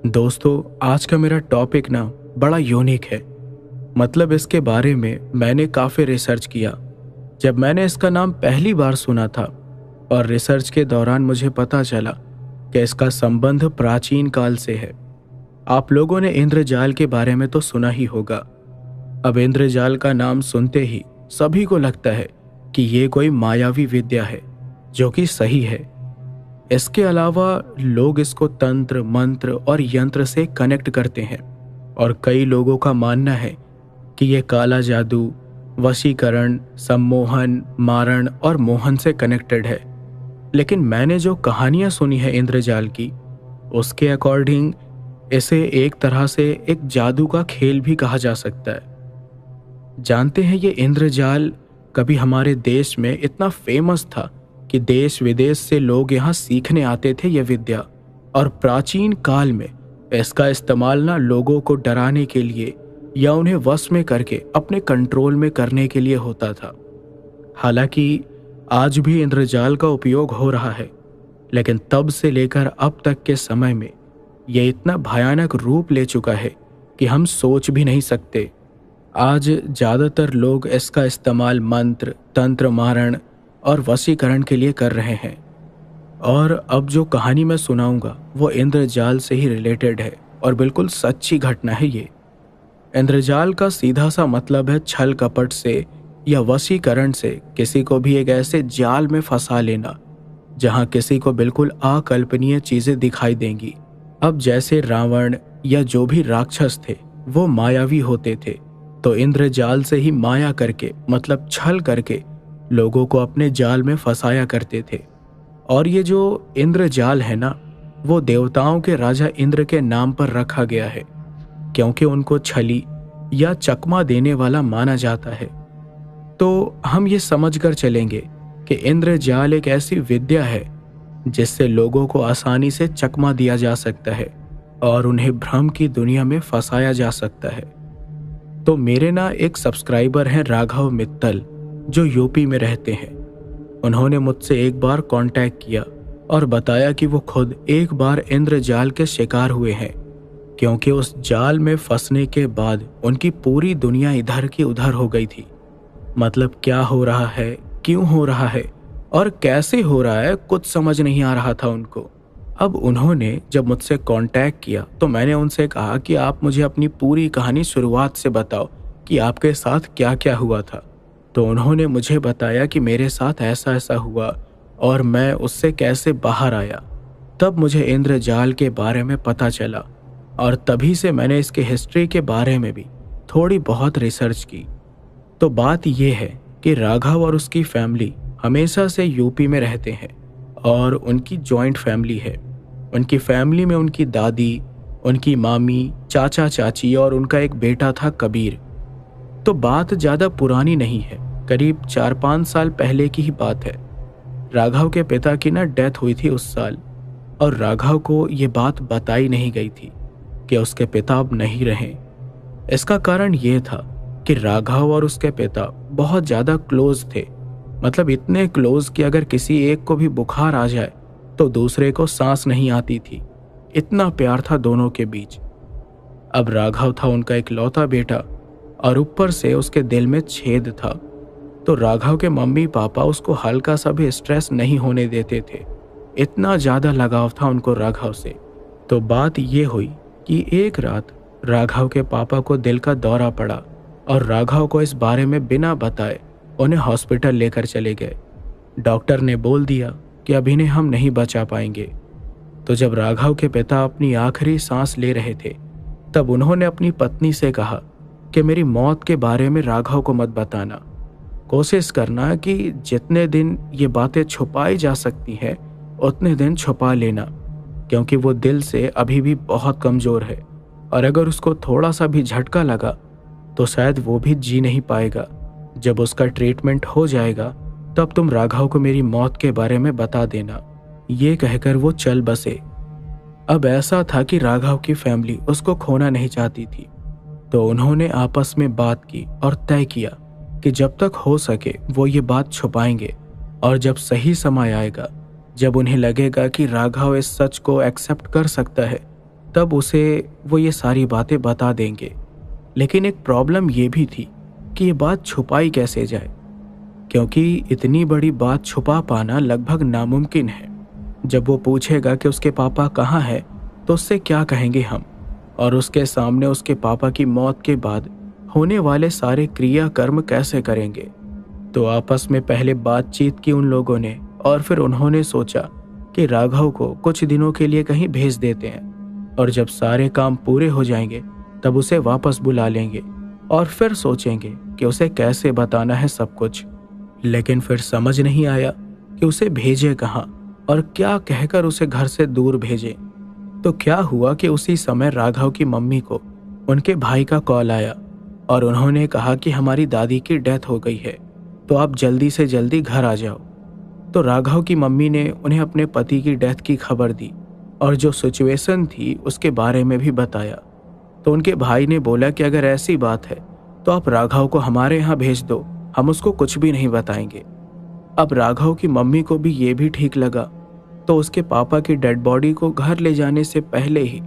दोस्तों, आज का मेरा टॉपिक ना बड़ा यूनिक है। मतलब इसके बारे में मैंने काफ़ी रिसर्च किया। जब मैंने इसका नाम पहली बार सुना था और रिसर्च के दौरान मुझे पता चला कि इसका संबंध प्राचीन काल से है। आप लोगों ने इंद्रजाल के बारे में तो सुना ही होगा। अब इंद्रजाल का नाम सुनते ही सभी को लगता है कि ये कोई मायावी विद्या है, जो कि सही है। इसके अलावा लोग इसको तंत्र, मंत्र और यंत्र से कनेक्ट करते हैं और कई लोगों का मानना है कि यह काला जादू, वशीकरण, सम्मोहन, मारण और मोहन से कनेक्टेड है। लेकिन मैंने जो कहानियां सुनी है इंद्रजाल की, उसके अकॉर्डिंग इसे एक तरह से एक जादू का खेल भी कहा जा सकता है। जानते हैं, ये इंद्रजाल कभी हमारे देश में इतना फेमस था कि देश विदेश से लोग यहाँ सीखने आते थे यह विद्या। और प्राचीन काल में इसका इस्तेमाल ना लोगों को डराने के लिए या उन्हें वश में करके अपने कंट्रोल में करने के लिए होता था। हालांकि आज भी इंद्रजाल का उपयोग हो रहा है, लेकिन तब से लेकर अब तक के समय में यह इतना भयानक रूप ले चुका है कि हम सोच भी नहीं सकते। आज ज़्यादातर लोग इसका इस्तेमाल मंत्र, तंत्र, मारण और वशीकरण के लिए कर रहे हैं। और अब जो कहानी मैं सुनाऊंगा वो इंद्रजाल से ही रिलेटेड है और बिल्कुल सच्ची घटना है ये। इंद्रजाल का सीधा सा मतलब है छल कपट से या वशीकरण से किसी को भी एक ऐसे जाल में फंसा लेना जहां किसी को बिल्कुल अकल्पनीय चीजें दिखाई देंगी। अब जैसे रावण या जो भी राक्षस थे वो मायावी होते थे, तो इंद्रजाल से ही माया करके, मतलब छल करके लोगों को अपने जाल में फंसाया करते थे। और ये जो इंद्रजाल है ना, वो देवताओं के राजा इंद्र के नाम पर रखा गया है, क्योंकि उनको छली या चकमा देने वाला माना जाता है। तो हम ये समझकर चलेंगे कि इंद्रजाल एक ऐसी विद्या है जिससे लोगों को आसानी से चकमा दिया जा सकता है और उन्हें भ्रम की दुनिया में फंसाया जा सकता है। तो मेरे ना एक सब्सक्राइबर हैं राघव मित्तल, जो यूपी में रहते हैं। उन्होंने मुझसे एक बार कांटेक्ट किया और बताया कि वो खुद एक बार इंद्रजाल के शिकार हुए हैं, क्योंकि उस जाल में फंसने के बाद उनकी पूरी दुनिया इधर की उधर हो गई थी। मतलब क्या हो रहा है, क्यों हो रहा है और कैसे हो रहा है, कुछ समझ नहीं आ रहा था उनको। अब उन्होंने जब मुझसे कांटेक्ट किया तो मैंने उनसे कहा कि आप मुझे अपनी पूरी कहानी शुरुआत से बताओ कि आपके साथ क्या क्या हुआ था। तो उन्होंने मुझे बताया कि मेरे साथ ऐसा ऐसा हुआ और मैं उससे कैसे बाहर आया। तब मुझे इंद्रजाल के बारे में पता चला और तभी से मैंने इसके हिस्ट्री के बारे में भी थोड़ी बहुत रिसर्च की। तो बात यह है कि राघव और उसकी फैमिली हमेशा से यूपी में रहते हैं और उनकी जॉइंट फैमिली है। उनकी फैमिली में उनकी दादी, उनकी मामी, चाचा चाची और उनका एक बेटा था कबीर। तो बात ज़्यादा पुरानी नहीं है, करीब 4-5 साल पहले की ही बात है। राघव के पिता की ना डेथ हुई थी उस साल, और राघव को ये बात बताई नहीं गई थी कि उसके पिता अब नहीं रहे। इसका कारण ये था कि राघव और उसके पिता बहुत ज़्यादा क्लोज थे। मतलब इतने क्लोज कि अगर किसी एक को भी बुखार आ जाए तो दूसरे को सांस नहीं आती थी। इतना प्यार था दोनों के बीच। अब राघव था उनका इकलौता बेटा और ऊपर से उसके दिल में छेद था। तो राघव के मम्मी पापा उसको हल्का सा भी स्ट्रेस नहीं होने देते थे, इतना ज़्यादा लगाव था उनको राघव से। तो बात ये हुई कि एक रात राघव के पापा को दिल का दौरा पड़ा और राघव को इस बारे में बिना बताए उन्हें हॉस्पिटल लेकर चले गए। डॉक्टर ने बोल दिया कि अब इन्हें हम नहीं बचा पाएंगे। तो जब राघव के पिता अपनी आखिरी सांस ले रहे थे, तब उन्होंने अपनी पत्नी से कहा कि मेरी मौत के बारे में राघव को मत बताना। कोशिश करना कि जितने दिन ये बातें छुपाई जा सकती है उतने दिन छुपा लेना, क्योंकि वो दिल से अभी भी बहुत कमज़ोर है और अगर उसको थोड़ा सा भी झटका लगा तो शायद वो भी जी नहीं पाएगा। जब उसका ट्रीटमेंट हो जाएगा तब तुम राघव को मेरी मौत के बारे में बता देना। ये कहकर वो चल बसे। अब ऐसा था कि राघव की फैमिली उसको खोना नहीं चाहती थी, तो उन्होंने आपस में बात की और तय किया कि जब तक हो सके वो ये बात छुपाएंगे, और जब सही समय आएगा, जब उन्हें लगेगा कि राघव इस सच को एक्सेप्ट कर सकता है, तब उसे वो ये सारी बातें बता देंगे। लेकिन एक प्रॉब्लम ये भी थी कि ये बात छुपाई कैसे जाए, क्योंकि इतनी बड़ी बात छुपा पाना लगभग नामुमकिन है। जब वो पूछेगा कि उसके पापा कहाँ हैं तो उससे क्या कहेंगे हम, और उसके सामने उसके पापा की मौत के बाद होने वाले सारे क्रियाकर्म कैसे करेंगे। तो आपस में पहले बातचीत की उन लोगों ने, और फिर उन्होंने सोचा कि राघव को कुछ दिनों के लिए कहीं भेज देते हैं, और जब सारे काम पूरे हो जाएंगे तब उसे वापस बुला लेंगे और फिर सोचेंगे कि उसे कैसे बताना है सब कुछ। लेकिन फिर समझ नहीं आया कि उसे भेजे कहाँ और क्या कहकर उसे घर से दूर भेजे। तो क्या हुआ कि उसी समय राघव की मम्मी को उनके भाई का कॉल आया और उन्होंने कहा कि हमारी दादी की डेथ हो गई है, तो आप जल्दी से जल्दी घर आ जाओ। तो राघव की मम्मी ने उन्हें अपने पति की डेथ की खबर दी और जो सिचुएशन थी उसके बारे में भी बताया। तो उनके भाई ने बोला कि अगर ऐसी बात है तो आप राघव को हमारे यहाँ भेज दो, हम उसको कुछ भी नहीं बताएंगे। अब राघव की मम्मी को भी ये भी ठीक लगा, तो उसके पापा की डेड बॉडी को घर ले जाने से पहले ही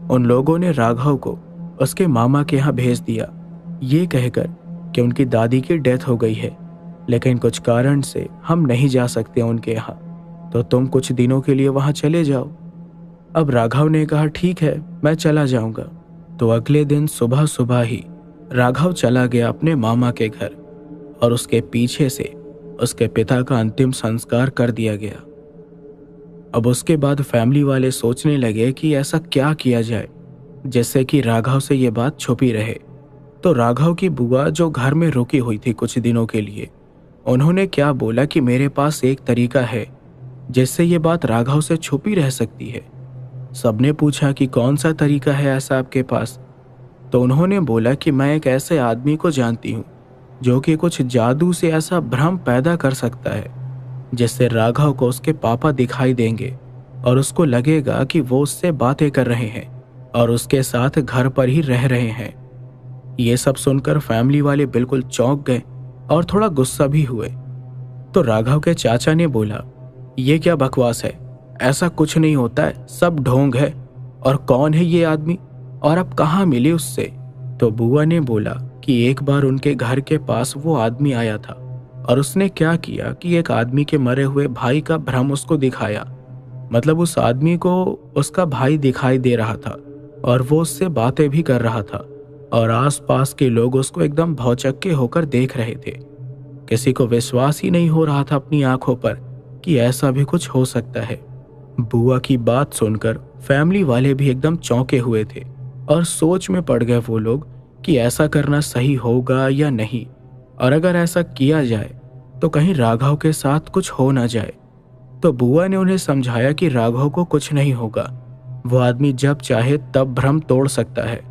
उन लोगों ने राघव को उसके मामा के यहाँ भेज दिया, ये कहकर कि उनकी दादी की डेथ हो गई है, लेकिन कुछ कारण से हम नहीं जा सकते उनके यहाँ, तो तुम कुछ दिनों के लिए वहाँ चले जाओ। अब राघव ने कहा ठीक है, मैं चला जाऊंगा। तो अगले दिन सुबह सुबह ही राघव चला गया अपने मामा के घर और उसके पीछे से उसके पिता का अंतिम संस्कार कर दिया गया। अब उसके बाद फैमिली वाले सोचने लगे कि ऐसा क्या किया जाए जिससे कि राघव से ये बात छुपी रहे। तो राघव की बुआ जो घर में रुकी हुई थी कुछ दिनों के लिए, उन्होंने क्या बोला कि मेरे पास एक तरीका है जिससे ये बात राघव से छुपी रह सकती है। सबने पूछा कि कौन सा तरीका है ऐसा आपके पास। तो उन्होंने बोला कि मैं एक ऐसे आदमी को जानती हूँ जो कि कुछ जादू से ऐसा भ्रम पैदा कर सकता है जिससे राघव को उसके पापा दिखाई देंगे और उसको लगेगा कि वो उससे बातें कर रहे हैं और उसके साथ घर पर ही रह रहे हैं। ये सब सुनकर फैमिली वाले बिल्कुल चौंक गए और थोड़ा गुस्सा भी हुए। तो राघव के चाचा ने बोला, ये क्या बकवास है, ऐसा कुछ नहीं होता है, सब ढोंग है। और कौन है ये आदमी और अब कहाँ मिली उससे? तो बुआ ने बोला कि एक बार उनके घर के पास वो आदमी आया था और उसने क्या किया कि एक आदमी के मरे हुए भाई का भ्रम उसको दिखाया। मतलब उस आदमी को उसका भाई दिखाई दे रहा था और वो उससे बातें भी कर रहा था और आसपास के लोग उसको एकदम भौचक्के होकर देख रहे थे। किसी को विश्वास ही नहीं हो रहा था अपनी आंखों पर कि ऐसा भी कुछ हो सकता है। बुआ की बात सुनकर फैमिली वाले भी एकदम चौंके हुए थे और सोच में पड़ गए वो लोग कि ऐसा करना सही होगा या नहीं, और अगर ऐसा किया जाए तो कहीं राघव के साथ कुछ हो ना जाए। तो बुआ ने उन्हें समझाया कि राघव को कुछ नहीं होगा, वो आदमी जब चाहे तब भ्रम तोड़ सकता है।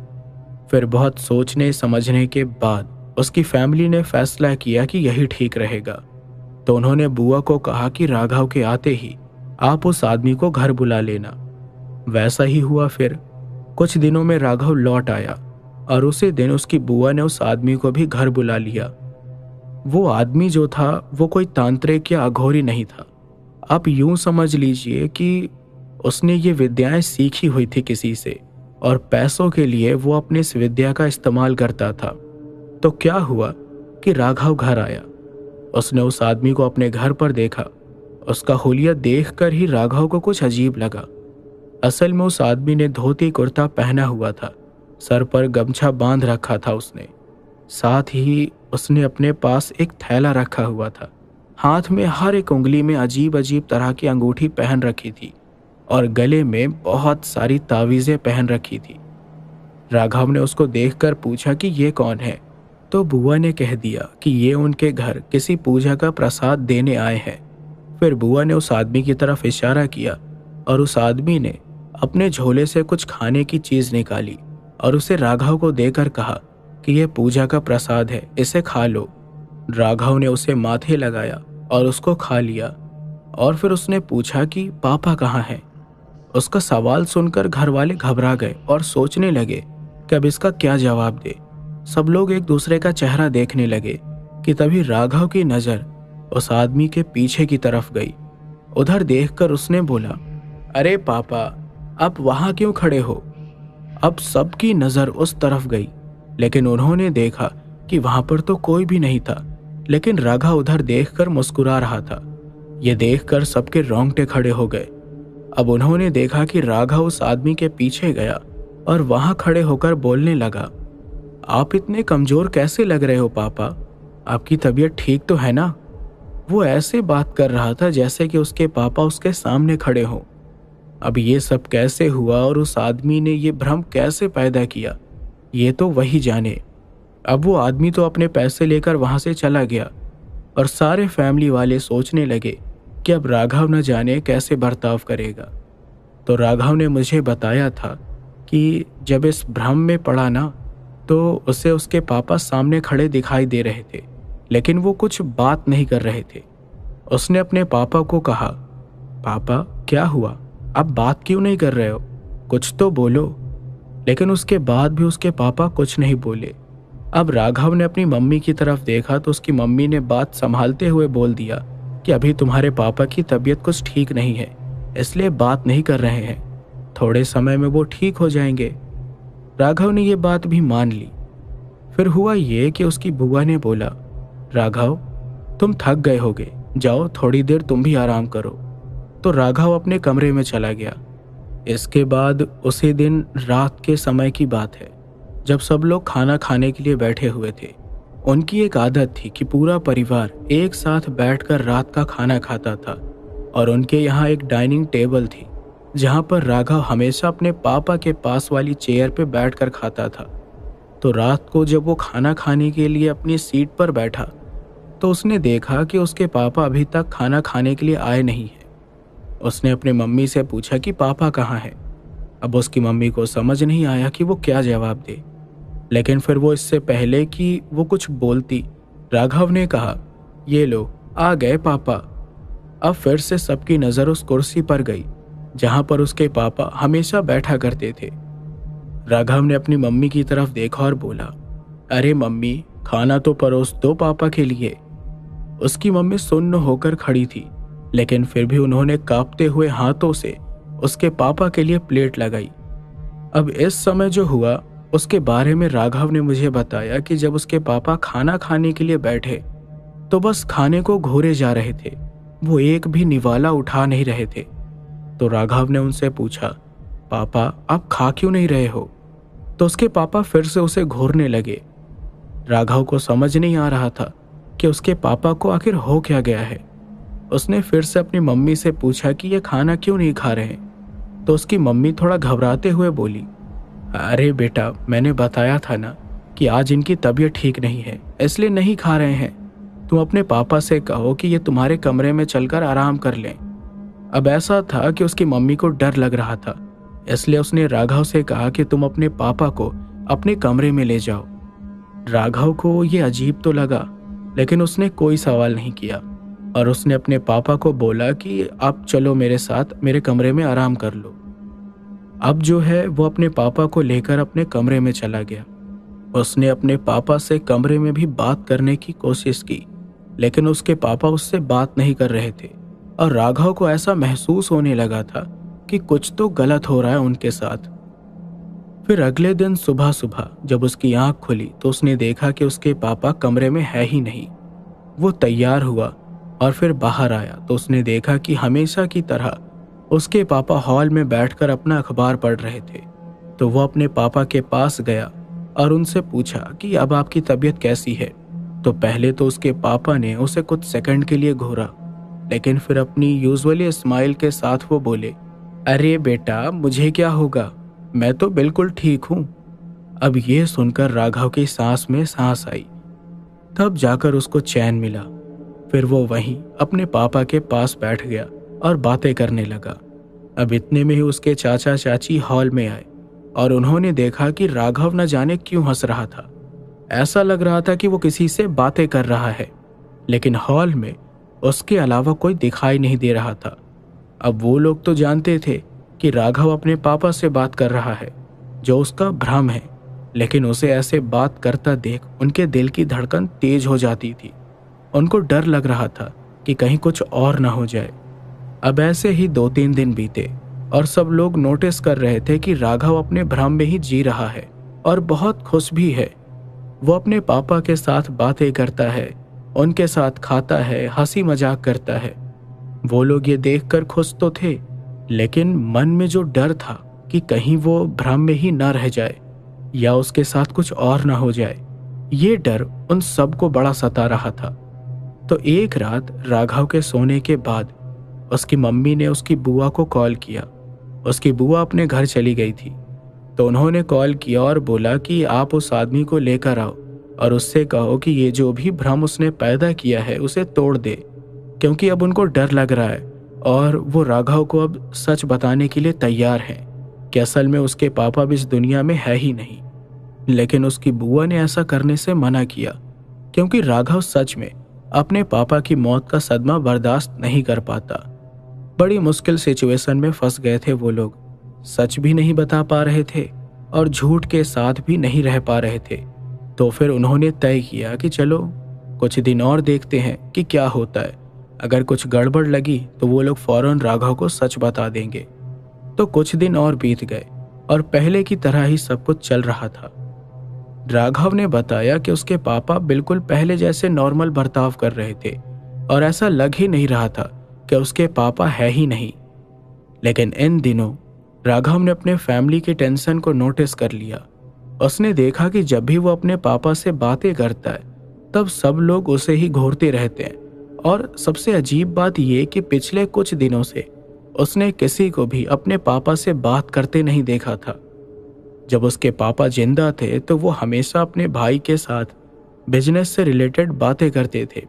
फिर बहुत सोचने समझने के बाद उसकी फैमिली ने फैसला किया कि यही ठीक रहेगा। तो उन्होंने बुआ को कहा कि राघव के आते ही आप उस आदमी को घर बुला लेना। वैसा ही हुआ। फिर कुछ दिनों में राघव लौट आया और उसी दिन उसकी बुआ ने उस आदमी को भी घर बुला लिया। वो आदमी जो था वो कोई तांत्रिक या अघोरी नहीं था। आप यूं समझ लीजिए कि उसने ये विद्याएं सीखी हुई थी किसी से और पैसों के लिए वो अपनी इस विद्या का इस्तेमाल करता था। तो क्या हुआ कि राघव घर आया, उसने उस आदमी को अपने घर पर देखा। उसका हुलिया देखकर ही राघव को कुछ अजीब लगा। असल में उस आदमी ने धोती कुर्ता पहना हुआ था, सर पर गमछा बांध रखा था उसने, साथ ही उसने अपने पास एक थैला रखा हुआ था। हाथ में हर एक उंगली में अजीब अजीब तरह की अंगूठी पहन रखी थी और गले में बहुत सारी तावीज़ें पहन रखी थी। राघव ने उसको देखकर पूछा कि ये कौन है। तो बुआ ने कह दिया कि ये उनके घर किसी पूजा का प्रसाद देने आए हैं। फिर बुआ ने उस आदमी की तरफ इशारा किया और उस आदमी ने अपने झोले से कुछ खाने की चीज़ निकाली और उसे राघव को देकर कहा कि यह पूजा का प्रसाद है, इसे खा लो। राघव ने उसे माथे लगाया और उसको खा लिया और फिर उसने पूछा कि पापा कहाँ हैं। उसका सवाल सुनकर घर वाले घबरा गए और सोचने लगे कि अब इसका क्या जवाब दे। सब लोग एक दूसरे का चेहरा देखने लगे कि तभी राघव की नज़र उस आदमी के पीछे की तरफ गई। उधर देखकर उसने बोला, अरे पापा, आप वहाँ क्यों खड़े हो? अब सबकी नज़र उस तरफ गई, लेकिन उन्होंने देखा कि वहां पर तो कोई भी नहीं था, लेकिन राघव उधर देखकर मुस्कुरा रहा था। ये देखकर सबके रोंगटे खड़े हो गए। अब उन्होंने देखा कि राघव उस आदमी के पीछे गया और वहां खड़े होकर बोलने लगा, आप इतने कमजोर कैसे लग रहे हो पापा? आपकी तबीयत ठीक तो है ना? वो ऐसे बात कर रहा था जैसे कि उसके पापा उसके सामने खड़े हों। अब ये सब कैसे हुआ और उस आदमी ने ये भ्रम कैसे पैदा किया, ये तो वही जाने। अब वो आदमी तो अपने पैसे लेकर वहां से चला गया और सारे फैमिली वाले सोचने लगे कि अब राघव न जाने कैसे बर्ताव करेगा। तो राघव ने मुझे बताया था कि जब इस भ्रम में पड़ा ना, तो उसे उसके पापा सामने खड़े दिखाई दे रहे थे, लेकिन वो कुछ बात नहीं कर रहे थे। उसने अपने पापा को कहा, पापा क्या हुआ? आप बात क्यों नहीं कर रहे हो? कुछ तो बोलो। लेकिन उसके बाद भी उसके पापा कुछ नहीं बोले। अब राघव ने अपनी मम्मी की तरफ देखा तो उसकी मम्मी ने बात संभालते हुए बोल दिया कि अभी तुम्हारे पापा की तबीयत कुछ ठीक नहीं है, इसलिए बात नहीं कर रहे हैं, थोड़े समय में वो ठीक हो जाएंगे। राघव ने ये बात भी मान ली। फिर हुआ ये कि उसकी बुआ ने बोला, राघव तुम थक गए होगे, जाओ थोड़ी देर तुम भी आराम करो। तो राघव अपने कमरे में चला गया। इसके बाद उसी दिन रात के समय की बात है, जब सब लोग खाना खाने के लिए बैठे हुए थे। उनकी एक आदत थी कि पूरा परिवार एक साथ बैठकर रात का खाना खाता था और उनके यहाँ एक डाइनिंग टेबल थी जहाँ पर राघव हमेशा अपने पापा के पास वाली चेयर पे बैठकर खाता था। तो रात को जब वो खाना खाने के लिए अपनी सीट पर बैठा तो उसने देखा कि उसके पापा अभी तक खाना खाने के लिए आए नहीं हैं। उसने अपने मम्मी से पूछा कि पापा कहाँ हैं। अब उसकी मम्मी को समझ नहीं आया कि वो क्या जवाब दे, लेकिन फिर वो इससे पहले कि वो कुछ बोलती, राघव ने कहा, ये लो आ गए पापा। अब फिर से सबकी नज़र उस कुर्सी पर गई जहां पर उसके पापा हमेशा बैठा करते थे। राघव ने अपनी मम्मी की तरफ देखा और बोला, अरे मम्मी खाना तो परोस दो पापा के लिए। उसकी मम्मी सुन्न होकर खड़ी थी, लेकिन फिर भी उन्होंने कांपते हुए हाथों से उसके पापा के लिए प्लेट लगाई। अब इस समय जो हुआ उसके बारे में राघव ने मुझे बताया कि जब उसके पापा खाना खाने के लिए बैठे तो बस खाने को घोरे जा रहे थे, वो एक भी निवाला उठा नहीं रहे थे। तो राघव ने उनसे पूछा, पापा आप खा क्यों नहीं रहे हो? तो उसके पापा फिर से उसे घोरने लगे। राघव को समझ नहीं आ रहा था कि उसके पापा को आखिर हो क्या गया है। उसने फिर से अपनी मम्मी से पूछा कि ये खाना क्यों नहीं खा रहे हैं। तो उसकी मम्मी थोड़ा घबराते हुए बोली, अरे बेटा मैंने बताया था ना कि आज इनकी तबीयत ठीक नहीं है, इसलिए नहीं खा रहे हैं। तुम अपने पापा से कहो कि ये तुम्हारे कमरे में चलकर आराम कर लें। अब ऐसा था कि उसकी मम्मी को डर लग रहा था, इसलिए उसने राघव से कहा कि तुम अपने पापा को अपने कमरे में ले जाओ। राघव को ये अजीब तो लगा, लेकिन उसने कोई सवाल नहीं किया और उसने अपने पापा को बोला कि आप चलो मेरे साथ मेरे कमरे में आराम कर लो। अब जो है वो अपने पापा को लेकर अपने कमरे में चला गया। उसने अपने पापा से कमरे में भी बात करने की कोशिश की, लेकिन उसके पापा उससे बात नहीं कर रहे थे और राघव को ऐसा महसूस होने लगा था कि कुछ तो गलत हो रहा है उनके साथ। फिर अगले दिन सुबह सुबह जब उसकी आंख खुली तो उसने देखा कि उसके पापा कमरे में है ही नहीं। वो तैयार हुआ और फिर बाहर आया तो उसने देखा कि हमेशा की तरह उसके पापा हॉल में बैठकर अपना अखबार पढ़ रहे थे। तो वो अपने पापा के पास गया और उनसे पूछा कि अब आपकी तबीयत कैसी है। तो पहले तो उसके पापा ने उसे कुछ सेकंड के लिए घूरा, लेकिन फिर अपनी यूजुअली स्माइल के साथ वो बोले, अरे बेटा मुझे क्या होगा, मैं तो बिल्कुल ठीक हूँ। अब ये सुनकर राघव की सांस में सांस आई, तब जाकर उसको चैन मिला। फिर वो वहीं अपने पापा के पास बैठ गया और बातें करने लगा। अब इतने में ही उसके चाचा चाची हॉल में आए और उन्होंने देखा कि राघव न जाने क्यों हंस रहा था। ऐसा लग रहा था कि वो किसी से बातें कर रहा है, लेकिन हॉल में उसके अलावा कोई दिखाई नहीं दे रहा था। अब वो लोग तो जानते थे कि राघव अपने पापा से बात कर रहा है, जो उसका भ्रम है, लेकिन उसे ऐसे बात करता देख उनके दिल की धड़कन तेज हो जाती थी। उनको डर लग रहा था कि कहीं कुछ और न हो जाए। अब ऐसे ही 2-3 दिन बीते और सब लोग नोटिस कर रहे थे कि राघव अपने भ्रम में ही जी रहा है और बहुत खुश भी है। वो अपने पापा के साथ बातें करता है, उनके साथ खाता है, हंसी मजाक करता है। वो लोग ये देखकर खुश तो थे, लेकिन मन में जो डर था कि कहीं वो भ्रम में ही ना रह जाए या उसके साथ कुछ और ना हो जाए, ये डर उन सबको बड़ा सता रहा था। तो एक रात राघव के सोने के बाद उसकी मम्मी ने उसकी बुआ को कॉल किया। उसकी बुआ अपने घर चली गई थी, तो उन्होंने कॉल किया और बोला कि आप उस आदमी को लेकर आओ और उससे कहो कि ये जो भी भ्रम उसने पैदा किया है उसे तोड़ दे, क्योंकि अब उनको डर लग रहा है और वो राघव को अब सच बताने के लिए तैयार हैं कि असल में उसके पापा भी इस दुनिया में है ही नहीं। लेकिन उसकी बुआ ने ऐसा करने से मना किया, क्योंकि राघव सच में अपने पापा की मौत का सदमा बर्दाश्त नहीं कर पाता। बड़ी मुश्किल सिचुएशन में फंस गए थे वो लोग, सच भी नहीं बता पा रहे थे और झूठ के साथ भी नहीं रह पा रहे थे। तो फिर उन्होंने तय किया कि चलो कुछ दिन और देखते हैं कि क्या होता है। अगर कुछ गड़बड़ लगी तो वो लोग फौरन राघव को सच बता देंगे। तो कुछ दिन और बीत गए और पहले की तरह ही सब कुछ चल रहा था। राघव ने बताया कि उसके पापा बिल्कुल पहले जैसे नॉर्मल बर्ताव कर रहे थे और ऐसा लग ही नहीं रहा था कि उसके पापा है ही नहीं। लेकिन इन दिनों राघव ने अपने फैमिली की टेंशन को नोटिस कर लिया। उसने देखा कि जब भी वो अपने पापा से बातें करता है तब सब लोग उसे ही घूरते रहते हैं, और सबसे अजीब बात यह कि पिछले कुछ दिनों से उसने किसी को भी अपने पापा से बात करते नहीं देखा था। जब उसके पापा जिंदा थे तो वो हमेशा अपने भाई के साथ बिजनेस से रिलेटेड बातें करते थे,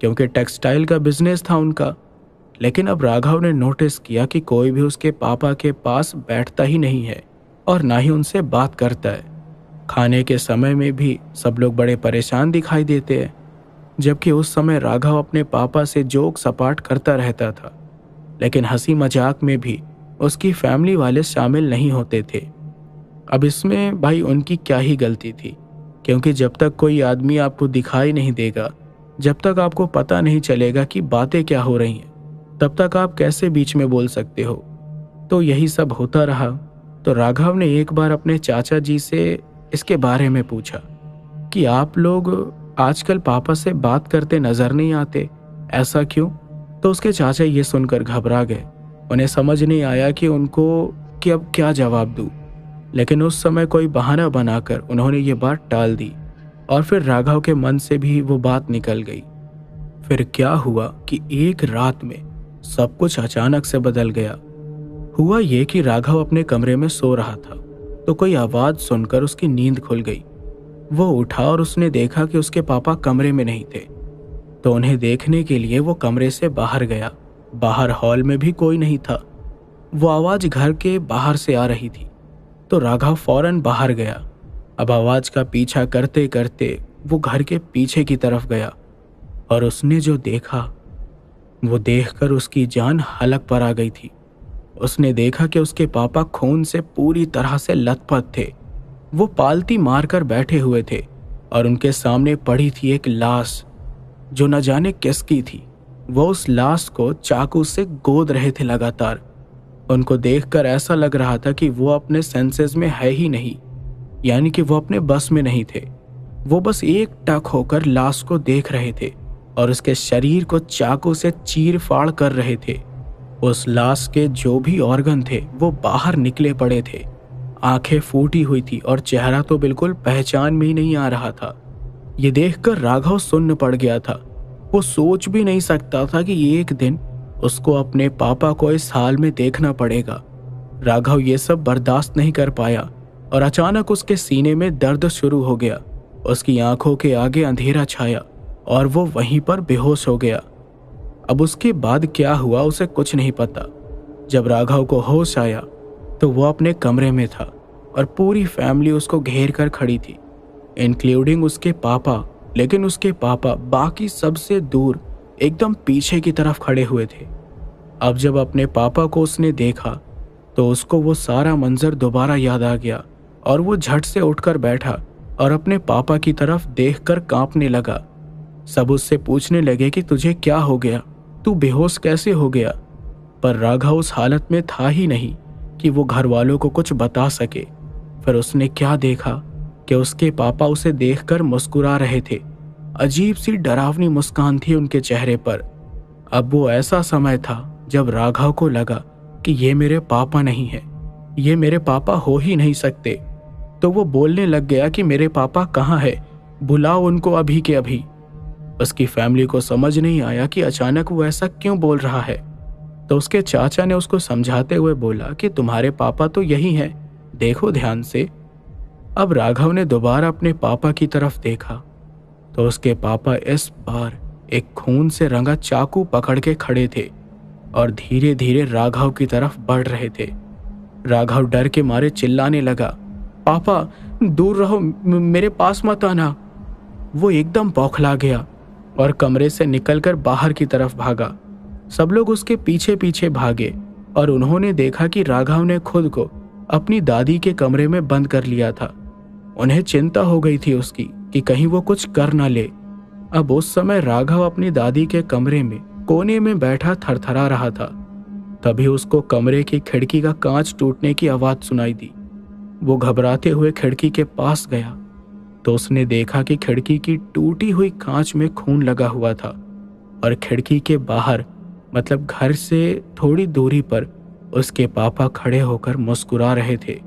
क्योंकि टेक्सटाइल का बिजनेस था उनका। लेकिन अब राघव ने नोटिस किया कि कोई भी उसके पापा के पास बैठता ही नहीं है और ना ही उनसे बात करता है। खाने के समय में भी सब लोग बड़े परेशान दिखाई देते हैं, जबकि उस समय राघव अपने पापा से जोक सपाट करता रहता था। लेकिन हंसी मजाक में भी उसकी फैमिली वाले शामिल नहीं होते थे। अब इसमें भाई उनकी क्या ही गलती थी, क्योंकि जब तक कोई आदमी आपको दिखाई नहीं देगा, जब तक आपको पता नहीं चलेगा कि बातें क्या हो रही हैं, तब तक आप कैसे बीच में बोल सकते हो। तो यही सब होता रहा। तो राघव ने एक बार अपने चाचा जी से इसके बारे में पूछा कि आप लोग आजकल पापा से बात करते नजर नहीं आते, ऐसा क्यों? तो उसके चाचा ये सुनकर घबरा गए। उन्हें समझ नहीं आया कि अब क्या जवाब दूं। लेकिन उस समय कोई बहाना बनाकर उन्होंने ये बात टाल दी और फिर राघव के मन से भी वो बात निकल गई। फिर क्या हुआ कि एक रात में सब कुछ अचानक से बदल गया। हुआ ये कि राघव अपने कमरे में सो रहा था तो कोई आवाज सुनकर उसकी नींद खुल गई। वो उठा और उसने देखा कि उसके पापा कमरे में नहीं थे। तो उन्हें देखने के लिए वो कमरे से बाहर गया। बाहर हॉल में भी कोई नहीं था। वो आवाज घर के बाहर से आ रही थी। तो राघव फौरन बाहर गया। अब आवाज का पीछा करते करते वो घर के पीछे की तरफ गया और उसने जो देखा वो देखकर उसकी जान हलक पर आ गई थी। उसने देखा कि उसके पापा खून से पूरी तरह से लथपथ थे। वो पालती मारकर बैठे हुए थे और उनके सामने पड़ी थी एक लाश जो न जाने किसकी थी। वो उस लाश को चाकू से गोद रहे थे लगातार। उनको देखकर ऐसा लग रहा था कि वो अपने सेंसेस में है ही नहीं, यानी कि वो अपने बस में नहीं थे। वो बस एक टक होकर लाश को देख रहे थे और उसके शरीर को चाकू से चीर फाड़ कर रहे थे। उस लाश के जो भी ऑर्गन थे वो बाहर निकले पड़े थे। आंखें फूटी हुई थी और चेहरा तो बिल्कुल पहचान में ही नहीं आ रहा था। ये देखकर राघव सुन्न पड़ गया था। वो सोच भी नहीं सकता था कि एक दिन उसको अपने पापा को इस हाल में देखना पड़ेगा। राघव ये सब बर्दाश्त नहीं कर पाया और अचानक उसके सीने में दर्द शुरू हो गया। उसकी आंखों के आगे अंधेरा छाया और वो वहीं पर बेहोश हो गया। अब उसके बाद क्या हुआ उसे कुछ नहीं पता। जब राघव को होश आया तो वो अपने कमरे में था और पूरी फैमिली उसको घेर कर खड़ी थी, इंक्लूडिंग उसके पापा। लेकिन उसके पापा बाकी सबसे दूर एकदम पीछे की तरफ खड़े हुए थे। अब जब अपने पापा को उसने देखा तो उसको वो सारा मंजर दोबारा याद आ गया और वो झट से उठकर बैठा और अपने पापा की तरफ देखकर कांपने लगा। सब उससे पूछने लगे कि तुझे क्या हो गया, तू बेहोश कैसे हो गया? पर राघव उस हालत में था ही नहीं कि वो घर वालों को कुछ बता सके। फिर उसने क्या देखा कि उसके पापा उसे देखकर मुस्कुरा रहे थे। अजीब सी डरावनी मुस्कान थी उनके चेहरे पर। अब वो ऐसा समय था जब राघव को लगा कि ये मेरे पापा नहीं है, ये मेरे पापा हो ही नहीं सकते। तो वो बोलने लग गया कि मेरे पापा कहाँ है, बुलाओ उनको अभी के अभी। उसकी फैमिली को समझ नहीं आया कि अचानक वो ऐसा क्यों बोल रहा है। तो उसके चाचा ने उसको समझाते हुए बोला कि तुम्हारे पापा तो यही हैं, देखो ध्यान से। अब राघव ने दोबारा अपने पापा की तरफ देखा तो उसके पापा इस बार एक खून से रंगा चाकू पकड़ के खड़े थे और धीरे धीरे राघव की तरफ बढ़ रहे थे। राघव डर के मारे चिल्लाने लगा, पापा दूर रहो, मेरे पास मत आना। वो एकदम बौखला गया और कमरे से निकलकर बाहर की तरफ भागा। सब लोग उसके पीछे पीछे भागे और उन्होंने देखा कि राघव ने खुद को अपनी दादी के कमरे में बंद कर लिया था। उन्हें चिंता हो गई थी उसकी कि कहीं वो कुछ कर ना ले। अब उस समय राघव अपनी दादी के कमरे में कोने में बैठा थरथरा रहा था। तभी उसको कमरे की खिड़की का कांच टूटने की आवाज सुनाई दी। वो घबराते हुए खिड़की के पास गया तो उसने देखा कि खिड़की की टूटी हुई कांच में खून लगा हुआ था और खिड़की के बाहर, मतलब घर से थोड़ी दूरी पर, उसके पापा खड़े होकर मुस्कुरा रहे थे।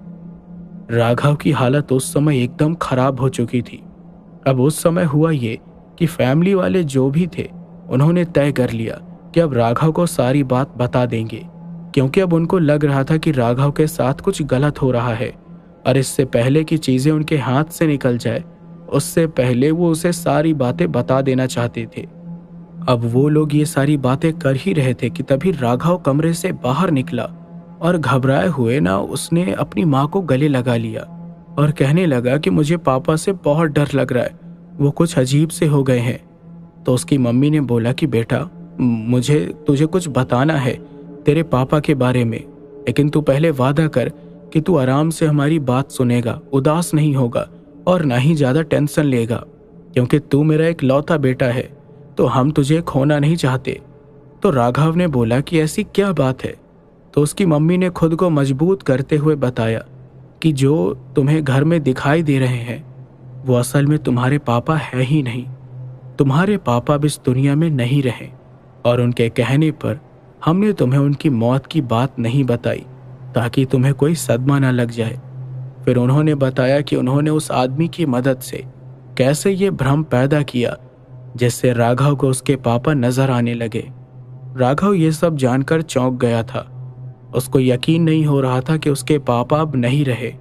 राघव की हालत उस समय एकदम खराब हो चुकी थी। अब उस समय हुआ ये कि फैमिली वाले जो भी थे उन्होंने तय कर लिया कि अब राघव को सारी बात बता देंगे, क्योंकि अब उनको लग रहा था कि राघव के साथ कुछ गलत हो रहा है और इससे पहले कि चीजें उनके हाथ से निकल जाए, उससे पहले वो उसे सारी बातें बता देना चाहते थे। अब वो लोग ये सारी बातें कर ही रहे थे कि तभी राघव कमरे से बाहर निकला और घबराए हुए ना उसने अपनी माँ को गले लगा लिया और कहने लगा कि मुझे पापा से बहुत डर लग रहा है, वो कुछ अजीब से हो गए हैं। तो उसकी मम्मी ने बोला कि बेटा, मुझे तुझे कुछ बताना है तेरे पापा के बारे में, लेकिन तू पहले वादा कर कि तू आराम से हमारी बात सुनेगा, उदास नहीं होगा और ना ही ज्यादा टेंशन लेगा, क्योंकि तू मेरा एक लौता बेटा है, तो हम तुझे खोना नहीं चाहते। तो राघव ने बोला कि ऐसी क्या बात है। तो उसकी मम्मी ने खुद को मजबूत करते हुए बताया कि जो तुम्हें घर में दिखाई दे रहे हैं वो असल में तुम्हारे पापा है ही नहीं। तुम्हारे पापा अब इस दुनिया में नहीं रहे और उनके कहने पर हमने तुम्हें उनकी मौत की बात नहीं बताई ताकि तुम्हें कोई सदमा न लग जाए। फिर उन्होंने बताया कि उन्होंने उस आदमी की मदद से कैसे ये भ्रम पैदा किया जिससे राघव को उसके पापा नजर आने लगे। राघव ये सब जानकर चौंक गया था। उसको यकीन नहीं हो रहा था कि उसके पापा अब नहीं रहे।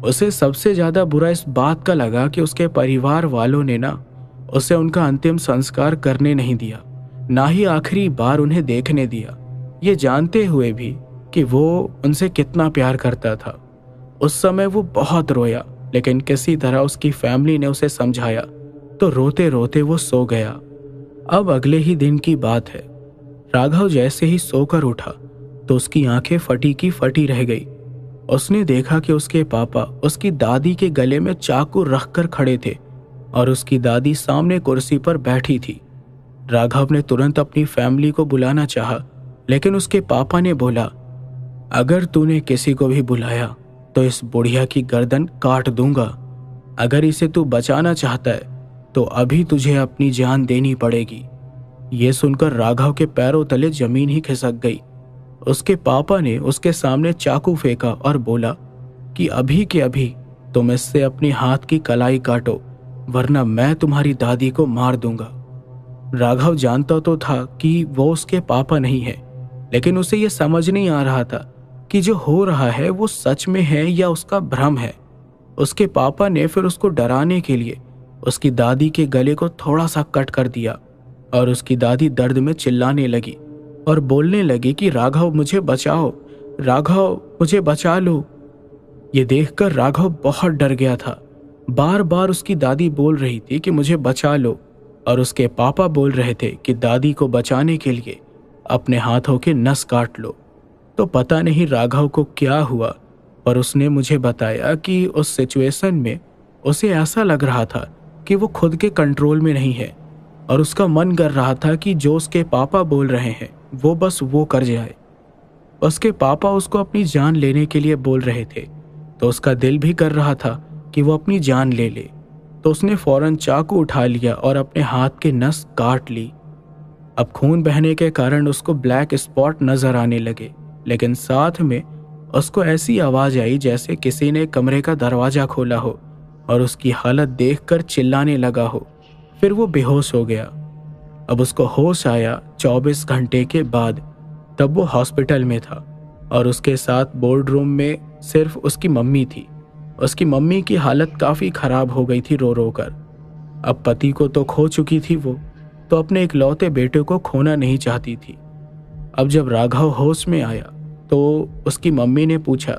उसे सबसे ज्यादा बुरा इस बात का लगा कि उसके परिवार वालों ने ना उसे उनका अंतिम संस्कार करने नहीं दिया, ना ही आखिरी बार उन्हें देखने दिया, ये जानते हुए भी कि वो उनसे कितना प्यार करता था। उस समय वो बहुत रोया, लेकिन किसी तरह उसकी फैमिली ने उसे समझाया तो रोते रोते वो सो गया। अब अगले ही दिन की बात है। राघव जैसे ही सोकर उठा तो उसकी आंखें फटी की फटी रह गई। उसने देखा कि उसके पापा उसकी दादी के गले में चाकू रखकर खड़े थे और उसकी दादी सामने कुर्सी पर बैठी थी। राघव ने तुरंत अपनी फैमिली को बुलाना चाहा, लेकिन उसके पापा ने बोला, अगर तूने किसी को भी बुलाया तो इस बुढ़िया की गर्दन काट दूंगा। अगर इसे तू बचाना चाहता है तो अभी तुझे अपनी जान देनी पड़ेगी। ये सुनकर राघव के पैरों तले जमीन ही खिसक गई। उसके पापा ने उसके सामने चाकू फेंका और बोला कि अभी के अभी तुम इससे अपनी हाथ की कलाई काटो, वरना मैं तुम्हारी दादी को मार दूंगा। राघव जानता तो था कि वो उसके पापा नहीं है, लेकिन उसे यह समझ नहीं आ रहा था कि जो हो रहा है वो सच में है या उसका भ्रम है। उसके पापा ने फिर उसको डराने के लिए उसकी दादी के गले को थोड़ा सा कट कर दिया और उसकी दादी दर्द में चिल्लाने लगी और बोलने लगी कि राघव मुझे बचाओ, राघव मुझे बचा लो। ये देखकर राघव बहुत डर गया था। बार बार उसकी दादी बोल रही थी कि मुझे बचा लो और उसके पापा बोल रहे थे कि दादी को बचाने के लिए अपने हाथों के नस काट लो। तो पता नहीं राघव को क्या हुआ, पर उसने मुझे बताया कि उस सिचुएशन में उसे ऐसा लग रहा था कि वो खुद के कंट्रोल में नहीं है और उसका मन कर रहा था कि जो उसके पापा बोल रहे हैं वो बस वो कर जाए। उसके पापा उसको अपनी जान लेने के लिए बोल रहे थे, तो उसका दिल भी कर रहा था कि वो अपनी जान ले ले। तो उसने फौरन चाकू उठा लिया और अपने हाथ की नस काट ली। अब खून बहने के कारण उसको ब्लैक स्पॉट नजर आने लगे, लेकिन साथ में उसको ऐसी आवाज आई जैसे किसी ने कमरे का दरवाजा खोला हो और उसकी हालत देखकर चिल्लाने लगा हो। फिर वो बेहोश हो गया। अब उसको होश आया 24 घंटे के बाद। तब वो हॉस्पिटल में था और उसके साथ बोर्ड रूम में सिर्फ उसकी मम्मी थी। उसकी मम्मी की हालत काफ़ी ख़राब हो गई थी रो रो कर। अब पति को तो खो चुकी थी वो, तो अपने इकलौते बेटे को खोना नहीं चाहती थी। अब जब राघव होश में आया तो उसकी मम्मी ने पूछा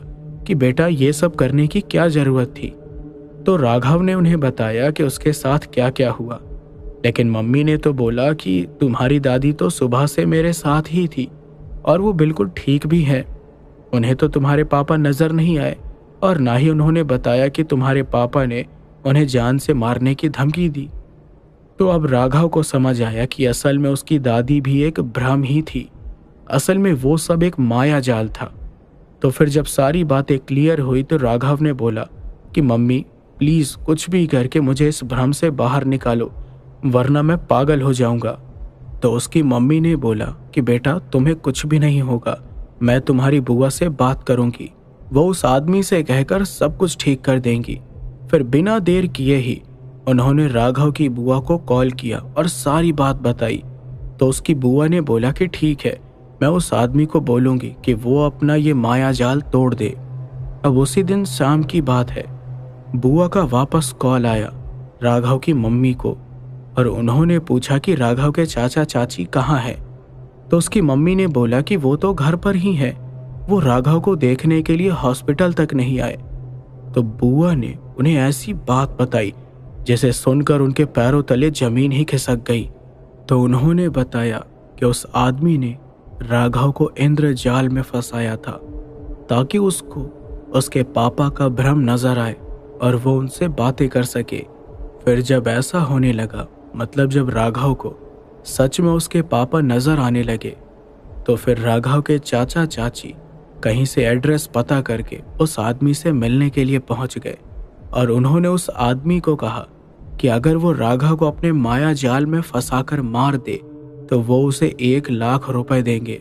कि बेटा ये सब करने की क्या ज़रूरत थी। तो राघव ने उन्हें बताया कि उसके साथ क्या क्या हुआ। लेकिन मम्मी ने तो बोला कि तुम्हारी दादी तो सुबह से मेरे साथ ही थी और वो बिल्कुल ठीक भी है। उन्हें तो तुम्हारे पापा नजर नहीं आए और ना ही उन्होंने बताया कि तुम्हारे पापा ने उन्हें जान से मारने की धमकी दी। तो अब राघव को समझ आया कि असल में उसकी दादी भी एक भ्रम ही थी। असल में वो सब एक माया जाल था। तो फिर जब सारी बातें क्लियर हुई तो राघव ने बोला कि मम्मी प्लीज़ कुछ भी करके मुझे इस भ्रम से बाहर निकालो, वरना मैं पागल हो जाऊंगा। तो उसकी मम्मी ने बोला कि बेटा तुम्हें कुछ भी नहीं होगा, मैं तुम्हारी बुआ से बात करूंगी, वो उस आदमी से कहकर सब कुछ ठीक कर देंगी। फिर बिना देर किए ही उन्होंने राघव की बुआ को कॉल किया और सारी बात बताई। तो उसकी बुआ ने बोला कि ठीक है, मैं उस आदमी को बोलूंगी कि वो अपना ये माया जाल तोड़ दे। अब उसी दिन शाम की बात है, बुआ का वापस कॉल आया राघव की मम्मी को और उन्होंने पूछा कि राघव के चाचा चाची कहाँ हैं। तो उसकी मम्मी ने बोला कि वो तो घर पर ही है, वो राघव को देखने के लिए हॉस्पिटल तक नहीं आए। तो बुआ ने उन्हें ऐसी बात बताई जिसे सुनकर उनके पैरों तले जमीन ही खिसक गई। तो उन्होंने बताया कि उस आदमी ने राघव को इंद्रजाल में फंसाया था ताकि उसको उसके पापा का भ्रम नजर आए और वो उनसे बातें कर सके। फिर जब ऐसा होने लगा, मतलब जब राघव को सच में उसके पापा नजर आने लगे, तो फिर राघव के चाचा चाची कहीं से एड्रेस पता करके उस आदमी से मिलने के लिए पहुंच गए और उन्होंने उस आदमी को कहा कि अगर वो राघव को अपने माया जाल में फंसाकर मार दे तो वो उसे 1,00,000 रुपए देंगे।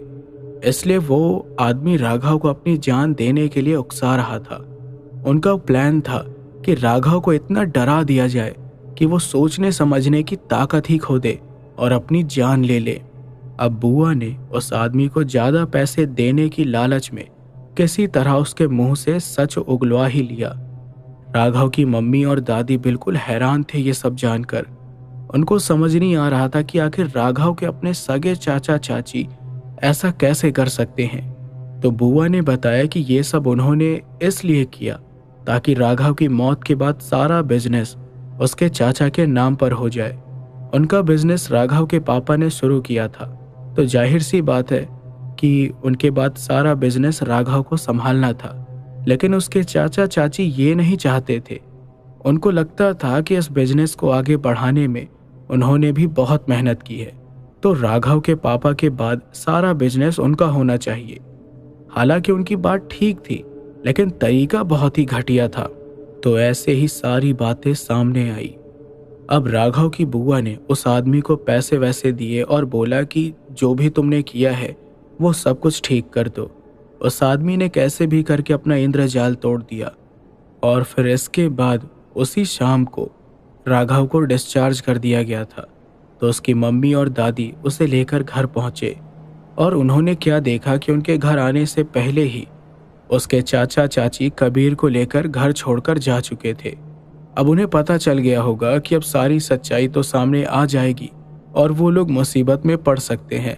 इसलिए वो आदमी राघव को अपनी जान देने के लिए उकसा रहा था। उनका प्लान था कि राघव को इतना डरा दिया जाए कि वो सोचने समझने की ताकत ही खो दे और अपनी जान ले ले। अब बुआ ने उस आदमी को ज्यादा पैसे देने की लालच में किसी तरह उसके मुंह से सच उगलवा ही लिया। राघव की मम्मी और दादी बिल्कुल हैरान थे ये सब जानकर। उनको समझ नहीं आ रहा था कि आखिर राघव के अपने सगे चाचा चाची ऐसा कैसे कर सकते हैं। तो बुआ ने बताया कि ये सब उन्होंने इसलिए किया ताकि राघव की मौत के बाद सारा बिजनेस उसके चाचा के नाम पर हो जाए। उनका बिजनेस राघव के पापा ने शुरू किया था, तो जाहिर सी बात है कि उनके बाद सारा बिजनेस राघव को संभालना था। लेकिन उसके चाचा चाची ये नहीं चाहते थे। उनको लगता था कि इस बिजनेस को आगे बढ़ाने में उन्होंने भी बहुत मेहनत की है, तो राघव के पापा के बाद सारा बिजनेस उनका होना चाहिए। हालांकि उनकी बात ठीक थी, लेकिन तरीका बहुत ही घटिया था। तो ऐसे ही सारी बातें सामने आई। अब राघव की बुआ ने उस आदमी को पैसे वैसे दिए और बोला कि जो भी तुमने किया है वो सब कुछ ठीक कर दो। उस आदमी ने कैसे भी करके अपना इंद्रजाल तोड़ दिया और फिर इसके बाद उसी शाम को राघव को डिस्चार्ज कर दिया गया था। तो उसकी मम्मी और दादी उसे लेकर घर पहुंचे और उन्होंने क्या देखा कि उनके घर आने से पहले ही उसके चाचा चाची कबीर को लेकर घर छोड़कर जा चुके थे। अब उन्हें पता चल गया होगा कि अब सारी सच्चाई तो सामने आ जाएगी और वो लोग मुसीबत में पड़ सकते हैं।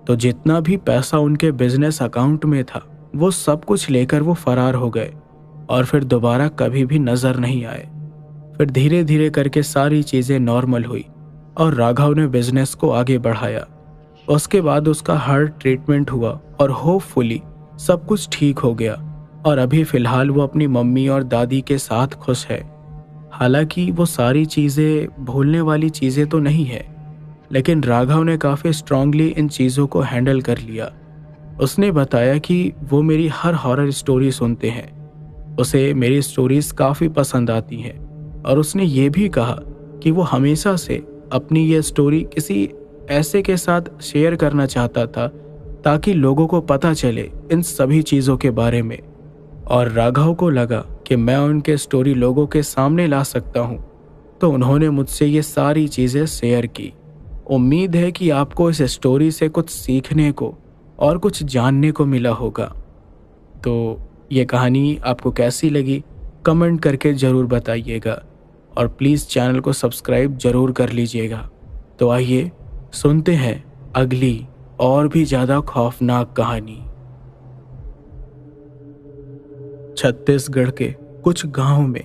तो जितना भी पैसा उनके बिजनेस अकाउंट में था वो सब कुछ लेकर वो फरार हो गए और फिर दोबारा कभी भी नजर नहीं आए। फिर धीरे धीरे करके सारी चीजें नॉर्मल हुई और राघव ने बिजनेस को आगे बढ़ाया। उसके बाद उसका हार्ट ट्रीटमेंट हुआ और होपफुली सब कुछ ठीक हो गया और अभी फिलहाल वो अपनी मम्मी और दादी के साथ खुश है। हालांकि वो सारी चीज़ें भूलने वाली चीज़ें तो नहीं है, लेकिन राघव ने काफ़ी स्ट्रांगली इन चीज़ों को हैंडल कर लिया। उसने बताया कि वो मेरी हर हॉरर स्टोरी सुनते हैं, उसे मेरी स्टोरीज काफ़ी पसंद आती हैं, और उसने ये भी कहा कि वो हमेशा से अपनी ये स्टोरी किसी ऐसे के साथ शेयर करना चाहता था ताकि लोगों को पता चले इन सभी चीज़ों के बारे में। और राघव को लगा कि मैं उनके स्टोरी लोगों के सामने ला सकता हूँ, तो उन्होंने मुझसे ये सारी चीज़ें शेयर की। उम्मीद है कि आपको इस स्टोरी से कुछ सीखने को और कुछ जानने को मिला होगा। तो ये कहानी आपको कैसी लगी कमेंट करके ज़रूर बताइएगा, और प्लीज़ चैनल को सब्सक्राइब ज़रूर कर लीजिएगा। तो आइए सुनते हैं अगली और भी ज़्यादा खौफनाक कहानी। छत्तीसगढ़ के कुछ गांव में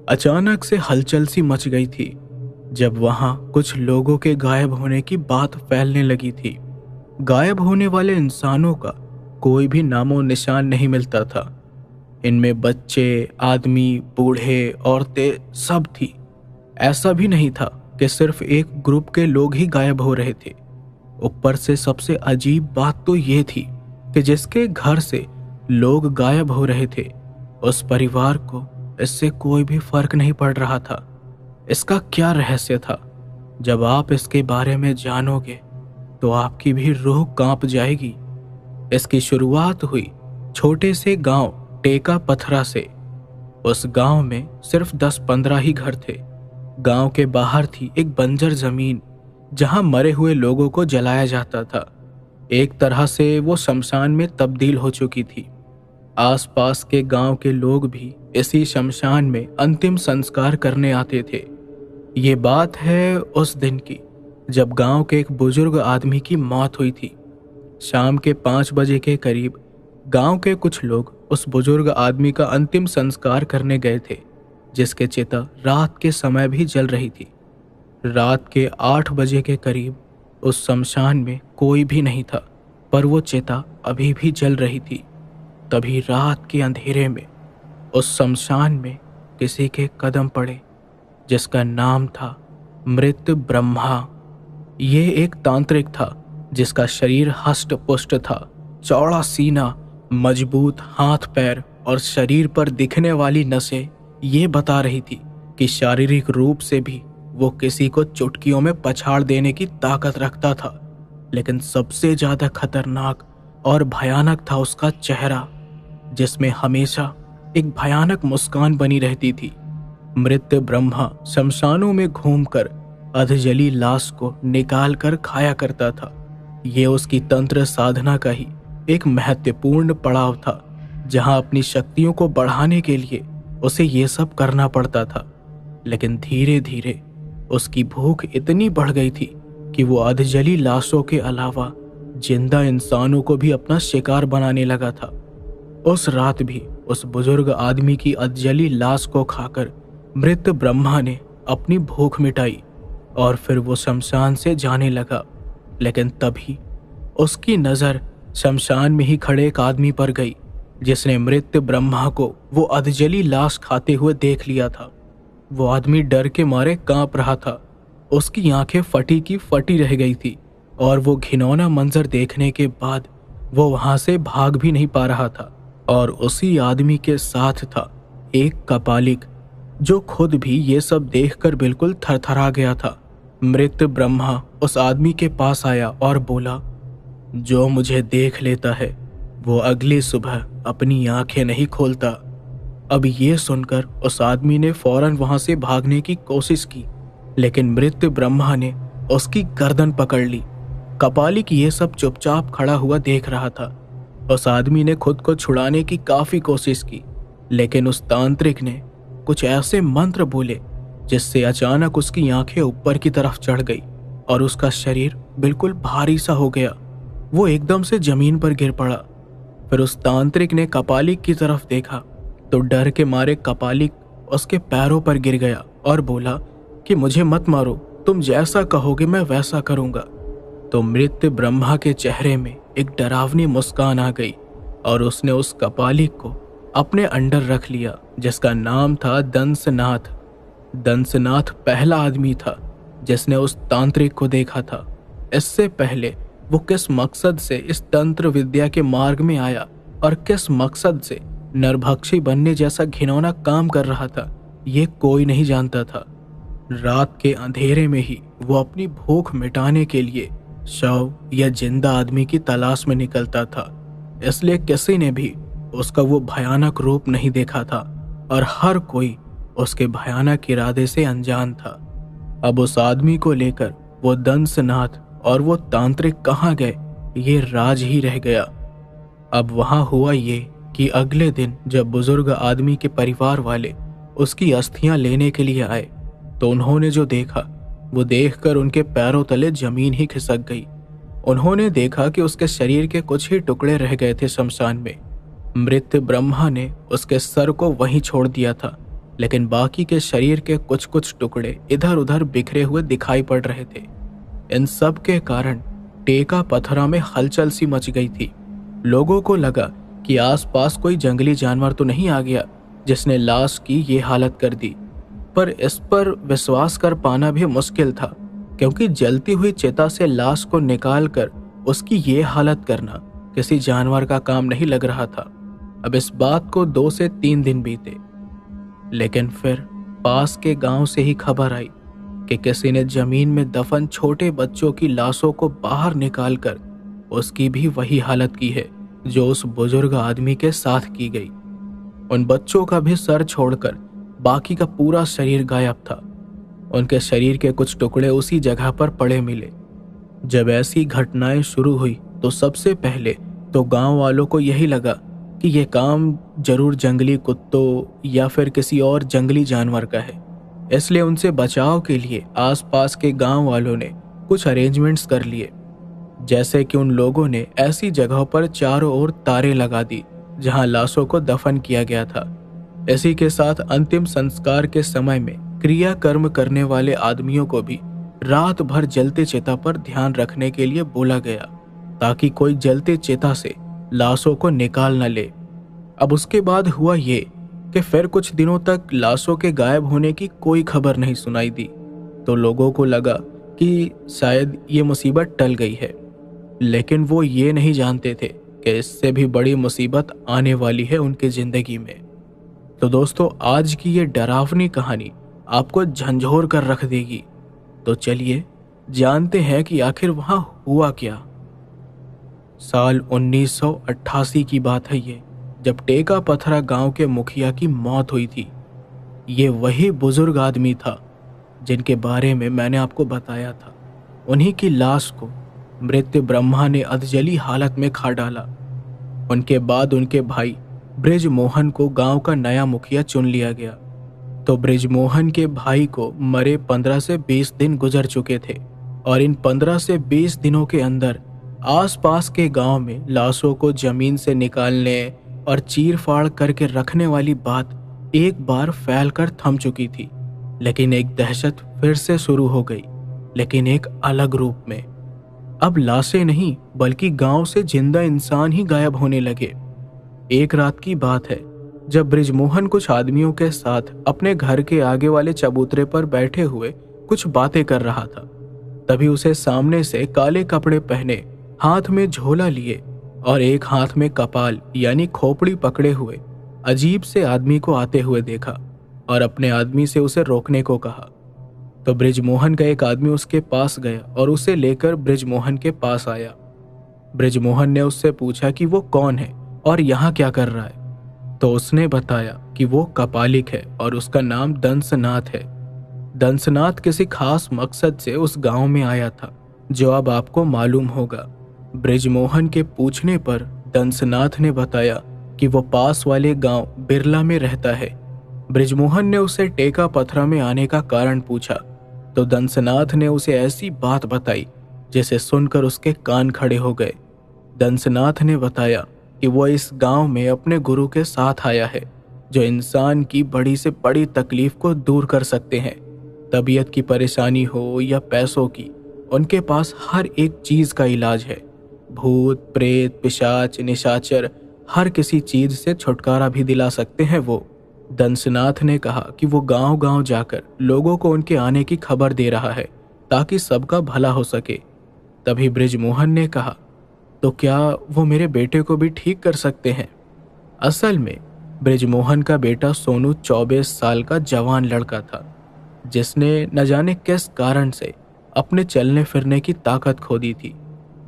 अचानक से हलचल सी मच गई थी जब वहां कुछ लोगों के गायब होने की बात फैलने लगी थी। गायब होने वाले इंसानों का कोई भी नामो निशान नहीं मिलता था। इनमें बच्चे, आदमी, बूढ़े, औरतें सब थी। ऐसा भी नहीं था कि सिर्फ एक ग्रुप के लोग ही गायब हो रहे थे। ऊपर से सबसे अजीब बात तो ये थी कि जिसके घर से लोग गायब हो रहे थे उस परिवार को इससे कोई भी फर्क नहीं पड़ रहा था। इसका क्या रहस्य था? जब आप इसके बारे में जानोगे तो आपकी भी रूह कांप जाएगी। इसकी शुरुआत हुई छोटे से गांव टेका पथरा से। उस गांव में सिर्फ 10-15 ही घर थे। गांव के बाहर थी एक बंजर जमीन जहां मरे हुए लोगों को जलाया जाता था। एक तरह से वो शमशान में तब्दील हो चुकी थी। आसपास के गांव के लोग भी इसी शमशान में अंतिम संस्कार करने आते थे। ये बात है उस दिन की जब गांव के एक बुजुर्ग आदमी की मौत हुई थी। शाम के 5 बजे के करीब गांव के कुछ लोग उस बुजुर्ग आदमी का अंतिम संस्कार करने गए थे, जिसके चिता रात के समय भी जल रही थी। रात के 8 बजे के करीब उस शमशान में कोई भी नहीं था, पर वो चिता अभी भी जल रही थी। तभी रात के अंधेरे में उस शमशान में किसी के कदम पड़े, जिसका नाम था मृत ब्रह्मा। ये एक तांत्रिक था जिसका शरीर हष्ट पुष्ट था। चौड़ा सीना, मजबूत हाथ पैर और शरीर पर दिखने वाली नसें ये बता रही थी कि शारीरिक रूप से भी वो किसी को चुटकियों में पछाड़ देने की ताकत रखता था। लेकिन सबसे ज्यादा खतरनाक और भयानक था उसका चेहरा, जिसमें हमेशा एक भयानक मुस्कान बनी रहती थी। मृत ब्रह्मा शमशानों में घूमकर अधजली लाश को निकाल कर खाया करता था। ये उसकी तंत्र साधना का ही एक महत्वपूर्ण पड़ाव था, जहां अपनी शक्तियों को बढ़ाने के लिए उसे ये सब करना पड़ता था। लेकिन धीरे धीरे उसकी भूख इतनी बढ़ गई थी कि वो अधजली लाशों के अलावा जिंदा इंसानों को भी अपना शिकार बनाने लगा था। उस रात भी उस बुजुर्ग आदमी की अधजली लाश को खाकर मृत ब्रह्मा ने अपनी भूख मिटाई और फिर वो शमशान से जाने लगा। लेकिन तभी उसकी नज़र शमशान में ही खड़े एक आदमी पर गई, जिसने मृत ब्रह्मा को वो अधजली लाश खाते हुए देख लिया था। वो आदमी डर के मारे कांप रहा था। उसकी आंखें फटी की फटी रह गई थी और वो घिनौना मंजर देखने के बाद वो वहां से भाग भी नहीं पा रहा था। और उसी आदमी के साथ था एक कपालिक, जो खुद भी ये सब देखकर बिल्कुल थरथरा गया था। मृत ब्रह्मा उस आदमी के पास आया और बोला, जो मुझे देख लेता है वो अगली सुबह अपनी आंखें नहीं खोलता। अब ये सुनकर उस आदमी ने फौरन वहां से भागने की कोशिश की, लेकिन मृत ब्रह्मा ने उसकी गर्दन पकड़ ली। कपालिक ये सब चुपचाप खड़ा हुआ देख रहा था। उस आदमी ने खुद को छुड़ाने की काफी कोशिश की, लेकिन उस तांत्रिक ने कुछ ऐसे मंत्र बोले जिससे अचानक उसकी आंखें ऊपर की तरफ चढ़ गई और उसका शरीर बिल्कुल भारी सा हो गया। वो एकदम से जमीन पर गिर पड़ा। फिर उस तांत्रिक ने कपालिक की तरफ देखा तो डर के मारे कपालिक उसके पैरों पर गिर गया और बोला कि मुझे मत मारो, तुम जैसा कहोगे मैं वैसा करूंगा। तो मृत ब्रह्मा के चेहरे में एक डरावनी मुस्कान आ गई और उसने उस कपालिक को अपने अंडर रख लिया, जिसका नाम था दंसनाथ। दंसनाथ पहला आदमी था जिसने उस तांत्रिक को देखा था। इससे पहले वो किस मकसद से इस तंत्र विद्या के मार्ग में आया और किस मकसद से नरभक्षी बनने जैसा घिनौना काम कर रहा था, ये कोई नहीं जानता था। रात के अंधेरे में ही वो अपनी भूख मिटाने के लिए शव या जिंदा आदमी की तलाश में निकलता था, इसलिए किसी ने भी उसका वो भयानक रूप नहीं देखा था और हर कोई उसके भयानक इरादे से अनजान था। अब उस आदमी को लेकर वो दंसनाथ और वो तांत्रिक कहाँ गए, ये राज ही रह गया। अब वहां हुआ ये कि अगले दिन जब बुजुर्ग आदमी के परिवार वाले उसकी अस्थियां लेने के लिए आए तो उन्होंने जो देखा वो देखकर उनके पैरों तले जमीन ही खिसक गई। उन्होंने देखा कि उसके शरीर के कुछ ही टुकड़े रह गए थे शमशान में। मृत ब्रह्मा ने उसके सर को वहीं छोड़ दिया था, लेकिन बाकी के शरीर के कुछ कुछ टुकड़े इधर उधर बिखरे हुए दिखाई पड़ रहे थे। इन सब के कारण टेका पथरा में हलचल सी मच गई थी। लोगों को लगा कि आसपास कोई जंगली जानवर तो नहीं आ गया जिसने लाश की ये हालत कर दी, पर इस पर विश्वास कर पाना भी मुश्किल था, क्योंकि जलती हुई चिता से लाश को निकालकर उसकी ये हालत करना किसी जानवर का काम नहीं लग रहा था। अब इस बात को 2 से 3 दिन बीते, लेकिन फिर पास के गांव से ही खबर आई कि किसी ने जमीन में दफन छोटे बच्चों की लाशों को बाहर निकालकर उसकी भी वही हालत की है जो उस बुजुर्ग आदमी के साथ की गई। उन बच्चों का भी सर छोड़कर बाकी का पूरा शरीर गायब था। उनके शरीर के कुछ टुकड़े उसी जगह पर पड़े मिले। जब ऐसी घटनाएं शुरू हुई तो सबसे पहले तो गांव वालों को यही लगा कि यह काम जरूर जंगली कुत्तों या फिर किसी और जंगली जानवर का है, इसलिए उनसे बचाव के लिए आसपास के गांव वालों ने कुछ अरेंजमेंट्स कर लिए। जैसे कि उन लोगों ने ऐसी जगहों पर चारों ओर तारे लगा दी जहां लाशों को दफन किया गया था। इसी के साथ अंतिम संस्कार के समय में क्रियाकर्म करने वाले आदमियों को भी रात भर जलते चिता पर ध्यान रखने के लिए बोला गया, ताकि कोई जलते चिता से लाशों को निकाल न ले। अब उसके बाद हुआ ये कि फिर कुछ दिनों तक लाशों के गायब होने की कोई खबर नहीं सुनाई दी, तो लोगों को लगा कि शायद ये मुसीबत टल गई है। लेकिन वो ये नहीं जानते थे कि इससे भी बड़ी मुसीबत आने वाली है उनकी जिंदगी में। तो दोस्तों, आज की ये डरावनी कहानी आपको झंझोर कर रख देगी। तो चलिए जानते हैं कि आखिर वहां हुआ क्या। साल 1988 की बात है ये, जब टेका पथरा गांव के मुखिया की मौत हुई थी। ये वही बुजुर्ग आदमी था जिनके बारे में मैंने आपको बताया था। उन्हीं की लाश को मृत ब्रह्मा ने अधजली हालत में खा डाला। उनके बाद उनके भाई बृजमोहन को गांव का नया मुखिया चुन लिया गया। तो बृजमोहन के भाई को मरे 15 से 20 दिन गुजर चुके थे, और इन 15 से 20 दिनों के अंदर आसपास के गांव में लाशों को जमीन से निकालने और चीर फाड़ करके रखने वाली बात एक बार फैलकर थम चुकी थी। लेकिन एक दहशत फिर से शुरू हो गई, लेकिन एक अलग रूप में। अब लाशें नहीं बल्कि गांव से जिंदा इंसान ही गायब होने लगे। एक रात की बात है जब बृजमोहन कुछ आदमियों के साथ अपने घर के आगे वाले चबूतरे पर बैठे हुए कुछ बातें कर रहा था। तभी उसे सामने से काले कपड़े पहने, हाथ में झोला लिए और एक हाथ में कपाल यानी खोपड़ी पकड़े हुए अजीब से आदमी को आते हुए देखा और अपने आदमी से उसे रोकने को कहा। तो बृजमोहन का एक आदमी उसके पास गया और उसे लेकर बृजमोहन के पास आया। बृजमोहन ने उससे पूछा कि वो कौन है और यहाँ क्या कर रहा है। तो उसने बताया कि वो कपालिक है और उसका नाम दंसनाथ है। दंसनाथ किसी खास मकसद से उस गांव में आया था, जो अब आपको मालूम होगा। बृजमोहन के पूछने पर दंसनाथ ने बताया कि वो पास वाले गांव बिरला में रहता है। बृजमोहन ने उसे टेका पथरा में आने का कारण पूछा तो दंसनाथ ने उसे ऐसी बात बताई जिसे सुनकर उसके कान खड़े हो गए। दंसनाथ ने बताया कि वो इस गांव में अपने गुरु के साथ आया है, जो इंसान की बड़ी से बड़ी तकलीफ को दूर कर सकते हैं। तबीयत की परेशानी हो या पैसों की, उनके पास हर एक चीज का इलाज है। भूत प्रेत पिशाच निशाचर हर किसी चीज से छुटकारा भी दिला सकते हैं वो। दंसनाथ ने कहा कि वो गांव गांव जाकर लोगों को उनके आने की खबर दे रहा है ताकि सबका भला हो सके। तभी बृजमोहन ने कहा, तो क्या वो मेरे बेटे को भी ठीक कर सकते हैं? असल में बृजमोहन का बेटा सोनू 24 साल का जवान लड़का था, जिसने न जाने किस कारण से अपने चलने फिरने की ताकत खो दी थी।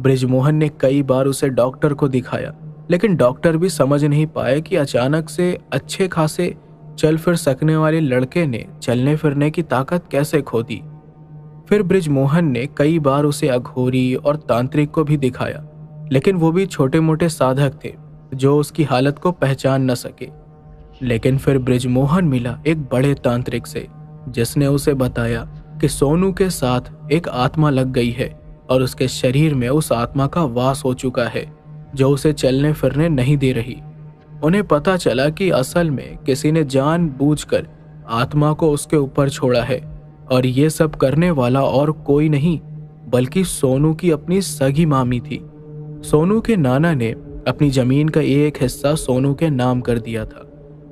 बृजमोहन ने कई बार उसे डॉक्टर को दिखाया, लेकिन डॉक्टर भी समझ नहीं पाए कि अचानक से अच्छे खासे चल फिर सकने वाले लड़के ने चलने फिरने की ताकत कैसे खो दी। फिर बृजमोहन ने कई बार उसे अघोरी और तांत्रिक को भी दिखाया, लेकिन वो भी छोटे मोटे साधक थे जो उसकी हालत को पहचान न सके। लेकिन फिर बृजमोहन मिला एक बड़े तांत्रिक से, जिसने उसे बताया कि सोनू के साथ एक आत्मा लग गई है और उसके शरीर में उस आत्मा का वास हो चुका है, जो उसे चलने फिरने नहीं दे रही। उन्हें पता चला कि असल में किसी ने जानबूझकर आत्मा को उसके ऊपर छोड़ा है, और ये सब करने वाला और कोई नहीं बल्कि सोनू की अपनी सगी मामी थी। सोनू के नाना ने अपनी जमीन का एक हिस्सा सोनू के नाम कर दिया था,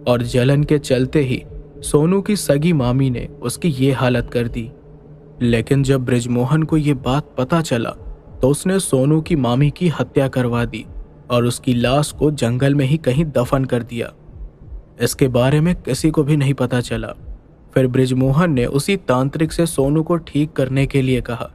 और जलन के चलते ही सोनू की सगी मामी ने उसकी ये हालत कर दी। लेकिन जब बृजमोहन को ये बात पता चला तो उसने सोनू की मामी की हत्या करवा दी और उसकी लाश को जंगल में ही कहीं दफन कर दिया। इसके बारे में किसी को भी नहीं पता चला। फिर बृजमोहन ने उसी तांत्रिक से सोनू को ठीक करने के लिए कहा,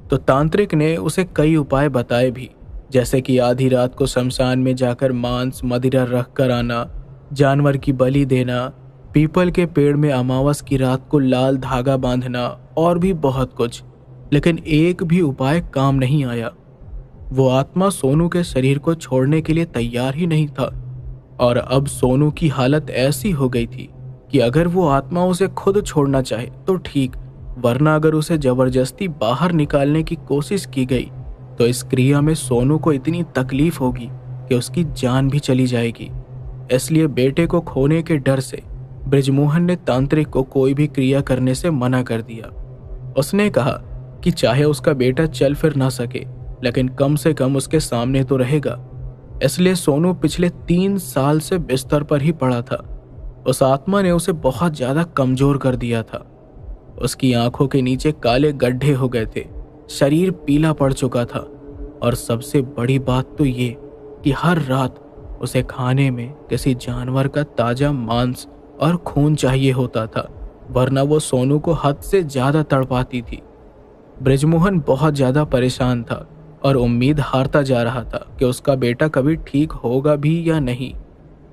तो तांत्रिक ने उसे कई उपाय बताए भी, जैसे कि आधी रात को शमशान में जाकर मांस मदिरा रख कर आना, जानवर की बलि देना, पीपल के पेड़ में अमावस की रात को लाल धागा बांधना और भी बहुत कुछ। लेकिन एक भी उपाय काम नहीं आया। वो आत्मा सोनू के शरीर को छोड़ने के लिए तैयार ही नहीं था, और अब सोनू की हालत ऐसी हो गई थी कि अगर वो आत्मा उसे खुद छोड़ना चाहे तो ठीक, वरना अगर उसे जबरदस्ती बाहर निकालने की कोशिश की गई तो इस क्रिया में सोनू को इतनी तकलीफ होगी कि उसकी जान भी चली जाएगी। इसलिए बेटे को खोने के डर से बृजमोहन ने तांत्रिक को कोई भी क्रिया करने से मना कर दिया। उसने कहा कि चाहे उसका बेटा चल फिर ना सके, लेकिन कम से कम उसके सामने तो रहेगा। इसलिए सोनू पिछले 3 साल से बिस्तर पर ही पड़ा था। उस आत्मा ने उसे बहुत ज्यादा कमजोर कर दिया था। उसकी आंखों के नीचे काले गड्ढे हो गए थे, शरीर पीला पड़ चुका था, और सबसे बड़ी बात तो ये कि हर रात उसे खाने में किसी जानवर का ताजा मांस और खून चाहिए होता था, वरना वो सोनू को हद से ज्यादा तड़पाती थी। बृजमोहन बहुत ज्यादा परेशान था और उम्मीद हारता जा रहा था कि उसका बेटा कभी ठीक होगा भी या नहीं।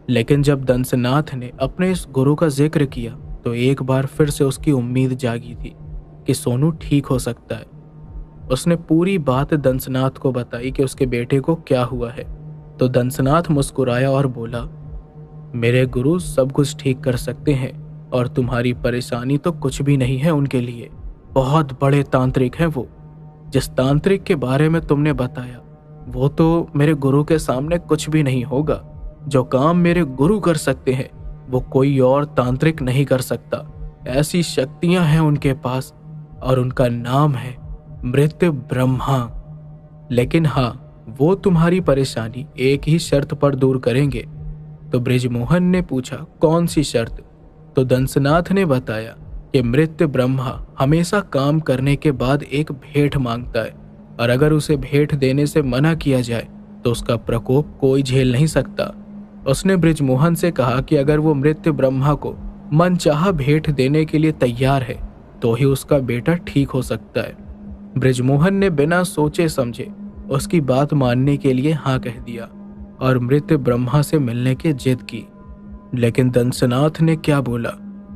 लेकिन जब दंसनाथ ने अपने इस गुरु का जिक्र किया तो एक बार फिर से उसकी उम्मीद जागी थी कि सोनू ठीक हो सकता है। उसने पूरी बात दंसनाथ को बताई कि उसके बेटे को क्या हुआ है, तो दंसनाथ मुस्कुराया और बोला, मेरे गुरु सब कुछ ठीक कर सकते हैं, और तुम्हारी परेशानी तो कुछ भी नहीं है उनके लिए। बहुत बड़े तांत्रिक हैं वो। जिस तांत्रिक के बारे में तुमने बताया वो तो मेरे गुरु के सामने कुछ भी नहीं होगा। जो काम मेरे गुरु कर सकते हैं वो कोई और तांत्रिक नहीं कर सकता। ऐसी शक्तियां हैं उनके पास, और उनका नाम है मृत्यु ब्रह्मा। लेकिन हाँ, वो तुम्हारी परेशानी एक ही शर्त पर दूर करेंगे। तो बृजमोहन ने पूछा, कौन सी शर्त? तो दंसनाथ ने बताया कि मृत्यु ब्रह्मा हमेशा काम करने के बाद एक भेंट मांगता है, और अगर उसे भेंट देने से मना किया जाए तो उसका प्रकोप कोई झेल नहीं सकता। उसने बृजमोहन से कहा कि अगर वो मृत्यु ब्रह्मा को मनचाहा भेंट देने के लिए तैयार है तो ही उसका बेटा ठीक हो सकता है। बृजमोहन ने बिना सोचे समझे उसकी बात मानने के लिए हाँ कह दिया और मृत्यु ब्रह्मा से मिलने की जिद की। लेकिन दंसनाथ ने क्या बोला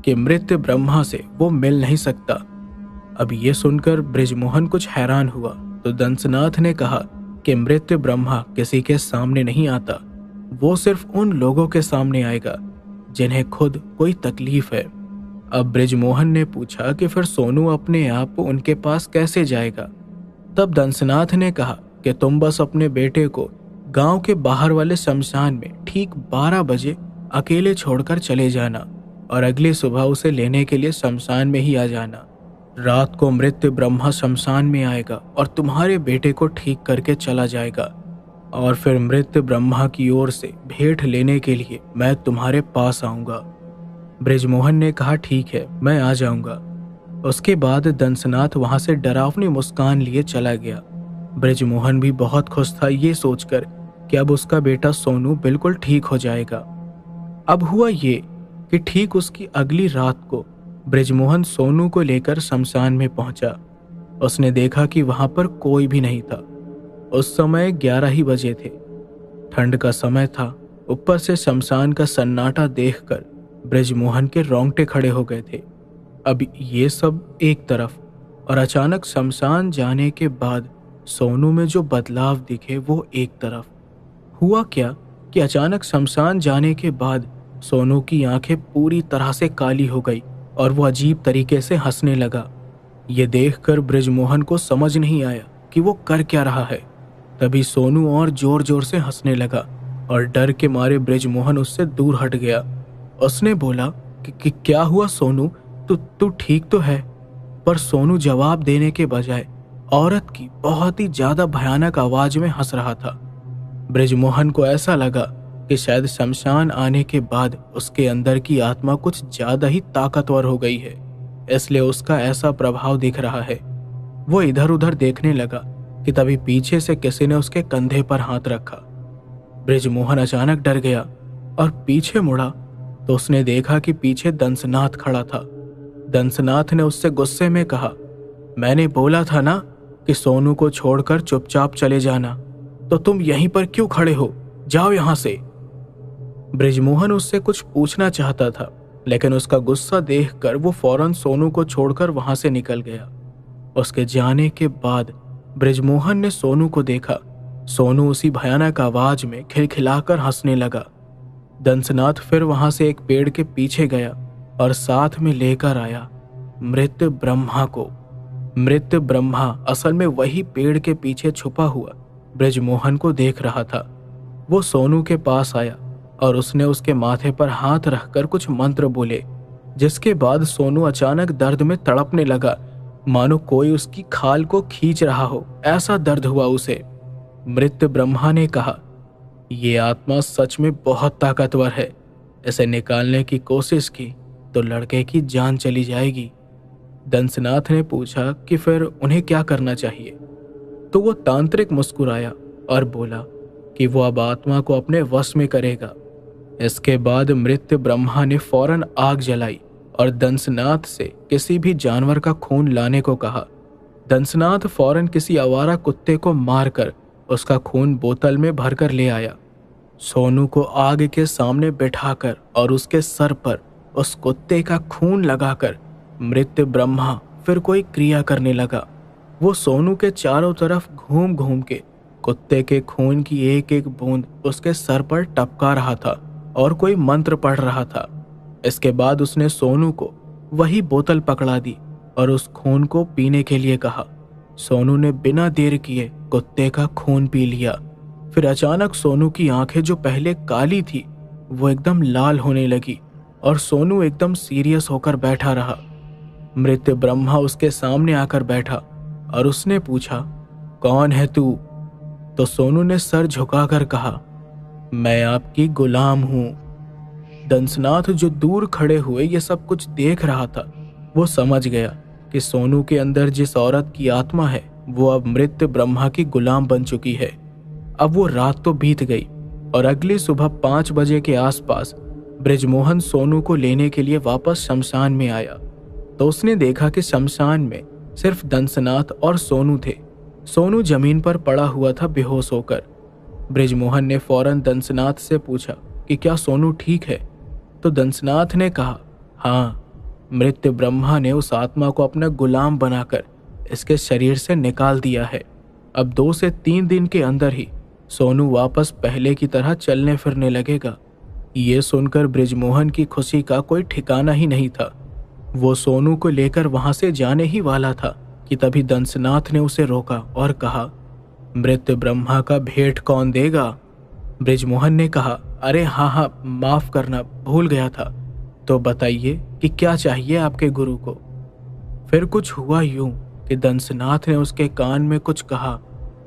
कि मृत्यु ब्रह्मा से वो मिल नहीं सकता। अब ये सुनकर बृजमोहन कुछ हैरान हुआ। तो दंसनाथ ने कहा कि मृत्यु ब्रह्मा किसी के सामने नहीं आता, वो सिर्फ उन लोगों के सामने आएगा जिन्हें खुद कोई तकलीफ है। अब बृजमोहन ने पूछा कि फिर सोनू अपने आप उनके पास कैसे जाएगा। तब दंसनाथ ने कहा कि तुम बस अपने बेटे को गांव के बाहर वाले शमशान में ठीक 12 बजे अकेले छोड़कर चले जाना, और अगली सुबह उसे लेने के लिए शमशान में ही आ जाना। रात को मृत्यु ब्रह्मा शमशान में आएगा और तुम्हारे बेटे को ठीक करके चला जाएगा, और फिर मृत्यु ब्रह्मा की ओर से भेंट लेने के लिए मैं तुम्हारे पास आऊंगा। बृजमोहन ने कहा, ठीक है, मैं आ जाऊंगा। उसके बाद दंसनाथ वहां से डरावनी मुस्कान लिए चला गया। बृजमोहन भी बहुत खुश था ये सोचकर कि अब उसका बेटा सोनू बिल्कुल ठीक हो जाएगा। अब हुआ ये कि ठीक उसकी अगली रात को बृजमोहन सोनू को लेकर शमशान में पहुंचा। उसने देखा कि वहां पर कोई भी नहीं था। उस समय 11 ही बजे थे। ठंड का समय था। ऊपर से शमशान का सन्नाटा देखकर बृजमोहन के रोंगटे खड़े हो गए थे। अब ये सब एक तरफ, और अचानक शमशान जाने के बाद सोनू में जो बदलाव दिखे वो एक तरफ। हुआ क्या कि अचानक शमशान जाने के बाद सोनू की आंखें पूरी तरह से काली हो गई और वो अजीब तरीके से हंसने लगा। ये देखकर बृजमोहन को समझ नहीं आया कि वो कर क्या रहा है। तभी सोनू और जोर जोर से हंसने लगा और डर के मारे बृजमोहन उससे दूर हट गया। उसने बोला कि क्या हुआ सोनू, तू ठीक तो है? पर सोनू जवाब देने के बजाय औरत की बहुत ही ज्यादा भयानक आवाज में हंस रहा था। बृजमोहन को ऐसा लगा कि शायद शमशान आने के बाद उसके अंदर की आत्मा कुछ ज्यादा ही ताकतवर हो गई है, इसलिए उसका ऐसा प्रभाव दिख रहा है। वो इधर उधर देखने लगा कि तभी पीछे से किसी ने उसके कंधे पर हाथ रखा। बृजमोहन अचानक डर गया और पीछे मुड़ा तो उसने देखा कि पीछे दंसनाथ खड़ा था। दंसनाथ ने उससे गुस्से में कहा, मैंने बोला था ना कि सोनू को छोड़कर चुपचाप चले जाना, तो तुम यहीं पर क्यों खड़े हो? जाओ यहां से। बृजमोहन उससे कुछ पूछना चाहता था, लेकिन उसका गुस्सा देखकर वो फौरन सोनू को छोड़कर वहां से निकल गया। उसके जाने के बाद बृजमोहन ने सोनू को देखा। सोनू उसी भयानक आवाज में खिलखिलाकर हंसने लगा। दंसनाथ फिर वहां से एक पेड़ के पीछे गया और साथ में लेकर आया मृत ब्रह्मा को। मृत ब्रह्मा असल में वही पेड़ के पीछे छुपा हुआ बृजमोहन को देख रहा था। वो सोनू के पास आया और उसने उसके माथे पर हाथ रखकर कुछ मंत्र बोले, जिसके बाद सोनू अचानक दर्द में तड़पने लगा, मानो कोई उसकी खाल को खींच रहा हो, ऐसा दर्द हुआ उसे। मृत ब्रह्मा ने कहा, ये आत्मा सच में बहुत ताकतवर है, इसे निकालने की कोशिश की तो लड़के की जान चली जाएगी। दंसनाथ ने पूछा कि फिर उन्हें क्या करना चाहिए, तो वो तांत्रिक मुस्कुराया और बोला कि वो अब आत्मा को अपने वश में करेगा। इसके बाद मृत ब्रह्मा ने फौरन आग जलाई और दंसनाथ से किसी भी जानवर का खून लाने को कहा। दंसनाथ फौरन किसी आवारा कुत्ते को मारकर उसका खून बोतल में भरकर ले आया। सोनू को आग के सामने बिठाकर और उसके सर पर उस कुत्ते का खून लगाकर मृत ब्रह्मा फिर कोई क्रिया करने लगा। वो सोनू के चारों तरफ घूम घूम के कुत्ते के खून की एक एक बूंद उसके सर पर टपका रहा था और कोई मंत्र पढ़ रहा था। इसके बाद उसने सोनू को वही बोतल पकड़ा दी और उस खून को पीने के लिए कहा। सोनू ने बिना देर किए कुत्ते का खून पी लिया। फिर अचानक सोनू की आंखें जो पहले काली थी वो एकदम लाल होने लगी और सोनू एकदम सीरियस होकर बैठा रहा। मृत ब्रह्मा उसके सामने आकर बैठा और उसने पूछा, कौन है तू? तो सोनू ने सर झुकाकर कहा, मैं आपकी गुलाम हूं। दंसनाथ जो दूर खड़े हुए ये सब कुछ देख रहा था, वो समझ गया कि सोनू के अंदर जिस औरत की आत्मा है वो अब मृत ब्रह्मा की गुलाम बन चुकी है। अब वो रात तो बीत गई और अगली सुबह 5 बजे के आसपास बृजमोहन सोनू को लेने के लिए वापस शमशान में आया तो उसने देखा कि शमशान में सिर्फ दंसनाथ और सोनू थे। सोनू जमीन पर पड़ा हुआ था बेहोश होकर। बृजमोहन ने फौरन दंसनाथ से पूछा कि क्या सोनू ठीक है? तो दंसनाथ ने कहा, हाँ, मृत ब्रह्मा ने उस आत्मा को अपना गुलाम बनाकर इसके शरीर से निकाल दिया है। अब 2 से 3 दिन के अंदर ही सोनू वापस पहले की तरह चलने फिरने लगेगा। ये सुनकर बृजमोहन की खुशी का कोई ठिकाना ही नहीं था। वो सोनू को लेकर वहां से जाने ही वाला था कि तभी दंसनाथ ने उसे रोका और कहा, मृत ब्रह्मा का भेंट कौन देगा? बृजमोहन ने कहा, अरे हाँ, माफ करना, भूल गया था। तो बताइए कि क्या चाहिए आपके गुरु को? फिर कुछ हुआ यूं कि दंसनाथ ने उसके कान में कुछ कहा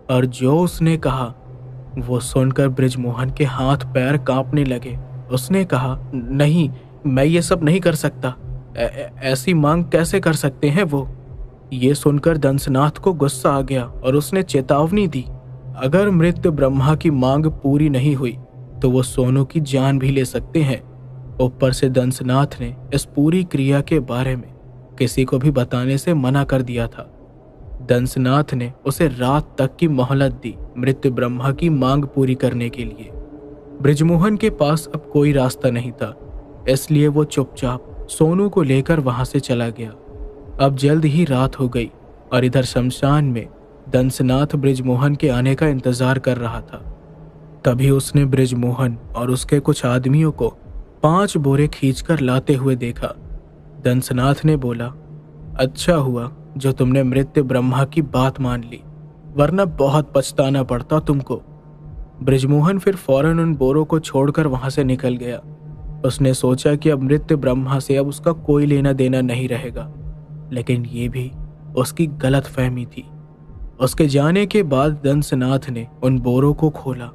और जो उसने कहा वो सुनकर बृजमोहन के हाथ पैर कांपने लगे। उसने कहा, नहीं, मैं ये सब नहीं कर सकता। ऐसी मांग कैसे कर सकते हैं वो? ये सुनकर दंसनाथ को गुस्सा आ गया और उसने चेतावनी दी, अगर मृत ब्रह्मा की मांग पूरी नहीं हुई तो वो सोनू की जान भी ले सकते हैं। ऊपर से दंसनाथ ने इस पूरी क्रिया के बारे में किसी को भी बताने से मना कर दिया था। दंसनाथ ने उसे रात तक की मोहलत दी मृत ब्रह्मा की मांग पूरी करने के लिए। बृजमोहन के पास अब कोई रास्ता नहीं था, इसलिए वो चुपचाप सोनू को लेकर वहां से चला गया। अब जल्द ही रात हो गई और इधर शमशान में दंसनाथ बृजमोहन के आने का इंतजार कर रहा था। तभी उसने बृजमोहन और उसके कुछ आदमियों को 5 बोरे खींचकर लाते हुए देखा। दंसनाथ ने बोला, अच्छा हुआ जो तुमने मृत ब्रह्मा की बात मान ली, वरना बहुत पछताना पड़ता तुमको। बृजमोहन फिर फौरन उन बोरों को छोड़कर वहां से निकल गया। उसने सोचा कि अब मृत ब्रह्मा से अब उसका कोई लेना देना नहीं रहेगा, लेकिन ये भी उसकी गलत फहमी थी। उसके जाने के बाद दंसनाथ ने उन बोरों को खोला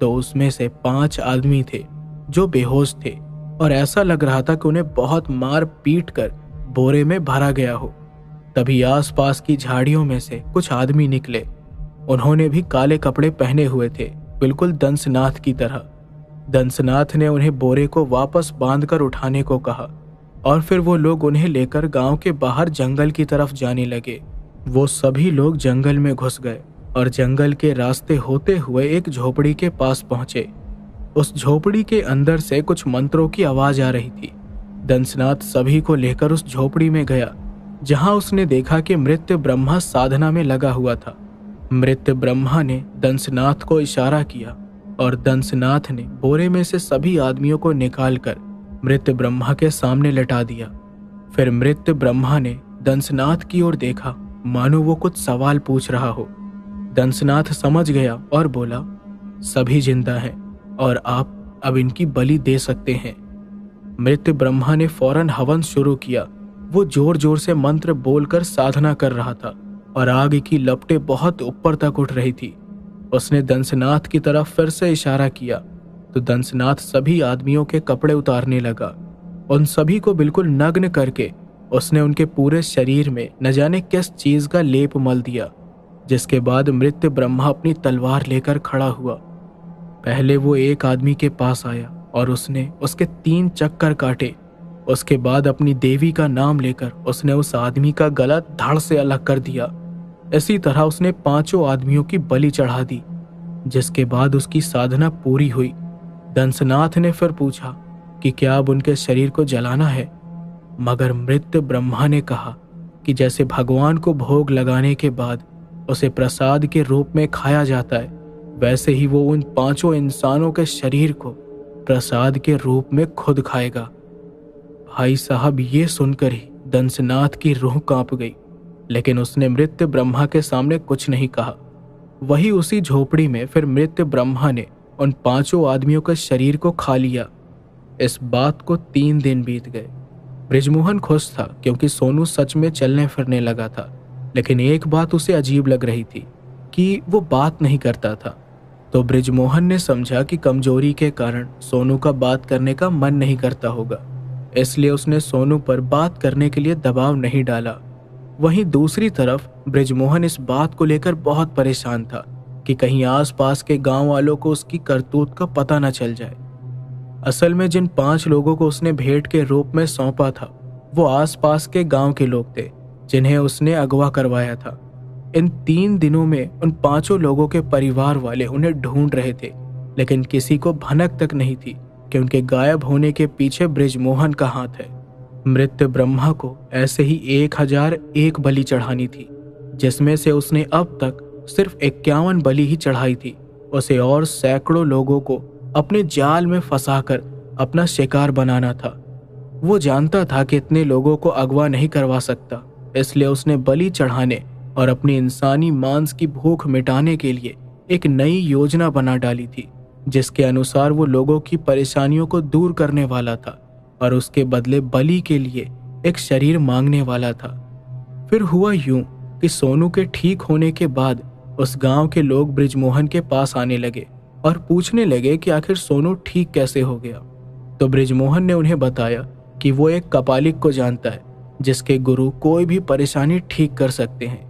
तो उसमें से 5 आदमी थे जो बेहोश थे और ऐसा लग रहा था कि उन्हें बहुत मार पीट कर बोरे में भरा गया हो। तभी आसपास की झाड़ियों में से कुछ आदमी निकले। उन्होंने भी काले कपड़े पहने हुए थे, बिल्कुल दंसनाथ की तरह। दंसनाथ ने उन्हें बोरे को वापस बांधकर उठाने को कहा और फिर वो लोग उन्हें लेकर गांव के बाहर जंगल की तरफ जाने लगे। वो सभी लोग जंगल में घुस गए और जंगल के रास्ते होते हुए एक झोपड़ी के पास पहुंचे। उस झोपड़ी के अंदर से कुछ मंत्रों की आवाज आ रही थी। दंसनाथ सभी को लेकर उस झोपड़ी में गया, जहां उसने देखा कि मृत ब्रह्मा साधना में लगा हुआ था। मृत ब्रह्मा ने दंसनाथ को इशारा किया और दंसनाथ ने बोरे में से सभी आदमियों को निकालकर मृत ब्रह्मा के सामने लटा दिया। फिर मृत ब्रह्मा ने दंसनाथ की ओर देखा, मानो वो कुछ सवाल पूछ रहा हो। दंसनाथ समझ गया और बोला, सभी जिंदा हैं और आप अब इनकी बलि दे सकते हैं। मृत ब्रह्मा ने फौरन हवन शुरू किया। वो जोर जोर से मंत्र बोलकर साधना कर रहा था और आग की लपटें बहुत ऊपर तक उठ रही थी। उसने दंसनाथ की तरफ फिर से इशारा किया तो दंसनाथ सभी आदमियों के कपड़े उतारने लगा। उन सभी को बिल्कुल नग्न करके उसने उनके पूरे शरीर में न जाने किस चीज का लेप मल दिया, जिसके बाद मृत ब्रह्मा अपनी तलवार लेकर खड़ा हुआ। पहले वो एक आदमी के पास आया और उसने उसके 3 चक्कर काटे। उसके बाद अपनी देवी का नाम लेकर उसने उस आदमी का गला धड़ से अलग कर दिया। इसी तरह उसने 5 आदमियों की बलि चढ़ा दी, जिसके बाद उसकी साधना पूरी हुई। दंसनाथ ने फिर पूछा कि क्या अब उनके शरीर को जलाना है, मगर मृत ब्रह्मा ने कहा कि जैसे भगवान को भोग लगाने के बाद उसे प्रसाद के रूप में खाया जाता है, वैसे ही वो उन 5 इंसानों के शरीर को प्रसाद के रूप में खुद खाएगा। भाई साहब, ये सुनकर ही दंसनाथ की रूह कांप गई, लेकिन उसने मृत ब्रह्मा के सामने कुछ नहीं कहा। वही उसी झोपड़ी में फिर मृत ब्रह्मा ने उन 5 आदमियों के शरीर को खा लिया। इस बात को 3 दिन बीत गए। बृजमोहन खुश था क्योंकि सोनू सच में चलने फिरने लगा था, लेकिन एक बात उसे अजीब लग रही थी कि वो बात नहीं करता था। तो बृजमोहन ने समझा कि कमजोरी के कारण सोनू का बात करने का मन नहीं करता होगा, इसलिए उसने सोनू पर बात करने के लिए दबाव नहीं डाला। वहीं दूसरी तरफ बृजमोहन इस बात को लेकर बहुत परेशान था कि कहीं आसपास के गांव वालों को उसकी करतूत का पता न चल जाए। असल में जिन 5 लोगों को उसने भेंट के रूप में सौंपा था, वो आसपास के गांव के लोग थे जिन्हें उसने अगवा करवाया था। इन 3 दिनों में उन 5 लोगों के परिवार वाले उन्हें ढूंढ रहे थे, लेकिन किसी को भनक तक नहीं थी कि उनके गायब होने के पीछे बृजमोहन का हाथ है। मृत ब्रह्मा को ऐसे ही 1001 बलि चढ़ानी थी, जिसमें से उसने अब तक सिर्फ 51 बलि ही चढ़ाई थी। उसे और सैकड़ों लोगों को अपने जाल में फंसाकर अपना शिकार बनाना था। वो जानता था कि इतने लोगों को अगवा नहीं करवा सकता, इसलिए उसने बलि चढ़ाने और अपनी इंसानी मांस की भूख मिटाने के लिए एक नई योजना बना डाली थी, जिसके अनुसार वो लोगों की परेशानियों को दूर करने वाला था और उसके बदले बलि के लिए एक शरीर मांगने वाला था। फिर हुआ यूं कि सोनू के ठीक होने के बाद उस गांव के लोग बृजमोहन के पास आने लगे और पूछने लगे कि आखिर सोनू ठीक कैसे हो गया। तो बृजमोहन ने उन्हें बताया कि वो एक कपालिक को जानता है जिसके गुरु कोई भी परेशानी ठीक कर सकते हैं।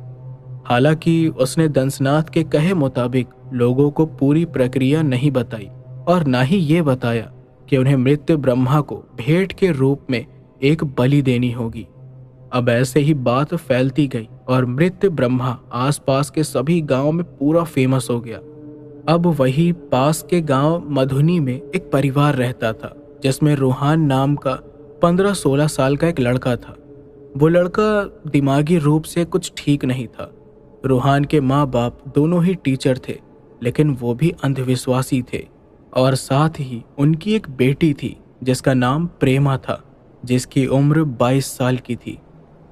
हालांकि उसने दंसनाथ के कहे मुताबिक लोगों को पूरी प्रक्रिया नहीं बताई और ना ही ये बताया कि उन्हें मृत्यु ब्रह्मा को भेंट के रूप में एक बलि देनी होगी। अब ऐसे ही बात फैलती गई और मृत्यु ब्रह्मा आसपास के सभी गांव में पूरा फेमस हो गया। अब वही पास के गांव मधुनी में एक परिवार रहता था जिसमें रूहान नाम का 15-16 साल का एक लड़का था। वो लड़का दिमागी रूप से कुछ ठीक नहीं था। रूहान के माँ बाप दोनों ही टीचर थे, लेकिन वो भी अंधविश्वासी थे। और साथ ही उनकी एक बेटी थी जिसका नाम प्रेमा था, जिसकी उम्र 22 साल की थी।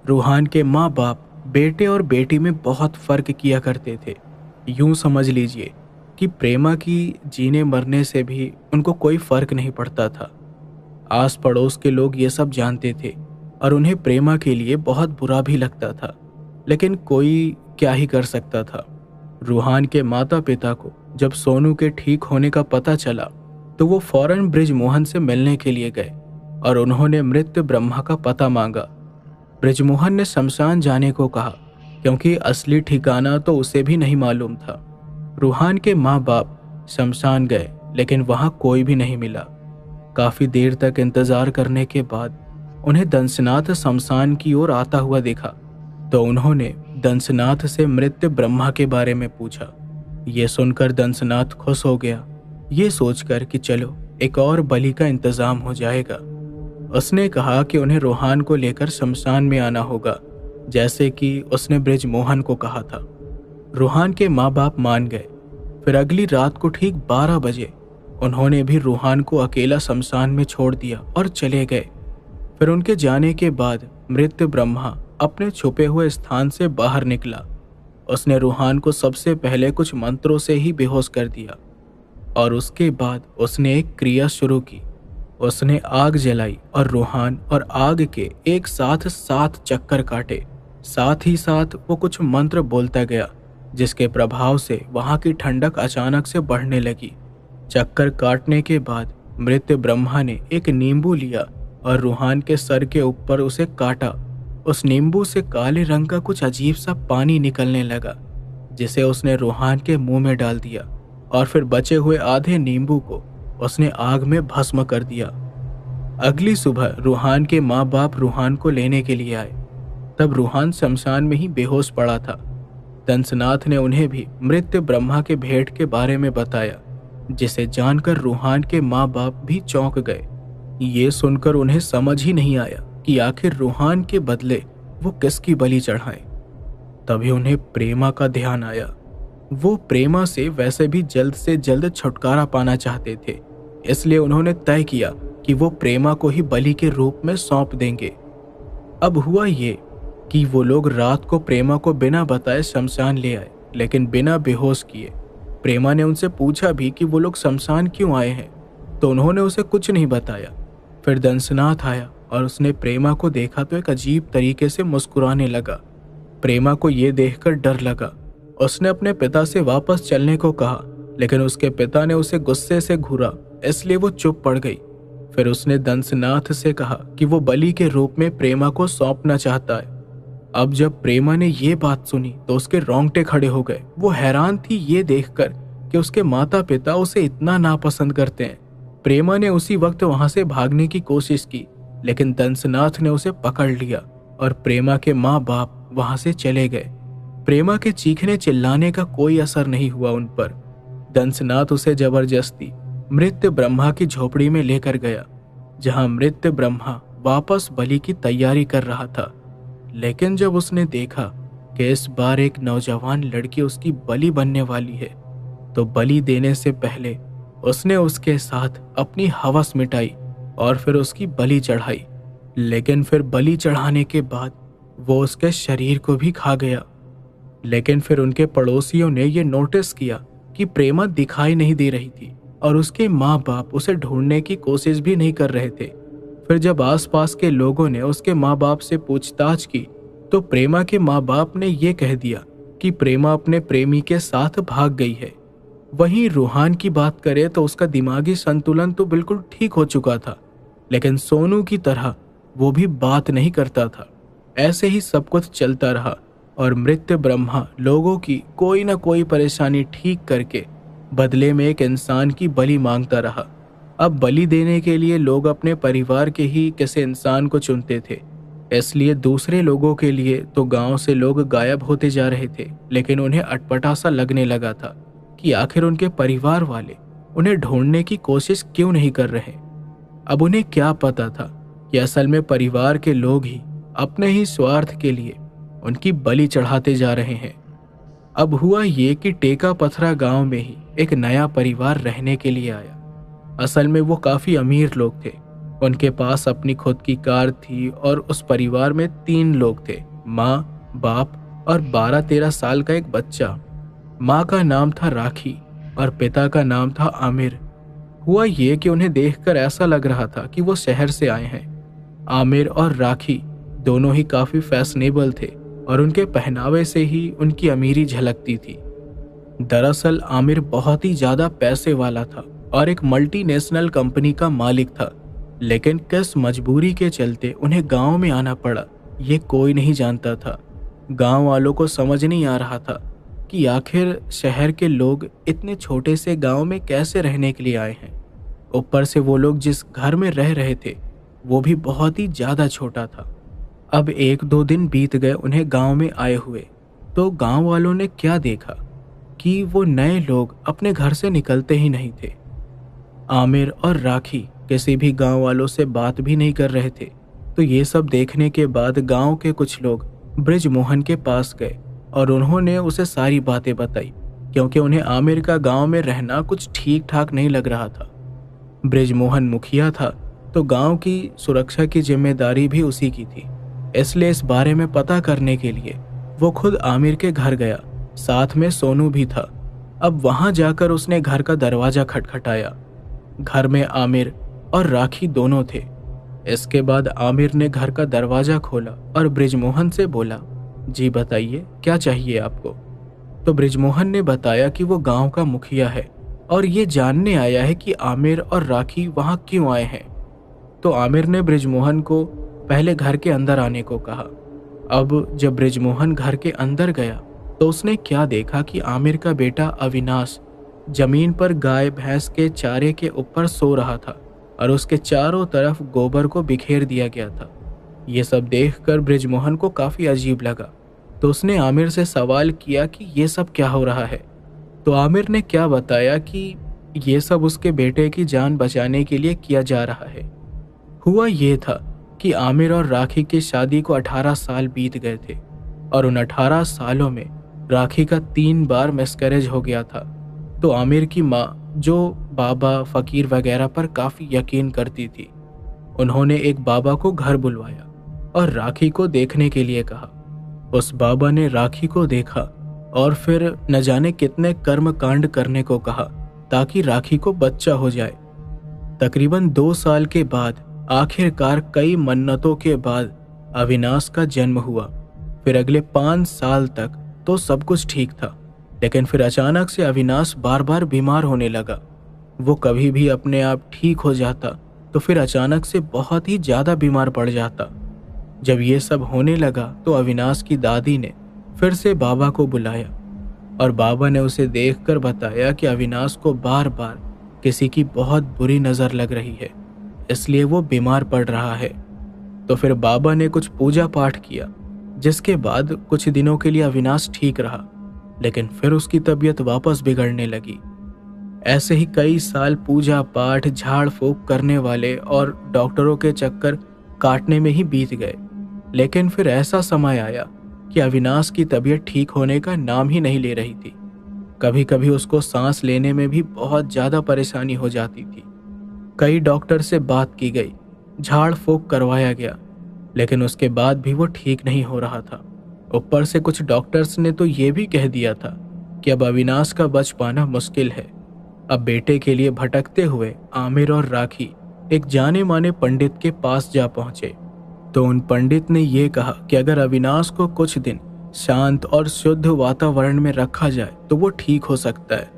रूहान के माँ बाप बेटे और बेटी में बहुत फर्क किया करते थे। यूं समझ लीजिए कि प्रेमा की जीने मरने से भी उनको कोई फर्क नहीं पड़ता था। आस पड़ोस के लोग ये सब जानते थे और उन्हें प्रेमा के लिए बहुत बुरा भी लगता था, लेकिन कोई क्या ही कर सकता था। रूहान के माता पिता को जब सोनू के ठीक होने का पता चला तो वो फौरन बृजमोहन से मिलने के लिए गए और उन्होंने मृत्यु ब्रह्मा का पता मांगा। बृजमोहन ने शमशान जाने को कहा क्योंकि असली ठिकाना तो उसे भी नहीं मालूम था। रूहान के माँ बाप शमशान गए, लेकिन वहां कोई भी नहीं मिला। काफी देर तक इंतजार करने के बाद उन्हें दंसनाथ शमशान की ओर आता हुआ देखा तो उन्होंने दंसनाथ से मृत्यु ब्रह्मा के बारे में पूछा। ये सुनकर दंसनाथ खुश हो गया, ये सोचकर कि चलो एक और बलि का इंतजाम हो जाएगा। उसने कहा कि उन्हें रूहान को लेकर शमशान में आना होगा, जैसे कि उसने बृजमोहन को कहा था। रूहान के माँ बाप मान गए। फिर अगली रात को ठीक 12 बजे उन्होंने भी रूहान को अकेला शमशान में छोड़ दिया और चले गए। फिर उनके जाने के बाद मृत्यु ब्रह्मा अपने छुपे हुए स्थान से बाहर निकला। उसने रूहान को सबसे पहले कुछ मंत्रों से ही बेहोश कर दिया और उसके बाद उसने एक क्रिया शुरू की। उसने आग जलाई और रूहान और आग के एक साथ 7 चक्कर काटे। साथ ही साथ वो कुछ मंत्र बोलता गया, जिसके प्रभाव से वहां की ठंडक अचानक से बढ़ने लगी। चक्कर काटने के बाद मृत्यु ब्रह्मा ने एक नींबू लिया और रूहान के सर के ऊपर उसे काटा। उस नींबू से काले रंग का कुछ अजीब सा पानी निकलने लगा, जिसे उसने रूहान के मुंह में डाल दिया और फिर बचे हुए आधे नींबू को उसने आग में भस्म कर दिया। अगली सुबह रूहान के माँ बाप रूहान को लेने के लिए आए। तब रूहान शमशान में ही बेहोश पड़ा था। दंसनाथ ने उन्हें भी मृत्यु ब्रह्मा के भेंट के बारे में बताया, जिसे जानकर रूहान के माँ बाप भी चौंक गए। ये सुनकर उन्हें समझ ही नहीं आया कि आखिर रूहान के बदले वो किसकी बलि चढ़ाएं। तभी उन्हें प्रेमा का ध्यान आया। वो प्रेमा से वैसे भी जल्द से जल्द छुटकारा पाना चाहते थे, इसलिए उन्होंने तय किया कि वो प्रेमा को ही बलि के रूप में सौंप देंगे। अब हुआ ये कि वो लोग रात को प्रेमा को बिना बताए शमशान ले आए, लेकिन बिना बेहोश किए। प्रेमा ने उनसे पूछा भी कि वो लोग शमशान क्यों आए हैं, तो उन्होंने उसे कुछ नहीं बताया। फिर दंसनाथ आया और उसने प्रेमा को देखा तो एक अजीब तरीके से मुस्कुराने लगा। प्रेमा को ये देखकर डर लगा। उसने अपने पिता से वापस चलने को कहा, लेकिन उसके पिता ने उसे गुस्से से घूरा, इसलिए वो चुप पड़ गई। फिर उसने दंसनाथ से कहा कि वो बलि के रूप में प्रेमा को सौंपना चाहता है। अब जब प्रेमा ने ये बात सुनी तो उसके रोंगटे खड़े हो गए। वो हैरान थी ये देखकर कि उसके माता पिता उसे इतना नापसंद करते हैं। प्रेमा ने उसी वक्त वहां से भागने की कोशिश की, लेकिन दंसनाथ ने उसे पकड़ लिया और प्रेमा के माँ बाप वहां से चले गए। प्रेमा के चीखने चिल्लाने का कोई असर नहीं हुआ उन पर। दंसनाथ उसे जबरदस्ती मृत्यु ब्रह्मा की झोपड़ी में लेकर गया, जहां मृत्यु ब्रह्मा वापस बलि की तैयारी कर रहा था। लेकिन जब उसने देखा कि इस बार एक नौजवान लड़की उसकी बलि बनने वाली है, तो बलि देने से पहले उसने उसके साथ अपनी हवस मिटाई और फिर उसकी बलि चढ़ाई। लेकिन फिर बलि चढ़ाने के बाद वो उसके शरीर को भी खा गया। लेकिन फिर उनके पड़ोसियों ने ये नोटिस किया कि प्रेमा दिखाई नहीं दे रही थी और उसके माँ बाप उसे ढूंढने की कोशिश भी नहीं कर रहे थे। फिर जब आसपास के लोगों ने उसके माँ बाप से पूछताछ की तो प्रेमा के माँ बाप ने ये कह दिया कि प्रेमा अपने प्रेमी के साथ भाग गई है। वहीं रूहान की बात करें तो उसका दिमागी संतुलन तो बिल्कुल ठीक हो चुका था, लेकिन सोनू की तरह वो भी बात नहीं करता था। ऐसे ही सब कुछ चलता रहा और मृत्य ब्रह्मा लोगों की कोई ना कोई परेशानी ठीक करके बदले में एक इंसान की बलि मांगता रहा। अब बलि देने के लिए लोग अपने परिवार के ही किसी इंसान को चुनते थे, इसलिए दूसरे लोगों के लिए तो गांव से लोग गायब होते जा रहे थे, लेकिन उन्हें अटपटा सा लगने लगा था कि आखिर उनके परिवार वाले उन्हें ढूंढने की कोशिश क्यों नहीं कर रहे। अब उन्हें क्या पता था कि असल में परिवार के लोग ही अपने ही स्वार्थ के लिए उनकी बलि चढ़ाते जा रहे हैं। अब हुआ ये कि टेका पथरा गांव में ही एक नया परिवार रहने के लिए आया। असल में वो काफी अमीर लोग थे, उनके पास अपनी खुद की कार थी और उस परिवार में 3 लोग थे, माँ, बाप और 12-13 साल का एक बच्चा। माँ का नाम था राखी और पिता का नाम था आमिर। हुआ ये कि उन्हें देखकर ऐसा लग रहा था कि वो शहर से आए हैं। आमिर और राखी दोनों ही काफी फैशनेबल थे और उनके पहनावे से ही उनकी अमीरी झलकती थी। दरअसल आमिर बहुत ही ज्यादा पैसे वाला था और एक मल्टीनेशनल कंपनी का मालिक था, लेकिन किस मजबूरी के चलते उन्हें गांव में आना पड़ा ये कोई नहीं जानता था। गांव वालों को समझ नहीं आ रहा था कि आखिर शहर के लोग इतने छोटे से गांव में कैसे रहने के लिए आए हैं। ऊपर से वो लोग जिस घर में रह रहे थे वो भी बहुत ही ज्यादा छोटा था। अब 1-2 दिन बीत गए उन्हें गांव में आए हुए, तो गांव वालों ने क्या देखा कि वो नए लोग अपने घर से निकलते ही नहीं थे। आमिर और राखी किसी भी गांव वालों से बात भी नहीं कर रहे थे। तो ये सब देखने के बाद गांव के कुछ लोग बृजमोहन के पास गए और उन्होंने उसे सारी बातें बताई, क्योंकि उन्हें आमिर का गांव में रहना कुछ ठीक ठाक नहीं लग रहा था। बृजमोहन मुखिया था, तो गांव की सुरक्षा की जिम्मेदारी भी उसी की थी, इसलिए इस बारे में पता करने के लिए वो खुद आमिर के घर गया। साथ में सोनू भी था। अब वहां जाकर उसने घर का दरवाजा खटखटाया। घर में आमिर और राखी दोनों थे। इसके बाद आमिर ने घर का दरवाजा खोला और बृजमोहन से बोला, जी बताइए क्या चाहिए आपको। तो बृजमोहन ने बताया कि वो गांव का मुखिया है और ये जानने आया है कि आमिर और राखी वहां क्यों आए हैं। तो आमिर ने बृजमोहन को पहले घर के अंदर आने को कहा। अब जब बृजमोहन घर के अंदर गया तो उसने क्या देखा कि आमिर का बेटा अविनाश जमीन पर गाय भैंस के चारे के ऊपर सो रहा था और उसके चारों तरफ गोबर को बिखेर दिया गया था। ये सब देखकर बृजमोहन को काफी अजीब लगा, तो उसने आमिर से सवाल किया कि ये सब क्या हो रहा है। तो आमिर ने क्या बताया कि ये सब उसके बेटे की जान बचाने के लिए किया जा रहा है। हुआ ये था कि आमिर और राखी की शादी को 18 साल बीत गए थे और उन 18 सालों में राखी का 3 बार मिसकैरेज हो गया था। तो आमिर की माँ, जो बाबा फकीर वगैरह पर काफी यकीन करती थी, उन्होंने एक बाबा को घर बुलवाया और राखी को देखने के लिए कहा। उस बाबा ने राखी को देखा और फिर न जाने कितने कर्म कांड करने को कहा ताकि राखी को बच्चा हो जाए। तकरीबन 2 साल के बाद आखिरकार कई मन्नतों के बाद अविनाश का जन्म हुआ। फिर अगले 5 साल तक तो सब कुछ ठीक था, लेकिन फिर अचानक से अविनाश बार बार बीमार होने लगा। वो कभी भी अपने आप ठीक हो जाता तो फिर अचानक से बहुत ही ज्यादा बीमार पड़ जाता। जब ये सब होने लगा तो अविनाश की दादी ने फिर से बाबा को बुलाया और बाबा ने उसे देखकर बताया कि अविनाश को बार बार किसी की बहुत बुरी नजर लग रही है, इसलिए वो बीमार पड़ रहा है। तो फिर बाबा ने कुछ पूजा पाठ किया, जिसके बाद कुछ दिनों के लिए अविनाश ठीक रहा, लेकिन फिर उसकी तबीयत वापस बिगड़ने लगी। ऐसे ही कई साल पूजा पाठ, झाड़ फूक करने वाले और डॉक्टरों के चक्कर काटने में ही बीत गए। लेकिन फिर ऐसा समय आया कि अविनाश की तबीयत ठीक होने का नाम ही नहीं ले रही थी। कभी कभी उसको सांस लेने में भी बहुत ज्यादा परेशानी हो जाती थी। कई डॉक्टर से बात की गई, झाड़ फूक करवाया गया, लेकिन उसके बाद भी वो ठीक नहीं हो रहा था। ऊपर से कुछ डॉक्टर्स ने तो ये भी कह दिया था कि अब अविनाश का बच पाना मुश्किल है। अब बेटे के लिए भटकते हुए आमिर और राखी एक जाने माने पंडित के पास जा पहुंचे। तो उन पंडित ने ये कहा कि अगर अविनाश को कुछ दिन शांत और शुद्ध वातावरण में रखा जाए तो वो ठीक हो सकता है।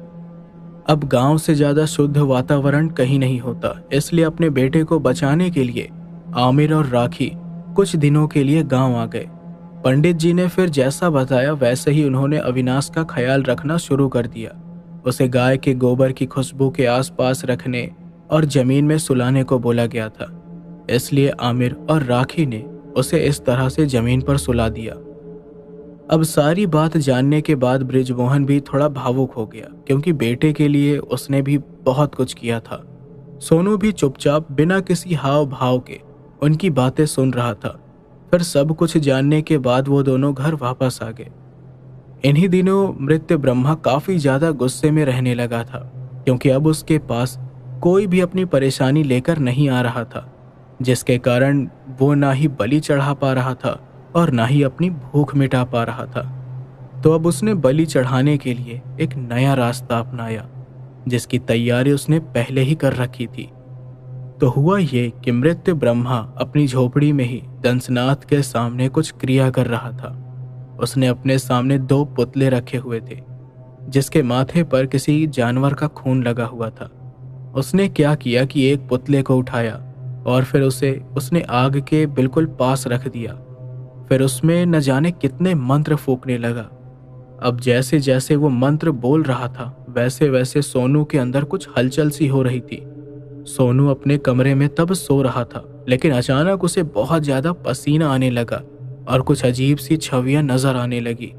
अब गांव से ज्यादा शुद्ध वातावरण कहीं नहीं होता, इसलिए अपने बेटे को बचाने के लिए आमिर और राखी कुछ दिनों के लिए गांव आ गए। पंडित जी ने फिर जैसा बताया वैसे ही उन्होंने अविनाश का ख्याल रखना शुरू कर दिया। उसे गाय के गोबर की खुशबू के आसपास रखने और जमीन में सुलाने को बोला गया था। इसलिए आमिर और राखी ने उसे इस तरह से जमीन पर सुला दिया। अब सारी बात जानने के बाद बृजमोहन भी थोड़ा भावुक हो गया, क्योंकि बेटे के लिए उसने भी बहुत कुछ किया था। सोनू भी चुपचाप बिना किसी हाव भाव के उनकी बातें सुन रहा था। फिर सब कुछ जानने के बाद वो दोनों घर वापस आ गए। इन्हीं दिनों मृत्यु ब्रह्मा काफी ज्यादा गुस्से में रहने लगा था, क्योंकि अब उसके पास कोई भी अपनी परेशानी लेकर नहीं आ रहा था, जिसके कारण वो ना ही बलि चढ़ा पा रहा था और ना ही अपनी भूख मिटा पा रहा था। तो अब उसने बलि चढ़ाने के लिए एक नया रास्ता अपनाया, जिसकी तैयारी उसने पहले ही कर रखी थी। तो हुआ ये कि मृत्यु ब्रह्मा अपनी झोपड़ी में ही दंसनाथ के सामने कुछ क्रिया कर रहा था। उसने अपने सामने 2 पुतले रखे हुए थे, जिसके माथे पर किसी जानवर का खून लगा हुआ था। उसने क्या किया कि एक पुतले को उठाया और फिर उसने आग के बिल्कुल पास रख दिया। फिर उसमें न जाने कितने मंत्र फूंकने लगा। अब जैसे जैसे वो मंत्र बोल रहा था वैसे वैसे सोनू के अंदर कुछ हलचल सी हो रही थी। सोनू अपने कमरे में तब सो रहा था, लेकिन अचानक उसे बहुत ज्यादा पसीना आने लगा और कुछ अजीब सी छवियां नजर आने लगी।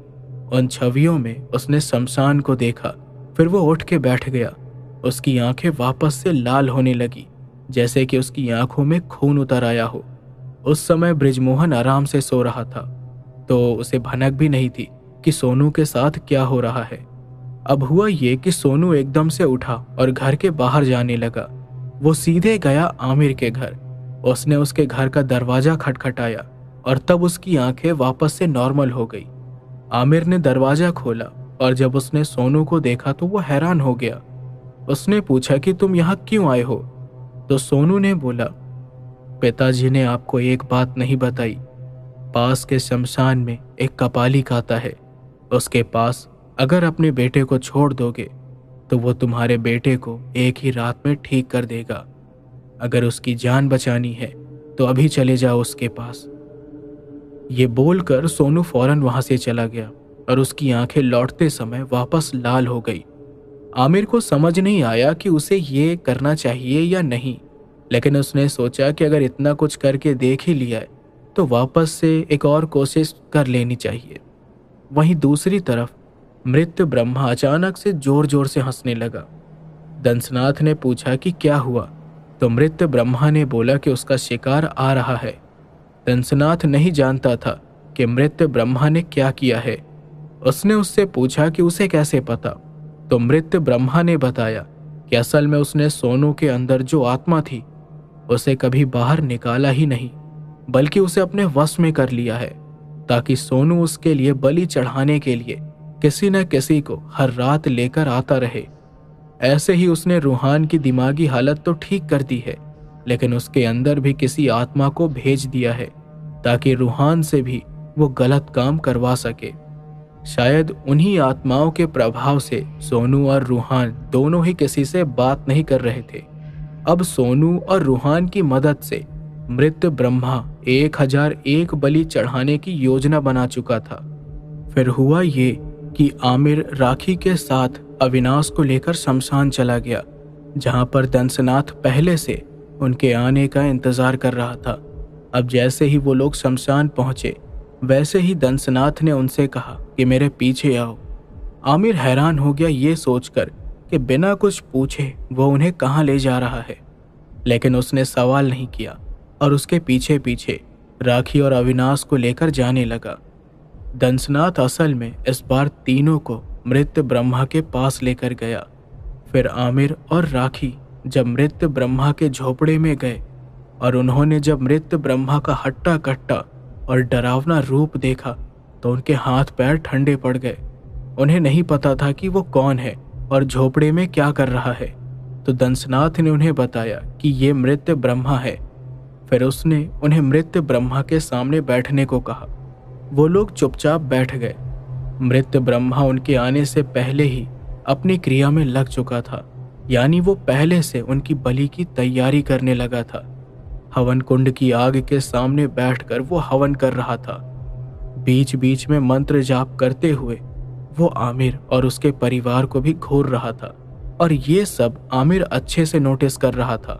उन छवियों में उसने शमशान को देखा। फिर वो उठ के बैठ गया। उसकी आंखें वापस से लाल होने लगी, जैसे कि उसकी आंखों में खून उतर आया हो। उस समय बृजमोहन आराम से सो रहा था, तो उसे भनक भी नहीं थी कि सोनू के साथ क्या हो रहा है। अब हुआ ये कि सोनू एकदम से उठा और घर के बाहर जाने लगा। वो सीधे गया आमिर के घर। उसने उसके घर का दरवाजा खटखटाया और तब उसकी आंखें वापस से नॉर्मल हो गई। आमिर ने दरवाजा खोला और जब उसने सोनू को देखा तो वो हैरान हो गया। उसने पूछा कि तुम यहाँ क्यों आए हो? तो सोनू ने बोला, पिताजी ने आपको एक बात नहीं बताई। पास के शमशान में एक कपालिक आता है। उसके पास अगर अपने बेटे को छोड़ दोगे तो वो तुम्हारे बेटे को एक ही रात में ठीक कर देगा। अगर उसकी जान बचानी है तो अभी चले जाओ उसके पास। ये बोलकर सोनू फौरन वहां से चला गया और उसकी आंखें लौटते समय वापस लाल हो गई। आमिर को समझ नहीं आया कि उसे ये करना चाहिए या नहीं, लेकिन उसने सोचा कि अगर इतना कुछ करके देख ही लिया है तो वापस से एक और कोशिश कर लेनी चाहिए। वहीं दूसरी तरफ मृत्यु ब्रह्मा अचानक से जोर जोर से हंसने लगा। दंसनाथ ने पूछा कि क्या हुआ, तो मृत्यु ब्रह्मा ने बोला कि उसका शिकार आ रहा है। दंसनाथ नहीं जानता था कि मृत्यु ब्रह्मा ने क्या किया है। उसने उससे पूछा कि उसे कैसे पता, तो मृत्यु ब्रह्मा ने बताया कि असल में उसने सोनू के अंदर जो आत्मा थी उसे कभी बाहर निकाला ही नहीं, बल्कि उसे अपने वश में कर लिया है, ताकि सोनू उसके लिए बलि चढ़ाने के लिए किसी न किसी को हर रात लेकर आता रहे। ऐसे ही उसने रूहान की दिमागी हालत तो ठीक कर दी है, लेकिन उसके अंदर भी किसी आत्मा को भेज दिया है ताकि रूहान से भी वो गलत काम करवा सके। शायद उन्हीं आत्माओं के प्रभाव से सोनू और रूहान दोनों ही किसी से बात नहीं कर रहे थे। अब सोनू और रूहान की मदद से मृत्यु ब्रह्मा 1001 बलि चढ़ाने की योजना बना चुका था। फिर हुआ ये कि आमिर राखी के साथ अविनाश को लेकर शमशान चला गया, जहां पर दंसनाथ पहले से उनके आने का इंतजार कर रहा था। अब जैसे ही वो लोग शमशान पहुंचे वैसे ही दंसनाथ ने उनसे कहा कि मेरे पीछे आओ। आमिर हैरान हो गया ये सोचकर कि बिना कुछ पूछे वो उन्हें कहाँ ले जा रहा है, लेकिन उसने सवाल नहीं किया और उसके पीछे पीछे राखी और अविनाश को लेकर जाने लगा। दंसनाथ असल में इस बार तीनों को मृत्यु ब्रह्मा के पास लेकर गया। फिर आमिर और राखी जब मृत्यु ब्रह्मा के झोपड़े में गए और उन्होंने जब मृत्यु ब्रह्मा का हट्टा कट्टा और डरावना रूप देखा तो उनके हाथ पैर ठंडे पड़ गए। उन्हें नहीं पता था कि वो कौन है और झोपड़े में क्या कर रहा है। तो दंसनाथ ने उन्हें बताया कि ये मृत्यु ब्रह्मा है। फिर उसने उन्हें मृत्यु ब्रह्मा के सामने बैठने को कहा। वो लोग चुपचाप बैठ गए। मृत्यु ब्रह्मा उनके आने से पहले ही अपनी क्रिया में लग चुका था, यानी वो पहले से उनकी बलि की तैयारी करने लगा था। हवन कुंड की आग के सामने बैठकर वो हवन कर रहा था। बीच बीच में मंत्र जाप करते हुए वो आमिर और उसके परिवार को भी घूर रहा था, और ये सब आमिर अच्छे से नोटिस कर रहा था।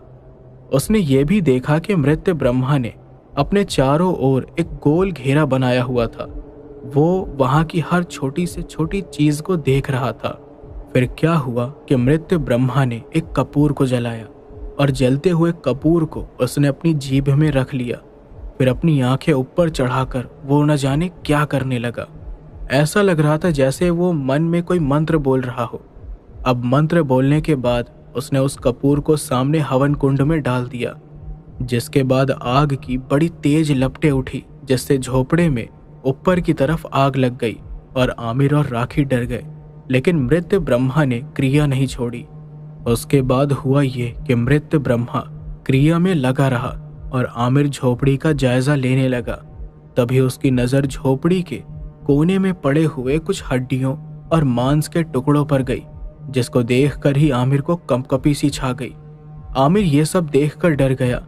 उसने ये भी देखा कि मृत्य ब्रह्मा ने अपने चारों ओर एक गोल घेरा बनाया हुआ था। वो वहां की हर छोटी से छोटी चीज को देख रहा था। फिर क्या हुआ कि मृत्य ब्रह्मा ने एक कपूर को जलाया, और जलते हुए कपूर को उसने अपनी जीभ में रख लिया। फिर अपनी आंखें ऊपर चढ़ाकर वो न जाने क्या करने लगा। ऐसा लग रहा था जैसे वो मन में कोई मंत्र बोल रहा हो। अब मंत्र बोलने के बाद उसने उस कपूर को सामने हवन कुंड में डाल दिया, जिसके बाद आग की बड़ी तेज लपटें उठी, जिससे झोपड़े में ऊपर की तरफ आग लग गई और आमिर और राखी डर गए। लेकिन मृत्य ब्रह्मा ने क्रिया नहीं छोड़ी। उसके बाद हुआ ये कि मृत्य ब्रह्मा क्रिया में लगा रहा और आमिर झोपड़ी का जायजा लेने लगा। तभी उसकी नजर झोपड़ी के कोने में पड़े हुए कुछ हड्डियों और मांस के टुकड़ों पर गई, जिसको देखकर ही आमिर को कंपकपी सी छा गई। आमिर ये सब देखकर डर गया।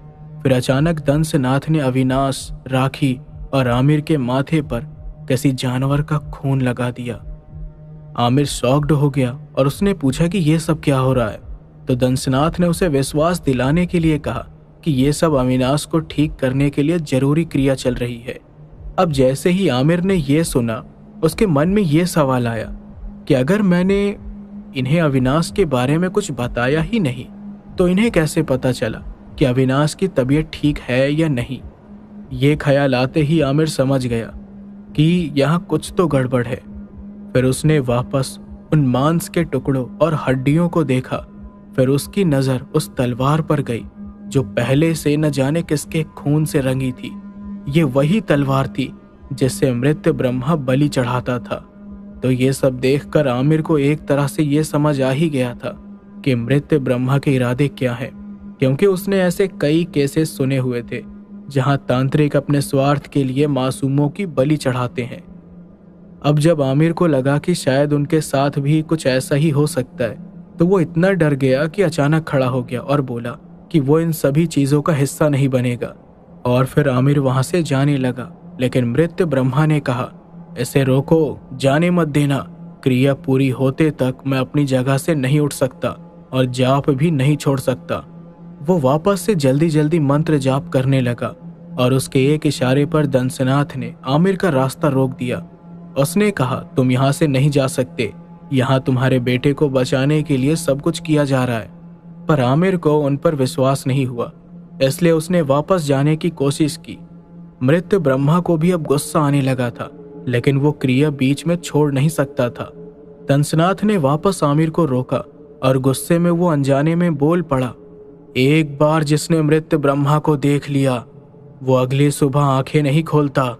फिर अचानक दंसनाथ ने अविनाश, राखी और आमिर के माथे पर किसी जानवर का खून लगा दिया। आमिर शॉक्ड हो गया और उसने पूछा कि ये सब क्या हो रहा है। तो दंसनाथ ने उसे विश्वास दिलाने के लिए कहा कि ये सब अविनाश को ठीक करने के लिए जरूरी क्रिया चल रही है। अब जैसे ही आमिर ने ये सुना, उसके मन में ये सवाल आया कि अगर मैंने इन्हें अविनाश के बारे में कुछ बताया ही नहीं तो इन्हें कैसे पता चला कि अविनाश की तबीयत ठीक है या नहीं। ये ख्याल आते ही आमिर समझ गया कि यहाँ कुछ तो गड़बड़ है। फिर उसने वापस उन मांस के टुकड़ों और हड्डियों को देखा। फिर उसकी नजर उस तलवार पर गई जो पहले से न जाने किसके खून से रंगी थी। ये वही तलवार थी जिससे मृत्य ब्रह्मा बलि चढ़ाता था। तो ये सब देखकर आमिर को एक तरह से ये समझ आ ही गया था कि मृत्य ब्रह्मा के इरादे क्या हैं, क्योंकि उसने ऐसे कई केसेस सुने हुए थे जहां तांत्रिक अपने स्वार्थ के लिए मासूमों की बलि चढ़ाते हैं। अब जब आमिर को लगा कि शायद उनके साथ भी कुछ ऐसा ही हो सकता है, तो वो इतना डर गया कि अचानक खड़ा हो गया और बोला कि वो इन सभी चीजों का हिस्सा नहीं बनेगा। और फिर आमिर वहां से जाने लगा। लेकिन मृत्य ब्रह्मा ने कहा, इसे रोको, जाने मत देना। क्रिया पूरी होते तक मैं अपनी जगह से नहीं उठ सकता और जाप भी नहीं छोड़ सकता। वो वापस से जल्दी जल्दी मंत्र जाप करने लगा और उसके एक इशारे पर दंसनाथ ने आमिर का रास्ता रोक दिया। उसने कहा, तुम यहाँ से नहीं जा सकते। यहाँ तुम्हारे बेटे को बचाने के लिए सब कुछ किया जा रहा है। पर आमिर को उन पर विश्वास नहीं हुआ, इसलिए उसने वापस जाने की कोशिश की। मृत्य ब्रह्मा को भी अब गुस्सा आने लगा था, लेकिन वो क्रिया बीच में छोड़ नहीं सकता था। दंसनाथ ने वापस आमिर को रोका और गुस्से में वो अनजाने में बोल पड़ा, एक बार जिसने मृत्य ब्रह्मा को देख लिया वो अगली सुबह आंखें नहीं खोलता।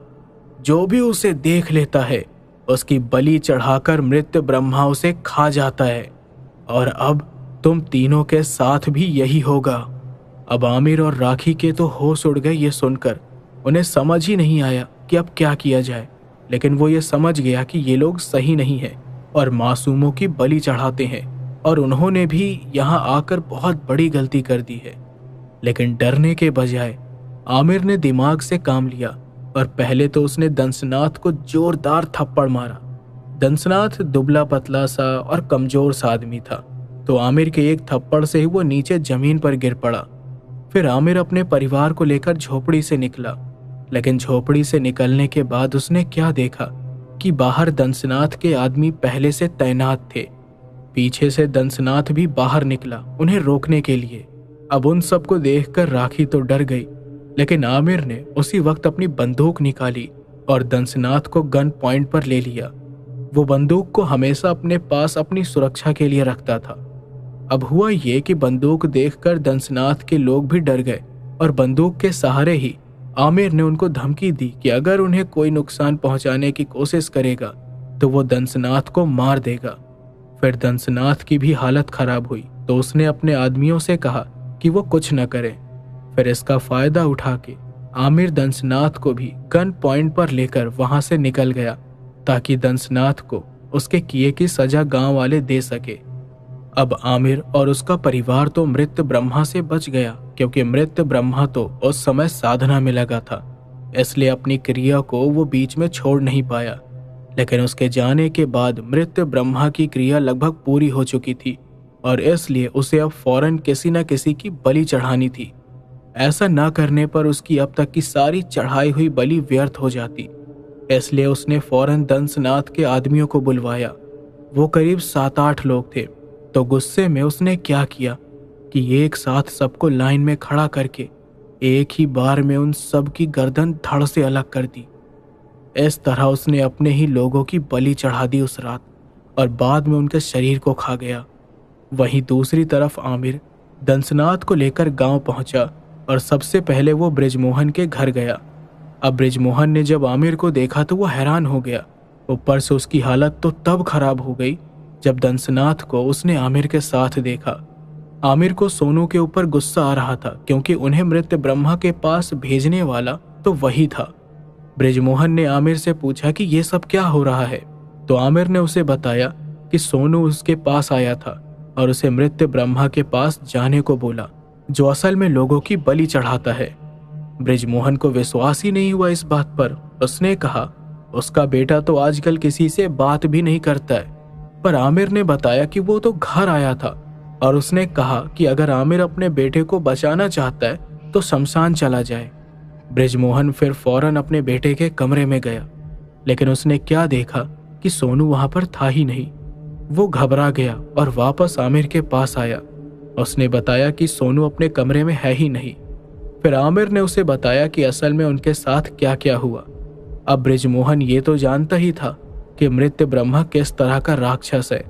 जो भी उसे देख लेता है उसकी बलि चढ़ाकर मृत्य ब्रह्मा उसे खा जाता है। और अब तुम तीनों के साथ भी यही होगा। अब आमिर और राखी के तो होश उड़ गए ये सुनकर। उन्हें समझ ही नहीं आया कि अब क्या किया जाए, लेकिन वो ये समझ गया कि ये लोग सही नहीं है और मासूमों की बलि चढ़ाते हैं, और उन्होंने भी यहाँ आकर बहुत बड़ी गलती कर दी है। लेकिन डरने के बजाय आमिर ने दिमाग से काम लिया और पहले तो उसने दंसनाथ को जोरदार थप्पड़ मारा। दंसनाथ दुबला पतला सा और कमजोर सा आदमी था, तो आमिर के एक थप्पड़ से ही वो नीचे जमीन पर गिर पड़ा। फिर आमिर अपने परिवार को लेकर झोपड़ी से निकला, लेकिन झोपड़ी से निकलने के बाद उसने क्या देखा कि बाहर दंसनाथ के आदमी पहले से तैनात थे। पीछे से दंसनाथ भी बाहर निकला उन्हें रोकने के लिए। अब उन सबको देखकर राखी तो डर गई, लेकिन आमिर ने उसी वक्त अपनी बंदूक निकाली और दंसनाथ को गन पॉइंट पर ले लिया। वो बंदूक को हमेशा अपने पास अपनी सुरक्षा के लिए रखता था। अब हुआ ये कि बंदूक देखकर दंसनाथ के लोग भी डर गए और बंदूक के सहारे ही आमिर ने उनको धमकी दी कि अगर उन्हें कोई नुकसान पहुंचाने की कोशिश करेगा तो वो दंसनाथ को मार देगा। फिर दंसनाथ की भी हालत खराब हुई, तो उसने अपने आदमियों से कहा कि वो कुछ न करें। फिर इसका फायदा उठा के आमिर दंसनाथ को भी गन पॉइंट पर लेकर वहां से निकल गया, ताकि दंसनाथ को उसके किए की सजा गांव वाले दे सके। अब आमिर और उसका परिवार तो मृत ब्रह्मा से बच गया, क्योंकि मृत ब्रह्मा तो उस समय साधना में लगा था, इसलिए अपनी क्रिया को वो बीच में छोड़ नहीं पाया। लेकिन उसके जाने के बाद मृत ब्रह्मा की क्रिया लगभग पूरी हो चुकी थी और इसलिए उसे अब फौरन किसी न किसी की बलि चढ़ानी थी। ऐसा न करने पर उसकी अब तक की सारी चढ़ाई हुई बलि व्यर्थ हो जाती, इसलिए उसने फौरन दंसनाथ के आदमियों को बुलवाया। वो करीब 7-8 लोग थे। तो गुस्से में उसने क्या किया कि एक साथ सबको लाइन में खड़ा करके एक ही बार में उन सब की गर्दन धड़ से अलग कर दी। इस तरह उसने अपने ही लोगों की बलि चढ़ा दी उस रात और बाद में उनके शरीर को खा गया। वहीं दूसरी तरफ आमिर दंसनाथ को लेकर गांव पहुंचा और सबसे पहले वो बृजमोहन के घर गया। अब बृजमोहन ने जब आमिर को देखा तो वो हैरान हो गया। ऊपर से उसकी हालत तो तब खराब हो गई जब दंसनाथ को उसने आमिर के साथ देखा। आमिर को सोनू के ऊपर गुस्सा आ रहा था, क्योंकि उन्हें मृत ब्रह्मा के पास भेजने वाला तो वही था। बृजमोहन ने आमिर से पूछा कि ये सब क्या हो रहा है। तो आमिर ने उसे बताया कि सोनू उसके पास आया था और उसे मृत ब्रह्मा के पास जाने को बोला, जो असल में लोगों की बलि चढ़ाता है। बृजमोहन को विश्वास ही नहीं हुआ इस बात पर। उसने कहा उसका बेटा तो आजकल किसी से बात भी नहीं करता है। पर आमिर ने बताया कि वो तो घर आया था और उसने कहा कि अगर आमिर अपने बेटे को बचाना चाहता है तो शमशान चला जाए। बृजमोहन फिर फौरन अपने बेटे के कमरे में गया, लेकिन उसने क्या देखा कि सोनू वहां पर था ही नहीं। वो घबरा गया और वापस आमिर के पास आया। उसने बताया कि सोनू अपने कमरे में है ही नहीं। फिर आमिर ने उसे बताया कि असल में उनके साथ क्या क्या हुआ। अब बृजमोहन ये तो जानता ही था कि मृत ब्रह्मा किस तरह का राक्षस है,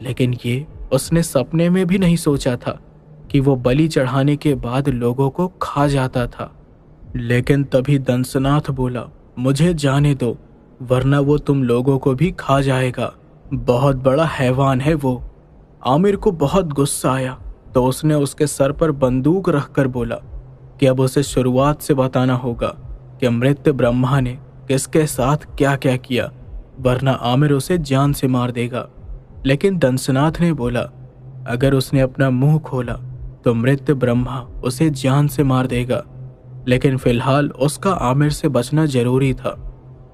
लेकिन ये उसने सपने में भी नहीं सोचा था कि वो बलि चढ़ाने के बाद लोगों को खा जाता था। लेकिन तभी दंसनाथ बोला, मुझे जाने दो, वरना वो तुम लोगों को भी खा जाएगा। बहुत बड़ा हैवान है वो। आमिर को बहुत गुस्सा आया, तो उसने उसके सर पर बंदूक रखकर बोला कि अब उसे शुरुआत से बताना होगा कि मृत ब्रह्मा ने किसके साथ क्या क्या किया, वरना आमिर उसे जान से मार देगा। लेकिन दंसनाथ ने बोला, अगर उसने अपना मुंह खोला तो मृत ब्रह्मा उसे जान से मार देगा, लेकिन फिलहाल उसका आमिर से बचना जरूरी था।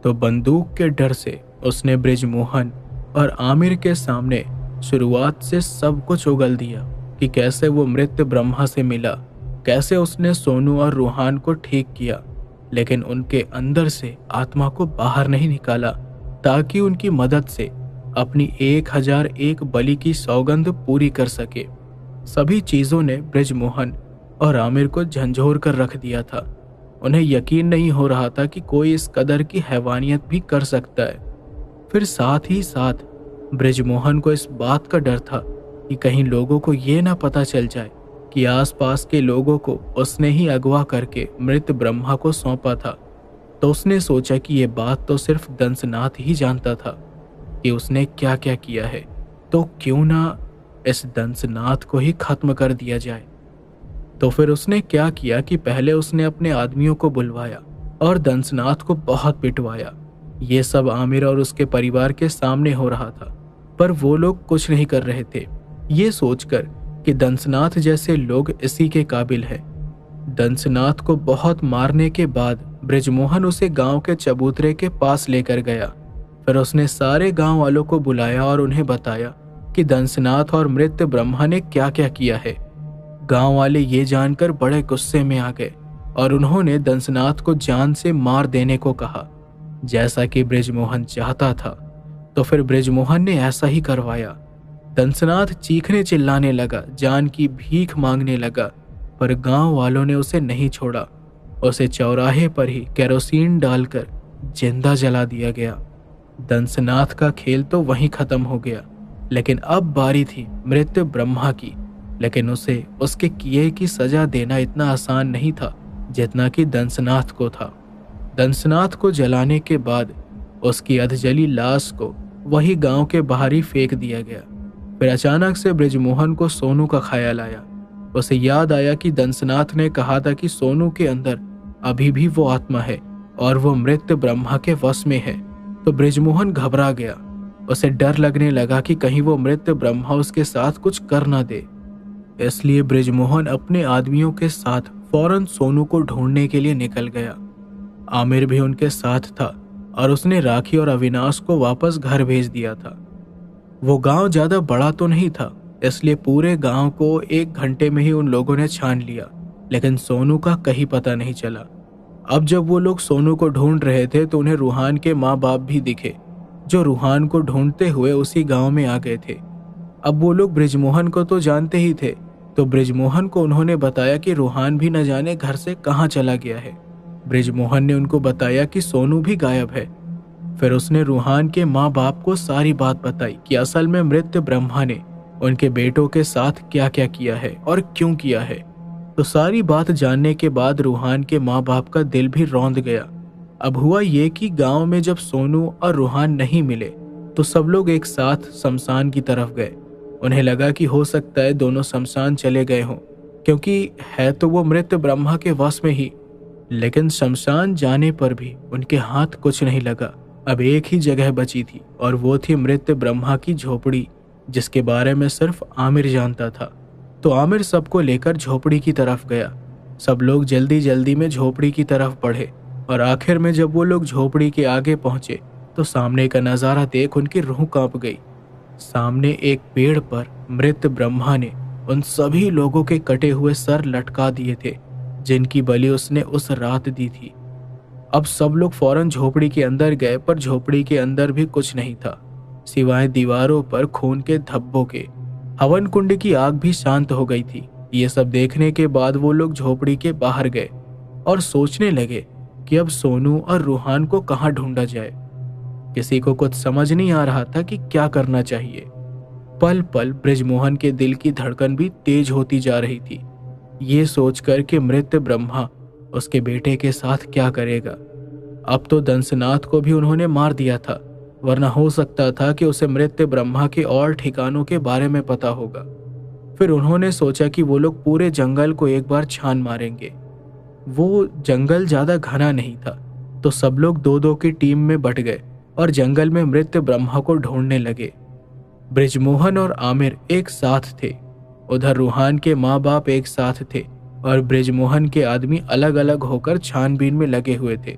तो बंदूक के डर से उसने बृजमोहन और आमिर के सामने शुरुआत से सब कुछ उगल दिया कि कैसे वो मृत ब्रह्मा से मिला, कैसे उसने सोनू और रूहान को ठीक किया, लेकिन उनके अंदर से आत्मा को बाहर नहीं निकाला, ताकि उनकी मदद से अपनी 1001 बलि की सौगंध पूरी कर सके। सभी चीजों ने बृजमोहन और आमिर को झंझोर कर रख दिया था। उन्हें यकीन नहीं हो रहा था कि कोई इस कदर की हैवानियत भी कर सकता है। फिर साथ ही साथ बृजमोहन को इस बात का डर था कि कहीं लोगों को ये ना पता चल जाए कि आसपास के लोगों को उसने ही अगवा करके मृत ब्रह्मा को सौंपा था। तो उसने सोचा कि ये बात तो सिर्फ दंसनाथ ही जानता था कि उसने क्या क्या किया है, तो क्यों ना इस दंसनाथ को ही खत्म कर दिया जाए। तो फिर उसने क्या किया कि पहले उसने अपने आदमियों को बुलवाया और दंसनाथ को बहुत पिटवाया। ये सब आमिर और उसके परिवार के सामने हो रहा था, पर वो लोग कुछ नहीं कर रहे थे, ये सोचकर कि दंसनाथ जैसे लोग इसी के काबिल हैं। दंसनाथ को बहुत मारने के बाद बृजमोहन उसे गांव के चबूतरे के पास लेकर गया। फिर उसने सारे गांव वालों को बुलाया और उन्हें बताया कि दंसनाथ और मृत ब्रह्मा ने क्या क्या किया है। गांव वाले ये जानकर बड़े गुस्से में आ गए और उन्होंने दंसनाथ को जान से मार देने को कहा, जैसा कि बृजमोहन चाहता था। तो फिर बृजमोहन ने ऐसा ही करवाया। दंसनाथ चीखने चिल्लाने लगा, जान की भीख मांगने लगा, पर गांव वालों ने उसे नहीं छोड़ा। उसे चौराहे पर ही केरोसिन डालकर जिंदा जला दिया गया। दंसनाथ का खेल तो वहीं खत्म हो गया, लेकिन अब बारी थी मृत ब्रह्मा की। लेकिन उसे उसके किए की सजा देना इतना आसान नहीं था जितना कि दंसनाथ को था। दंसनाथ को जलाने के बाद उसकी अधजली लाश को वही गांव के बाहर ही फेंक दिया गया। फिर अचानक से बृजमोहन को सोनू का ख्याल आया। उसे याद आया कि दंसनाथ ने कहा था कि सोनू के अंदर अभी भी वो आत्मा है और वो मृत ब्रह्मा के वश में है। तो बृजमोहन घबरा गया। उसे डर लगने लगा कि कहीं वो मृत ब्रह्मा उसके साथ कुछ कर ना दे। इसलिए बृजमोहन अपने आदमियों के साथ फौरन सोनू को ढूंढने के लिए निकल गया। आमिर भी उनके साथ था और उसने राखी और अविनाश को वापस घर भेज दिया था। वो गांव ज्यादा बड़ा तो नहीं था, इसलिए पूरे गांव को 1 घंटे में ही उन लोगों ने छान लिया, लेकिन सोनू का कहीं पता नहीं चला। अब जब वो लोग सोनू को ढूंढ रहे थे तो उन्हें रूहान के माँ बाप भी दिखे, जो रूहान को ढूंढते हुए उसी गांव में आ गए थे। अब वो लोग बृजमोहन को तो जानते ही थे, तो बृजमोहन को उन्होंने बताया कि रूहान भी न जाने घर से कहाँ चला गया है। बृजमोहन ने उनको बताया कि सोनू भी गायब है। फिर उसने रूहान के माँ बाप को सारी बात बताई कि असल में मृत ब्रह्मा ने उनके बेटों के साथ क्या क्या किया है और क्यों किया है। तो सारी बात जानने के बाद रूहान के माँ बाप का दिल भी रौंद गया। अब हुआ ये कि गांव में जब सोनू और रूहान नहीं मिले तो सब लोग एक साथ शमशान की तरफ गए। उन्हें लगा कि हो सकता है दोनों शमशान चले गए हों, क्योंकि है तो वो मृत ब्रह्मा के वश में ही। लेकिन शमशान जाने पर भी उनके हाथ कुछ नहीं लगा। अब एक ही जगह बची थी और वो थी मृत ब्रह्मा की झोपड़ी, जिसके बारे में सिर्फ आमिर जानता था। तो आमिर सबको लेकर झोपड़ी की तरफ गया। सब लोग जल्दी जल्दी में झोपड़ी की तरफ बढ़े और आखिर में जब वो लोग झोपड़ी के आगे पहुंचे तो सामने का नजारा देख उनकी रूह कांप गई। सामने एक पेड़ पर मृत ब्रह्मा ने उन सभी लोगों के कटे हुए सर लटका दिए थे, जिनकी बलि उसने उस रात दी थी। अब सब लोग फौरन झोपड़ी के अंदर गए, पर झोपड़ी के अंदर भी कुछ नहीं था, सिवाय दीवारों पर खून के धब्बों के। हवन कुंड की आग भी शांत हो गई थी। ये सब देखने के बाद वो लोग झोपड़ी के बाहर गए और सोचने लगे कि अब सोनू और रूहान को कहाँ ढूंढा जाए। किसी को कुछ समझ नहीं आ रहा था कि क्या करना चाहिए। पल पल बृजमोहन के दिल की धड़कन भी तेज होती जा रही थी, ये सोचकर कि मृत ब्रह्मा उसके बेटे के साथ क्या करेगा। अब तो दंसनाथ को भी उन्होंने मार दिया था, वरना हो सकता था कि उसे मृत ब्रह्मा के और ठिकानों के बारे में पता होगा। फिर उन्होंने सोचा कि वो लोग पूरे जंगल को एक बार छान मारेंगे। वो जंगल ज्यादा घना नहीं था, तो सब लोग दो दो की टीम में बट गए और जंगल में मृत ब्रह्मा को ढूंढने लगे। बृजमोहन और आमिर एक साथ थे, उधर रूहान के माँ बाप एक साथ थे और बृजमोहन के आदमी अलग अलग होकर छानबीन में लगे हुए थे।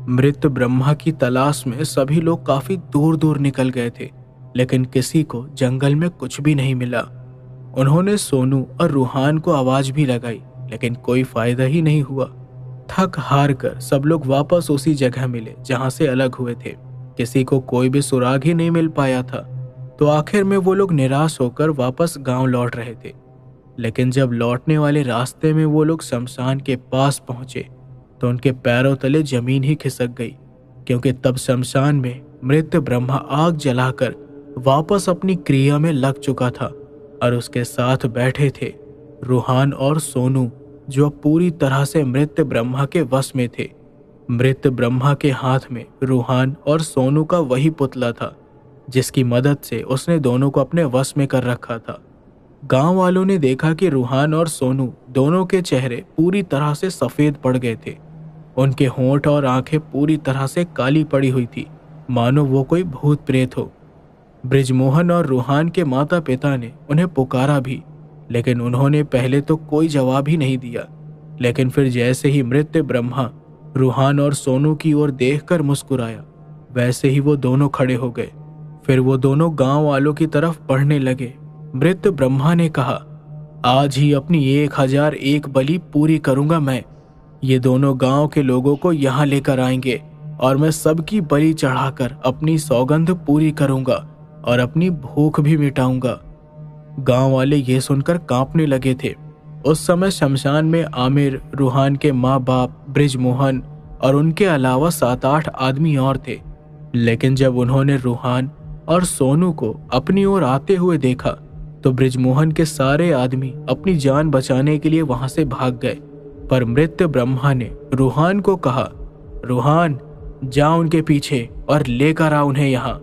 मृत ब्रह्मा की तलाश में सभी लोग काफी दूर दूर निकल गए थे, लेकिन किसी को जंगल में कुछ भी नहीं मिला। उन्होंने सोनू और रूहान को आवाज भी लगाई, लेकिन कोई फायदा ही नहीं हुआ। थक हार कर सब लोग वापस उसी जगह मिले जहां से अलग हुए थे। किसी को कोई भी सुराग ही नहीं मिल पाया था। तो आखिर में वो लोग निराश होकर वापस गांव लौट रहे थे। लेकिन जब लौटने वाले रास्ते में वो लोग शमशान के पास पहुंचे तो उनके पैरों तले जमीन ही खिसक गई, क्योंकि तब शमशान में मृत ब्रह्मा आग जलाकर वापस अपनी क्रिया में लग चुका था और उसके साथ बैठे थे रूहान और सोनू, जो पूरी तरह से मृत ब्रह्मा के वश में थे। मृत ब्रह्मा के हाथ में रूहान और सोनू का वही पुतला था जिसकी मदद से उसने दोनों को अपने वश में कर रखा था। गांव वालों ने देखा कि रूहान और सोनू दोनों के चेहरे पूरी तरह से सफेद पड़ गए थे। उनके होंठ और आंखें पूरी तरह से काली पड़ी हुई थी, मानो वो कोई भूत प्रेत हो। बृजमोहन और रूहान के माता पिता ने उन्हें पुकारा भी, लेकिन उन्होंने पहले तो कोई जवाब ही नहीं दिया। लेकिन फिर जैसे ही मृत ब्रह्मा रूहान और सोनू की ओर देखकर मुस्कुराया, वैसे ही वो दोनों खड़े हो गए। फिर वो दोनों गांव वालों की तरफ बढ़ने लगे। मृत ब्रह्मा ने कहा, आज ही अपनी 1001 बलि पूरी करूंगा मैं। ये दोनों गांव के लोगों को यहाँ लेकर आएंगे और मैं सबकी बलि चढ़ाकर अपनी सौगंध पूरी करूंगा और अपनी भूख भी मिटाऊंगा। गांव वाले ये सुनकर कांपने लगे थे। उस समय शमशान में आमिर, रूहान के माँ बाप, बृजमोहन और उनके अलावा 7-8 आदमी और थे। लेकिन जब उन्होंने रूहान और सोनू को अपनी ओर आते हुए देखा तो बृजमोहन के सारे आदमी अपनी जान बचाने के लिए वहां से भाग गए। पर मृत ब्रह्मा ने रूहान को कहा, रूहान जा उनके पीछे और लेकर आ उन्हें यहाँ।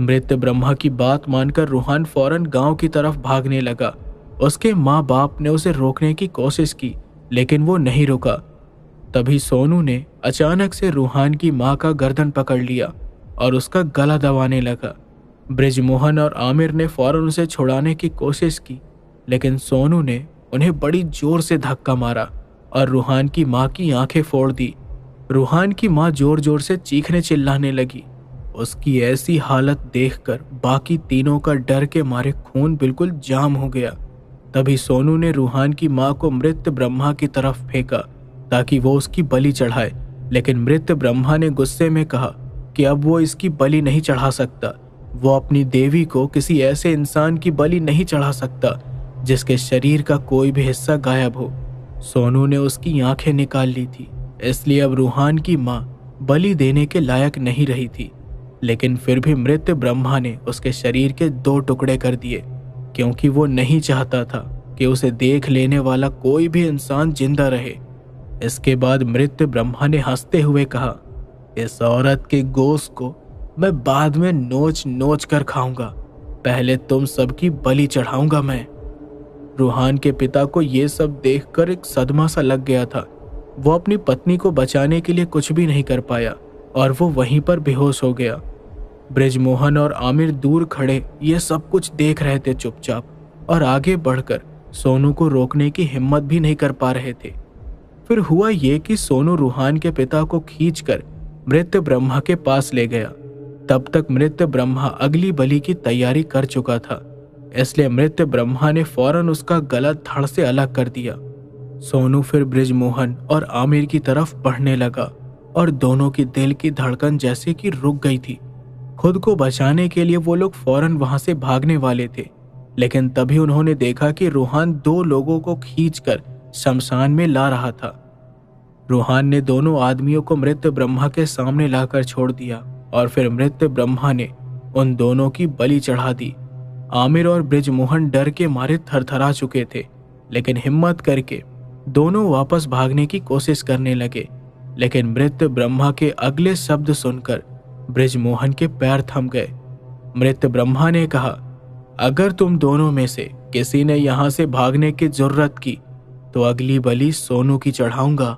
मृत ब्रह्मा की बात मानकर रूहान फौरन गांव की तरफ भागने लगा। उसके माँ बाप ने उसे रोकने की कोशिश की, लेकिन वो नहीं रुका। तभी सोनू ने अचानक से रूहान की माँ का गर्दन पकड़ लिया और उसका गला दबाने लगा। ब्रिजमोहन और आमिर ने फौरन उसे छुड़ाने की कोशिश की, लेकिन सोनू ने उन्हें बड़ी जोर से धक्का मारा और रूहान की माँ की आंखें फोड़ दी। रूहान की माँ जोर जोर से चीखने चिल्लाने लगी। उसकी ऐसी हालत देखकर बाकी तीनों का डर के मारे खून बिल्कुल जाम हो गया। तभी सोनू ने रूहान की माँ को मृत ब्रह्मा की तरफ फेंका ताकि वो उसकी बलि चढ़ाए, लेकिन मृत ब्रह्मा ने गुस्से में कहा कि अब वो इसकी बलि नहीं चढ़ा सकता। वो अपनी देवी को किसी ऐसे इंसान की बलि नहीं चढ़ा सकता जिसके शरीर का कोई भी हिस्सा गायब हो। सोनू ने उसकी आंखें निकाल ली थी, इसलिए अब रूहान की माँ बलि देने के लायक नहीं रही थी। लेकिन फिर भी मृत ब्रह्मा ने उसके शरीर के 2 टुकड़े कर दिए, क्योंकि वो नहीं चाहता था कि उसे देख लेने वाला कोई भी इंसान जिंदा रहे। इसके बाद मृत ब्रह्मा ने हंसते हुए कहा, इस औरत के गोश्त को मैं बाद में नोच नोच कर खाऊंगा, पहले तुम सबकी बलि चढ़ाऊंगा मैं। रूहान के पिता को ये सब देखकर एक सदमा सा लग गया था। वो अपनी पत्नी को बचाने के लिए कुछ भी नहीं कर पाया और वो वहीं पर बेहोश हो गया। ब्रिजमोहन और आमिर दूर खड़े ये सब कुछ देख रहे थे चुपचाप, और आगे बढ़कर सोनू को रोकने की हिम्मत भी नहीं कर पा रहे थे। फिर हुआ ये कि सोनू रूहान के पिता को खींचकर मृत ब्रह्मा के पास ले गया। तब तक मृत ब्रह्मा अगली बलि की तैयारी कर चुका था, इसलिए मृत ब्रह्मा ने फौरन उसका गला धड़ से अलग कर दिया। सोनू फिर ब्रिजमोहन और आमिर की तरफ बढ़ने लगा और दोनों की दिल की धड़कन जैसे कि रुक गई थी। खुद को बचाने के लिए वो लोग फौरन वहां से भागने वाले थे, लेकिन तभी उन्होंने देखा कि रूहान 2 लोगों को खींचकर शमशान में ला रहा था। रूहान ने दोनों आदमियों को मृत ब्रह्मा के सामने लाकर छोड़ दिया और फिर मृत ब्रह्मा ने उन दोनों की बलि चढ़ा दी। आमिर और ब्रिजमोहन डर के मारे थरथरा चुके थे, लेकिन हिम्मत करके दोनों वापस भागने की कोशिश करने लगे। लेकिन मृत ब्रह्मा के अगले शब्द सुनकर ब्रिजमोहन के पैर थम गए। मृत ब्रह्मा ने कहा, अगर तुम दोनों में से किसी ने यहां से भागने की जरूरत की तो अगली बलि सोनू की चढ़ाऊंगा।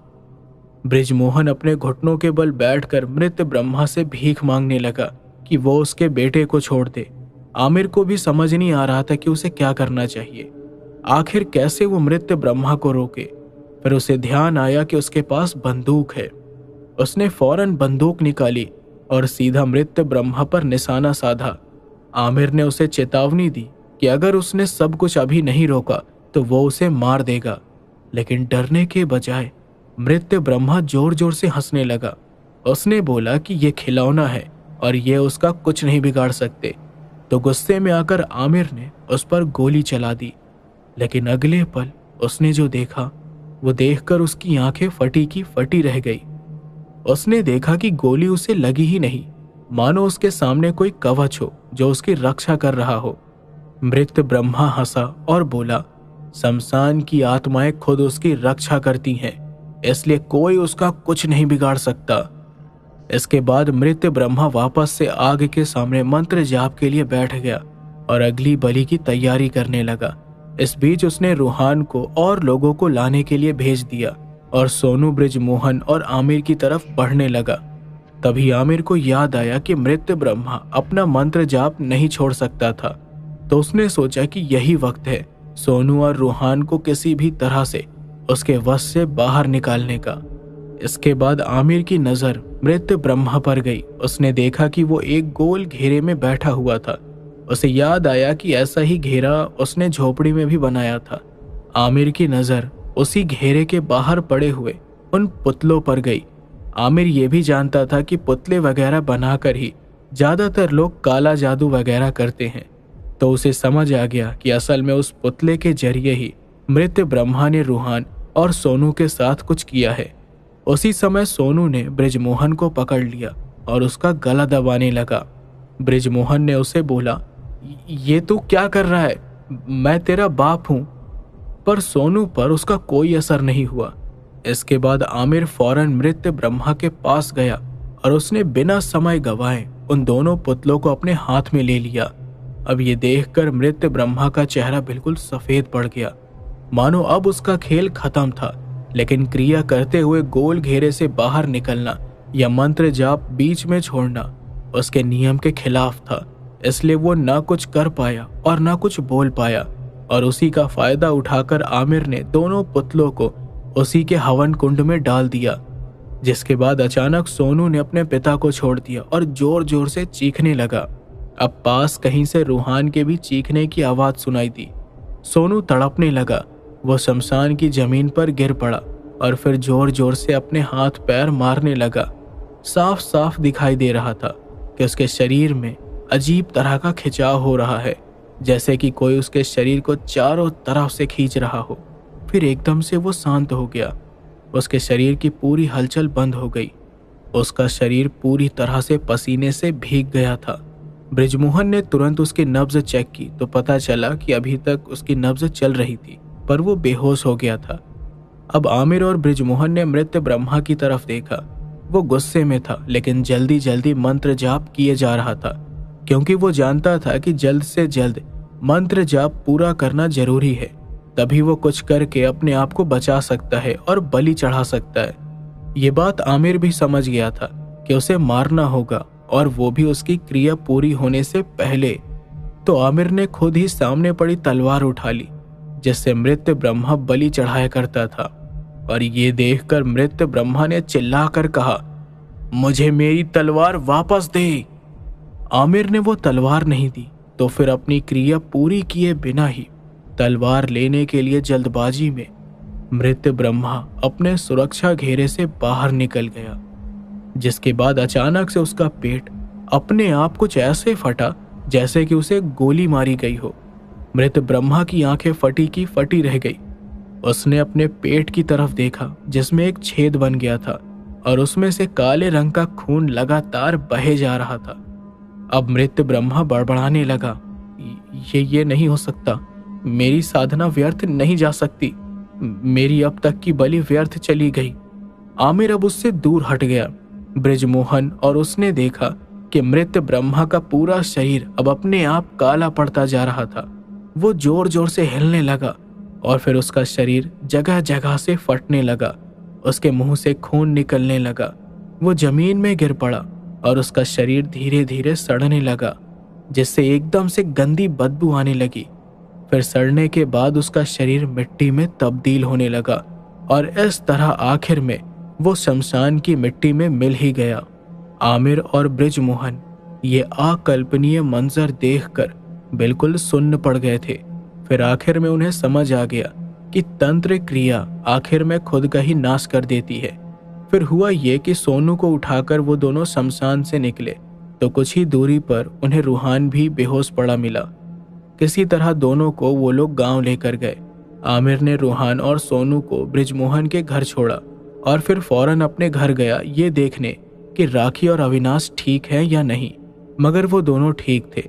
ब्रिजमोहन अपने घुटनों के बल बैठकर मृत ब्रह्मा से भीख मांगने लगा कि वो उसके बेटे को छोड़ दे। आमिर को भी समझ नहीं आ रहा था कि उसे क्या करना चाहिए। आखिर कैसे वो मृत ब्रह्मा को रोके। फिर उसे ध्यान आया कि उसके पास बंदूक है। उसने फौरन बंदूक निकाली और सीधा मृत ब्रह्मा पर निशाना साधा। आमिर ने उसे चेतावनी दी कि अगर उसने सब कुछ अभी नहीं रोका तो वो उसे मार देगा, लेकिन डरने के बजाय मृत ब्रह्मा जोर जोर से हंसने लगा। उसने बोला कि ये खिलौना है और ये उसका कुछ नहीं बिगाड़ सकते। तो गुस्से में आकर आमिर ने उस पर गोली चला दी, लेकिन अगले पल उसने जो देखा वो देखकर उसकी आंखें फटी की फटी रह गई। उसने देखा कि गोली उसे लगी ही नहीं, मानो उसके सामने कोई कवच हो जो उसकी रक्षा कर रहा हो। मृत ब्रह्मा हंसा और बोला, शमशान की आत्माएं खुद उसकी रक्षा करती हैं, इसलिए कोई उसका कुछ नहीं बिगाड़ सकता। इसके बाद मृत ब्रह्मा वापस से आग के सामने मंत्र जाप के लिए बैठ गया और अगली बलि की तैयारी करने लगा। इस बीच उसने रूहान को और लोगों को लाने के लिए भेज दिया और सोनू ब्रिजमोहन और आमिर की तरफ बढ़ने लगा। तभी आमिर को याद आया कि मृत ब्रह्मा अपना मंत्र जाप नहीं छोड़ सकता था, तो उसने सोचा कि यही वक्त है सोनू और रूहान को किसी भी तरह से उसके वश से बाहर निकालने का। इसके बाद आमिर की नजर मृत ब्रह्मा पर गई। उसने देखा कि वो एक गोल घेरे में बैठा हुआ था। उसे याद आया कि ऐसा ही घेरा उसने झोपड़ी में भी बनाया था। आमिर की नजर उसी घेरे के बाहर पड़े हुए उन पुतलों पर गई। आमिर ये भी जानता था कि पुतले वगैरह बनाकर ही ज्यादातर लोग काला जादू वगैरह करते हैं, तो उसे समझ आ गया कि असल में उस पुतले के जरिए ही मृत ब्रह्मा ने रूहान और सोनू के साथ कुछ किया है। उसी समय सोनू ने ब्रिजमोहन को पकड़ लिया और उसका गला दबाने लगा। ब्रिजमोहन ने उसे बोला, ये तू क्या कर रहा है, मैं तेरा बाप हूं। पर सोनू पर उसका कोई असर नहीं हुआ। इसके बाद आमिर फौरन मृत ब्रह्मा के पास गया और उसने बिना समय गवाए उन दोनों पुतलों को अपने हाथ में ले लिया। अब ये देखकर मृत ब्रह्मा का चेहरा बिल्कुल सफेद पड़ गया, मानो अब उसका खेल खत्म था। लेकिन क्रिया करते हुए गोल घेरे से बाहर निकलना या मंत्र जाप बीच में छोड़ना उसके नियम के खिलाफ था। इसलिए वो ना कुछ कर पाया और ना कुछ बोल पाया। और उसी का फायदा उठाकर आमिर ने दोनों पुतलों को उसी के हवन कुंड में डाल दिया। जिसके बाद अचानक सोनू ने अपने पिता को छोड़ दिया और जोर जोर से चीखने लगा। अब पास कहीं से रूहान के भी चीखने की आवाज सुनाई दी। सोनू तड़पने लगा। वो शमशान की जमीन पर गिर पड़ा और फिर जोर जोर से अपने हाथ पैर मारने लगा। साफ साफ दिखाई दे रहा था कि उसके शरीर में अजीब तरह का खिंचाव हो रहा है, जैसे कि कोई उसके शरीर को चारों तरफ से खींच रहा हो। फिर एकदम से वो शांत हो गया। उसके शरीर की पूरी हलचल बंद हो गई। उसका शरीर पूरी तरह से पसीने से भीग गया था। बृजमोहन ने तुरंत उसकी नब्ज चेक की तो पता चला कि अभी तक उसकी नब्ज चल रही थी, पर वो बेहोश हो गया था। अब आमिर और बृजमोहन ने मृत ब्रह्मा की तरफ देखा। वो गुस्से में था, लेकिन जल्दी जल्दी मंत्र जाप किए जा रहा था, क्योंकि वो जानता था कि जल्द से जल्द मंत्र जाप पूरा करना जरूरी है। तभी वो कुछ करके अपने आप को बचा सकता है और बलि चढ़ा सकता है। ये बात आमिर भी समझ गया था कि उसे मारना होगा, और वो भी उसकी क्रिया पूरी होने से पहले। तो आमिर ने खुद ही सामने पड़ी तलवार उठा ली, जिससे मृत ब्रह्मा बलि चढ़ाया करता था। और ये देखकर मृत ब्रह्मा ने चिल्लाकर कहा, मुझे मेरी तलवार वापस दे। आमिर ने वो तलवार नहीं दी, तो फिर अपनी क्रिया पूरी किए बिना ही तलवार लेने के लिए जल्दबाजी में मृत ब्रह्मा अपने सुरक्षा घेरे से बाहर निकल गया। जिसके बाद अचानक से उसका पेट अपने आप कुछ ऐसे फटा जैसे कि उसे गोली मारी गई हो। मृत ब्रह्मा की आंखें फटी की फटी रह गई। उसने अपने पेट की तरफ देखा, जिसमें एक छेद बन गया था और उसमें से काले रंग का खून लगातार बहे जा रहा था। अब मृत ब्रह्मा बड़बड़ाने लगा, ये नहीं हो सकता, मेरी साधना व्यर्थ नहीं जा सकती, मेरी अब तक की बलि व्यर्थ चली गई। आमिर अब उससे दूर हट गया। बृजमोहन और उसने देखा कि मृत ब्रह्मा का पूरा शरीर अब अपने आप काला पड़ता जा रहा था। वो जोर जोर से हिलने लगा और फिर उसका शरीर जगह जगह से फटने लगा। उसके मुंह से खून निकलने लगा। वो जमीन में गिर पड़ा और उसका शरीर धीरे धीरे सड़ने लगा, जिससे एकदम से गंदी बदबू आने लगी। फिर सड़ने के बाद उसका शरीर मिट्टी में तब्दील होने लगा और इस तरह आखिर में वो शमशान की मिट्टी में मिल ही गया। आमिर और बृजमोहन ये अकल्पनीय मंजर देखकर बिल्कुल सुन्न पड़ गए थे। फिर आखिर में उन्हें समझ आ गया कि तंत्र क्रिया आखिर में खुद का ही नाश कर देती है। फिर हुआ ये कि सोनू को उठाकर वो दोनों शमशान से निकले तो कुछ ही दूरी पर उन्हें रूहान भी बेहोश पड़ा मिला। किसी तरह दोनों को वो लोग गांव लेकर गए। आमिर ने रूहान और सोनू को बृजमोहन के घर छोड़ा और फिर फौरन अपने घर गया ये देखने कि राखी और अविनाश ठीक है या नहीं, मगर वो दोनों ठीक थे।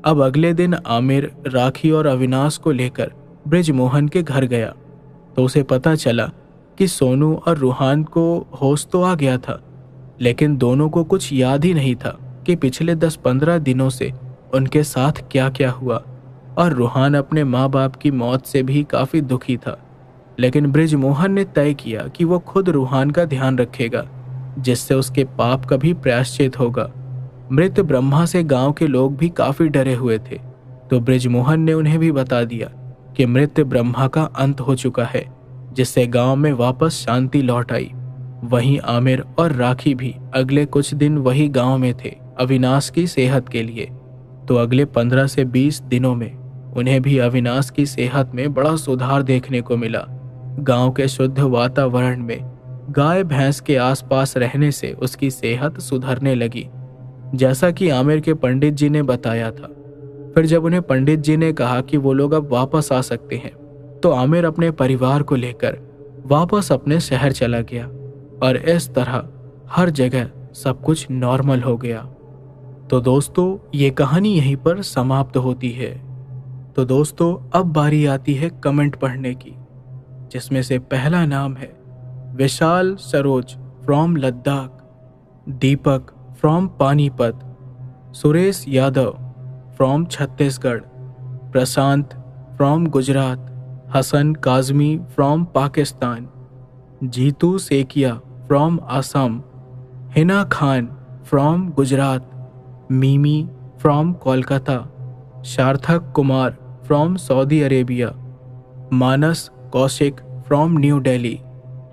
अब अगले दिन आमिर राखी और अविनाश को लेकर बृजमोहन के घर गया तो उसे पता चला कि सोनू और रूहान को होश तो आ गया था, लेकिन दोनों को कुछ याद ही नहीं था कि पिछले 10-15 दिनों से उनके साथ क्या क्या हुआ। और रूहान अपने माँ बाप की मौत से भी काफ़ी दुखी था, लेकिन बृजमोहन ने तय किया कि वो खुद रूहान का ध्यान रखेगा, जिससे उसके पाप का भी प्रायश्चित होगा। मृत ब्रह्मा से गांव के लोग भी काफ़ी डरे हुए थे, तो बृजमोहन ने उन्हें भी बता दिया कि मृत ब्रह्मा का अंत हो चुका है, जिससे गांव में वापस शांति लौट आई। वहीं आमिर और राखी भी अगले कुछ दिन वही गांव में थे अविनाश की सेहत के लिए। तो अगले 15 से 20 दिनों में उन्हें भी अविनाश की सेहत में बड़ा सुधार देखने को मिला। गांव के शुद्ध वातावरण में गाय भैंस के आसपास रहने से उसकी सेहत सुधरने लगी, जैसा कि आमिर के पंडित जी ने बताया था। फिर जब उन्हें पंडित जी ने कहा कि वो लोग अब वापस आ सकते हैं, तो आमिर अपने परिवार को लेकर वापस अपने शहर चला गया और इस तरह हर जगह सब कुछ नॉर्मल हो गया। तो दोस्तों, ये कहानी यहीं पर समाप्त होती है। तो दोस्तों, अब बारी आती है कमेंट पढ़ने की, जिसमें से पहला नाम है Vishal Saroj from Ladakh, Deepak from Panipat, Suresh Yadav from Chhattisgarh, Prashant from Gujarat, Hasan Kazmi from Pakistan, Jitu Saikia from Assam, Hina Khan from Gujarat, Mimi from Kolkata, Sarthak Kumar from Saudi Arabia, Manas Kaushik from new Delhi,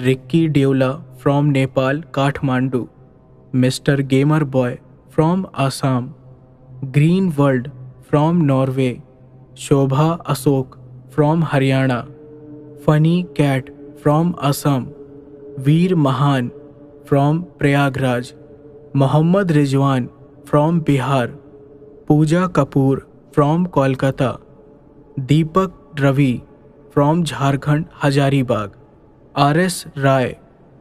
Rikki Dyula from Nepal Kathmandu, mister gamer boy from Assam, green world from Norway, Shobha Ashok from Haryana, funny cat from Assam, Veer Mahan from Prayagraj, Mohammad Rizwan from Bihar, Pooja Kapoor from Kolkata, Deepak Ravi from Jharkhand Hazaribagh, R S. Rai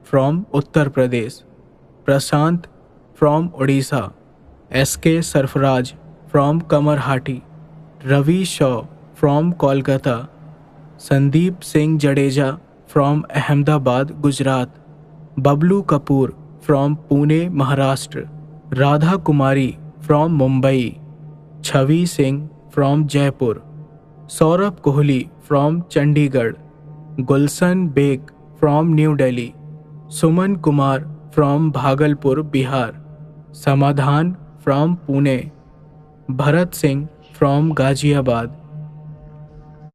from Uttar Pradesh, Prashant from Orissa, S K. Sarfaraz from Kamarhati, Ravi Shaw from Kolkata, Sandeep Singh Jadeja from Ahmedabad Gujarat, Bablu Kapoor from Pune Maharashtra, Radha Kumari from Mumbai, Chhavi Singh from Jaipur, Saurabh Kohli from Chandigarh, Gulshan Baig from new Delhi, Suman Kumar from Bhagalpur Bihar, Samadhan from Pune, Bharat Singh from Ghaziabad,